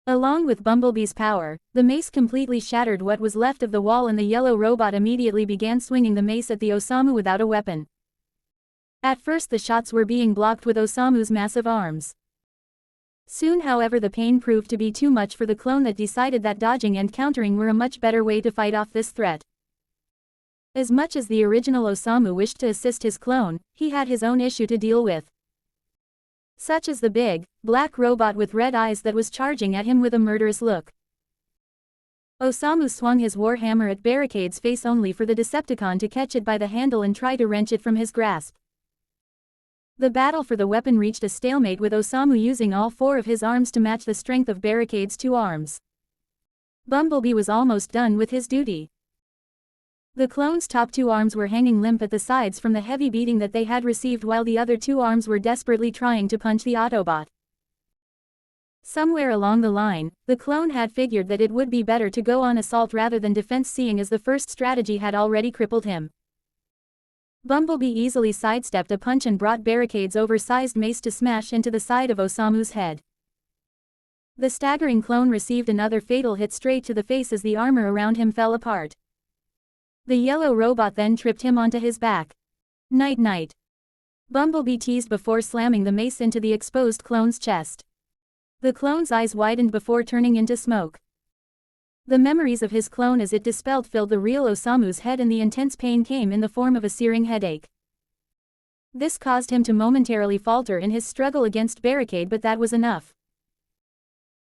Along with Bumblebee's power, the mace completely shattered what was left of the wall and the yellow robot immediately began swinging the mace at the Osamu without a weapon. At first the shots were being blocked with Osamu's massive arms. Soon however the pain proved to be too much for the clone that decided that dodging and countering were a much better way to fight off this threat. As much as the original Osamu wished to assist his clone, he had his own issue to deal with. Such as the big, black robot with red eyes that was charging at him with a murderous look. Osamu swung his warhammer at Barricade's face only for the Decepticon to catch it by the handle and try to wrench it from his grasp. The battle for the weapon reached a stalemate with Osamu using all four of his arms to match the strength of Barricade's two arms. Bumblebee was almost done with his duty. The clone's top two arms were hanging limp at the sides from the heavy beating that they had received while the other two arms were desperately trying to punch the Autobot. Somewhere along the line, the clone had figured that it would be better to go on assault rather than defense seeing as the first strategy had already crippled him. Bumblebee easily sidestepped a punch and brought Barricade's oversized mace to smash into the side of Osamu's head. The staggering clone received another fatal hit straight to the face as the armor around him fell apart. The yellow robot then tripped him onto his back. Night-night. Bumblebee teased before slamming the mace into the exposed clone's chest. The clone's eyes widened before turning into smoke. The memories of his clone as it dispelled filled the real Osamu's head and the intense pain came in the form of a searing headache. This caused him to momentarily falter in his struggle against Barricade, but that was enough.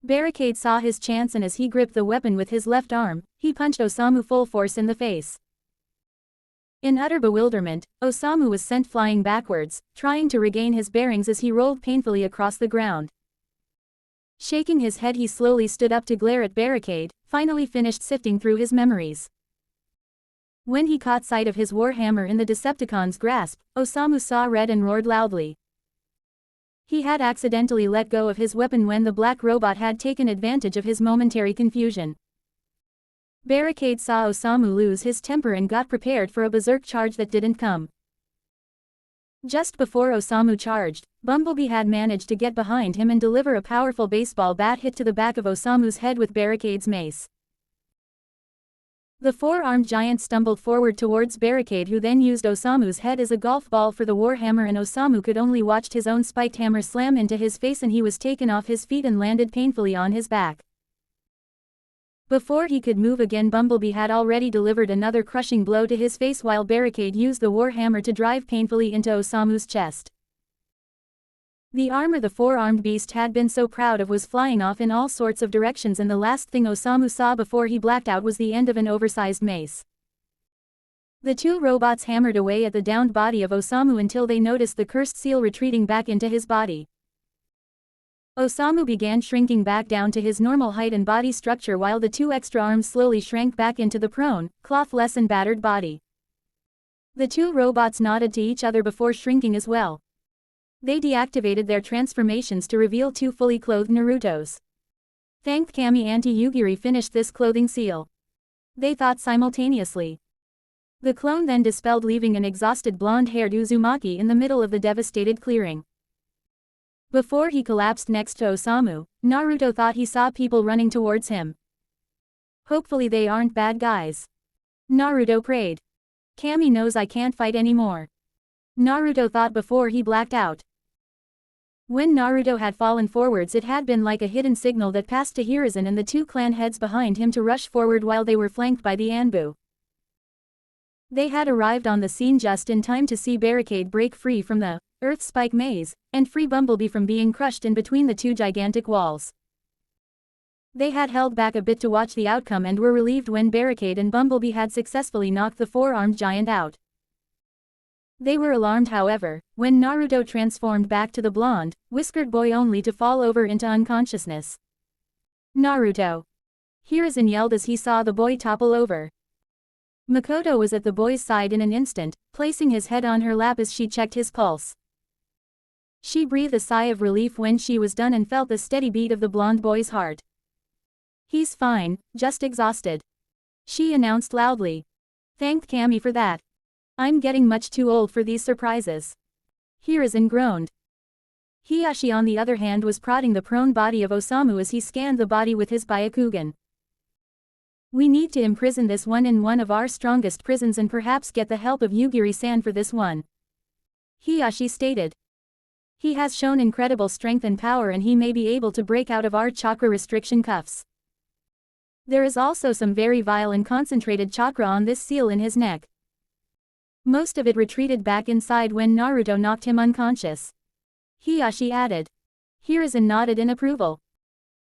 Barricade saw his chance and as he gripped the weapon with his left arm, he punched Osamu full force in the face. In utter bewilderment, Osamu was sent flying backwards, trying to regain his bearings as he rolled painfully across the ground. Shaking his head he slowly stood up to glare at Barricade, finally finished sifting through his memories. When he caught sight of his warhammer in the Decepticon's grasp, Osamu saw red and roared loudly. He had accidentally let go of his weapon when the black robot had taken advantage of his momentary confusion. Barricade saw Osamu lose his temper and got prepared for a berserk charge that didn't come. Just before Osamu charged, Bumblebee had managed to get behind him and deliver a powerful baseball bat hit to the back of Osamu's head with Barricade's mace. The four-armed giant stumbled forward towards Barricade, who then used Osamu's head as a golf ball for the warhammer, and Osamu could only watch his own spiked hammer slam into his face and he was taken off his feet and landed painfully on his back. Before he could move again, Bumblebee had already delivered another crushing blow to his face while Barricade used the warhammer to drive painfully into Osamu's chest. The armor the four-armed beast had been so proud of was flying off in all sorts of directions, and the last thing Osamu saw before he blacked out was the end of an oversized mace. The two robots hammered away at the downed body of Osamu until they noticed the cursed seal retreating back into his body. Osamu began shrinking back down to his normal height and body structure while the two extra arms slowly shrank back into the prone, clothless and battered body. The two robots nodded to each other before shrinking as well. They deactivated their transformations to reveal two fully clothed Narutos. Thanked Kami Anti-Yugiri finished this clothing seal. They thought simultaneously. The clone then dispelled, leaving an exhausted blonde-haired Uzumaki in the middle of the devastated clearing. Before he collapsed next to Osamu, Naruto thought he saw people running towards him. Hopefully they aren't bad guys. Naruto prayed. Kami knows I can't fight anymore. Naruto thought before he blacked out. When Naruto had fallen forwards, it had been like a hidden signal that passed to Hiruzen and the two clan heads behind him to rush forward while they were flanked by the Anbu. They had arrived on the scene just in time to see Barricade break free from the Earth Spike maze, and free Bumblebee from being crushed in between the two gigantic walls. They had held back a bit to watch the outcome and were relieved when Barricade and Bumblebee had successfully knocked the four-armed giant out. They were alarmed, however, when Naruto transformed back to the blonde, whiskered boy only to fall over into unconsciousness. Naruto! Hiruzen yelled as he saw the boy topple over. Makoto was at the boy's side in an instant, placing his head on her lap as she checked his pulse. She breathed a sigh of relief when she was done and felt the steady beat of the blonde boy's heart. He's fine, just exhausted. She announced loudly. Thanked Kami for that. I'm getting much too old for these surprises. Hiruzen groaned. Hiashi on the other hand was prodding the prone body of Osamu as he scanned the body with his Byakugan. We need to imprison this one in one of our strongest prisons and perhaps get the help of Yugiri-san for this one. Hiashi stated. He has shown incredible strength and power and he may be able to break out of our chakra restriction cuffs. There is also some very vile and concentrated chakra on this seal in his neck. Most of it retreated back inside when Naruto knocked him unconscious. Hiashi added. Hiruzen nodded in approval.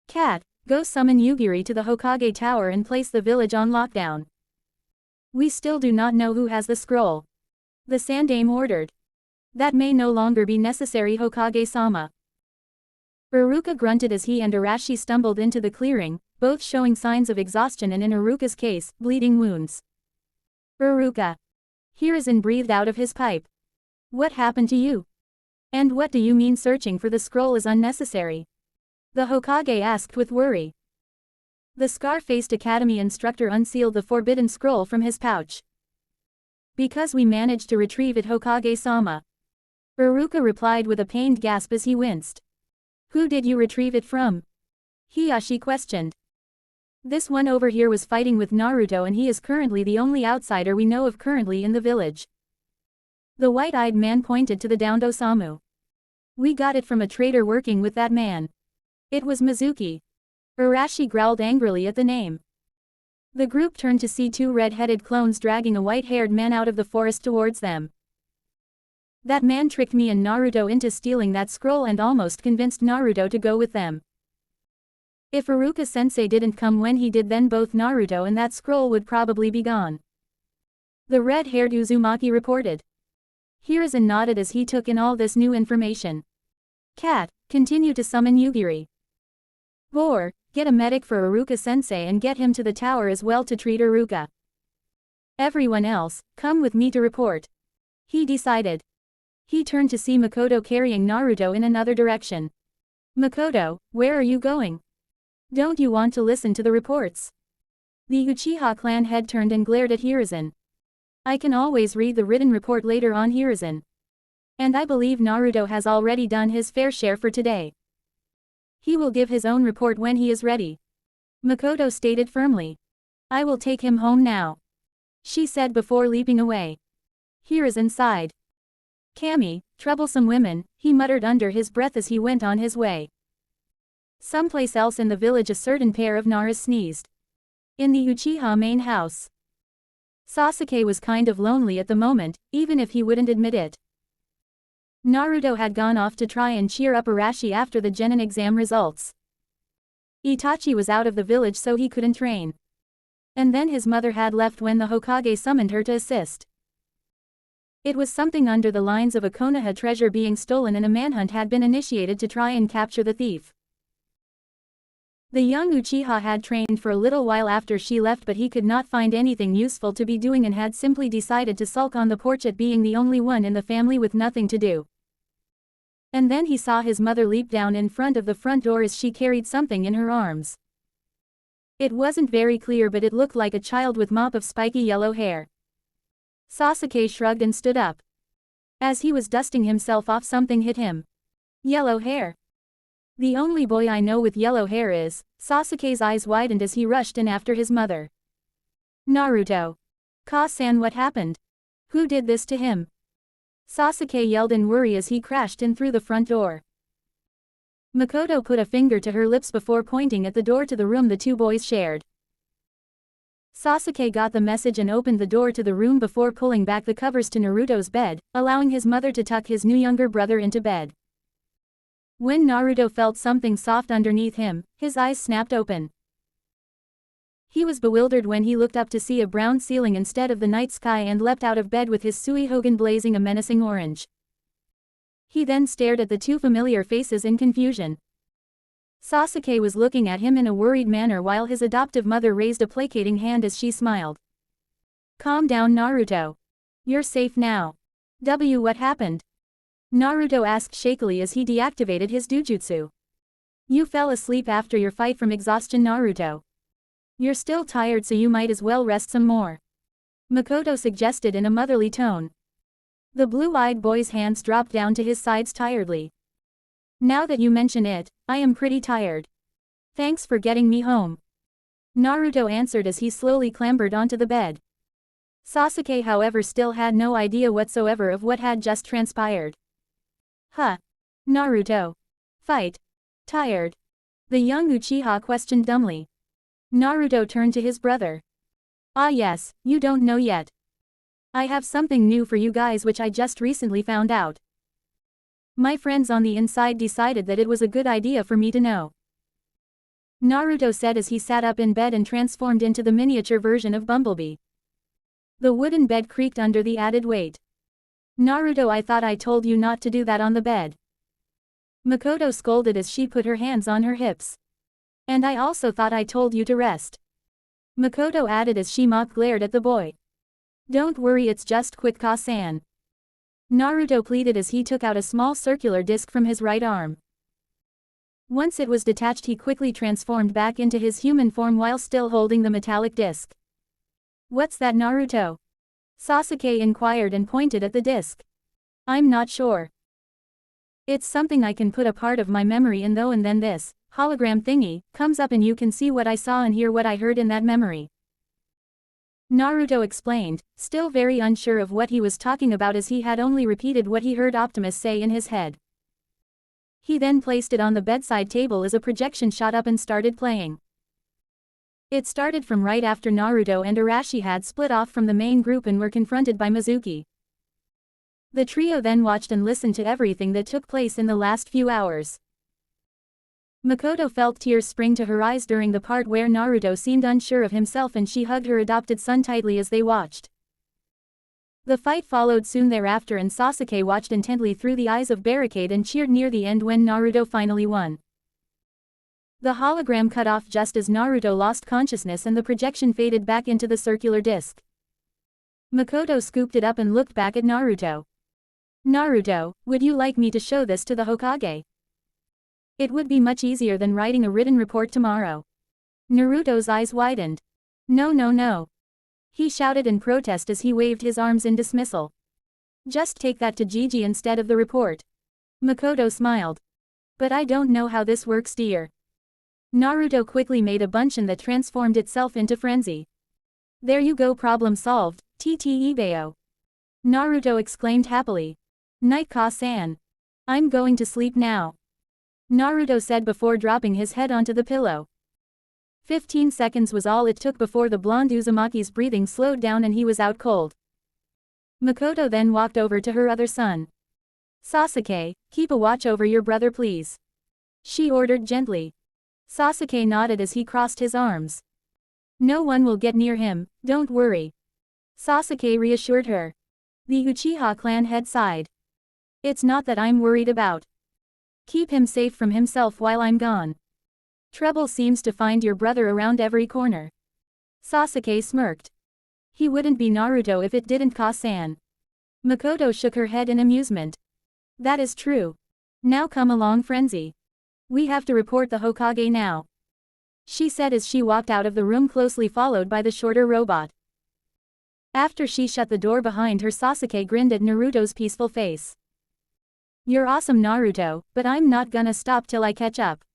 Cat, go summon Yugiri to the Hokage Tower and place the village on lockdown. We still do not know who has the scroll. The Sandaime ordered. That may no longer be necessary, Hokage-sama. Iruka grunted as he and Arashi stumbled into the clearing, both showing signs of exhaustion and in Iruka's case, bleeding wounds. Iruka. Hiruzen breathed out of his pipe. What happened to you? And what do you mean searching for the scroll is unnecessary? The Hokage asked with worry. The scar-faced academy instructor unsealed the forbidden scroll from his pouch. Because we managed to retrieve it, Hokage-sama. Iruka replied with a pained gasp as he winced. Who did you retrieve it from? Hiashi questioned. This one over here was fighting with Naruto and he is currently the only outsider we know of currently in the village. The white-eyed man pointed to the downed Osamu. We got it from a trader working with that man. It was Mizuki. Arashi growled angrily at the name. The group turned to see two red-headed clones dragging a white-haired man out of the forest towards them. That man tricked me and Naruto into stealing that scroll and almost convinced Naruto to go with them. If Iruka-sensei didn't come when he did, then both Naruto and that scroll would probably be gone. The red-haired Uzumaki reported. Hiruzen nodded as he took in all this new information. Cat, continue to summon Yugiri. Boar, get a medic for Iruka-sensei and get him to the tower as well to treat Iruka. Everyone else, come with me to report. He decided. He turned to see Makoto carrying Naruto in another direction. Makoto, where are you going? Don't you want to listen to the reports? The Uchiha clan head turned and glared at Hiruzen. I can always read the written report later on, Hiruzen. And I believe Naruto has already done his fair share for today. He will give his own report when he is ready. Makoto stated firmly. I will take him home now. She said before leaping away. Hiruzen sighed. Kami, troublesome women, he muttered under his breath as he went on his way. Someplace else in the village a certain pair of Naras sneezed. In the Uchiha main house. Sasuke was kind of lonely at the moment, even if he wouldn't admit it. Naruto had gone off to try and cheer up Arashi after the Genin exam results. Itachi was out of the village so he couldn't train. And then his mother had left when the Hokage summoned her to assist. It was something under the lines of a Konoha treasure being stolen and a manhunt had been initiated to try and capture the thief. The young Uchiha had trained for a little while after she left, but he could not find anything useful to be doing and had simply decided to sulk on the porch at being the only one in the family with nothing to do. And then he saw his mother leap down in front of the front door as she carried something in her arms. It wasn't very clear, but it looked like a child with mop of spiky yellow hair. Sasuke shrugged and stood up. As he was dusting himself off, something hit him. Yellow hair. The only boy I know with yellow hair is. Sasuke's eyes widened as he rushed in after his mother. Naruto. Ka-san, what happened? Who did this to him? Sasuke yelled in worry as he crashed in through the front door. Makoto put a finger to her lips before pointing at the door to the room the two boys shared. Sasuke got the message and opened the door to the room before pulling back the covers to Naruto's bed, allowing his mother to tuck his new younger brother into bed. When Naruto felt something soft underneath him, his eyes snapped open. He was bewildered when he looked up to see a brown ceiling instead of the night sky and leapt out of bed with his Suihogan blazing a menacing orange. He then stared at the two familiar faces in confusion. Sasuke was looking at him in a worried manner while his adoptive mother raised a placating hand as she smiled. Calm down, Naruto. You're safe now. What happened? Naruto asked shakily as he deactivated his dujutsu. You fell asleep after your fight from exhaustion, Naruto. You're still tired, so you might as well rest some more. Makoto suggested in a motherly tone. The blue-eyed boy's hands dropped down to his sides tiredly. Now that you mention it, I am pretty tired. Thanks for getting me home. Naruto answered as he slowly clambered onto the bed. Sasuke however still had no idea whatsoever of what had just transpired. Huh? Naruto. Fight. Tired. The young Uchiha questioned dumbly. Naruto turned to his brother. Ah yes, you don't know yet. I have something new for you guys which I just recently found out. My friends on the inside decided that it was a good idea for me to know. Naruto said as he sat up in bed and transformed into the miniature version of Bumblebee. The wooden bed creaked under the added weight. Naruto, I thought I told you not to do that on the bed. Makoto scolded as she put her hands on her hips. And I also thought I told you to rest. Makoto added as she mock glared at the boy. Don't worry, it's just quick, Ka-san. Naruto pleaded as he took out a small circular disc from his right arm. Once it was detached, he quickly transformed back into his human form while still holding the metallic disc. What's that, Naruto? Sasuke inquired and pointed at the disc. I'm not sure. It's something I can put a part of my memory in though, and then this hologram thingy comes up and you can see what I saw and hear what I heard in that memory. Naruto explained, still very unsure of what he was talking about as he had only repeated what he heard Optimus say in his head. He then placed it on the bedside table as a projection shot up and started playing. It started from right after Naruto and Arashi had split off from the main group and were confronted by Mizuki. The trio then watched and listened to everything that took place in the last few hours. Makoto felt tears spring to her eyes during the part where Naruto seemed unsure of himself and she hugged her adopted son tightly as they watched. The fight followed soon thereafter and Sasuke watched intently through the eyes of barricade and cheered near the end when Naruto finally won. The hologram cut off just as Naruto lost consciousness and the projection faded back into the circular disc. Makoto scooped it up and looked back at Naruto. Naruto, would you like me to show this to the Hokage? It would be much easier than writing a written report tomorrow. Naruto's eyes widened. No, no, no. He shouted in protest as he waved his arms in dismissal. Just take that to Gigi instead of the report. Makoto smiled. But I don't know how this works, dear. Naruto quickly made a bunshin that transformed itself into frenzy. There you go, problem solved, TT Ibeo. Naruto exclaimed happily. Night, Ka-san. I'm going to sleep now. Naruto said before dropping his head onto the pillow. 15 seconds was all it took before the blonde Uzumaki's breathing slowed down and he was out cold. Makoto then walked over to her other son. Sasuke, keep a watch over your brother please. She ordered gently. Sasuke nodded as he crossed his arms. No one will get near him, don't worry. Sasuke reassured her. The Uchiha clan head sighed. It's not that I'm worried about. Keep him safe from himself while I'm gone. Trouble seems to find your brother around every corner. Sasuke smirked. He wouldn't be Naruto if it didn't, Ka-san. Makoto shook her head in amusement. That is true. Now come along, Frenzy. We have to report the Hokage now. She said as she walked out of the room closely followed by the shorter robot. After she shut the door behind her, Sasuke grinned at Naruto's peaceful face. You're awesome, Naruto, but I'm not gonna stop till I catch up.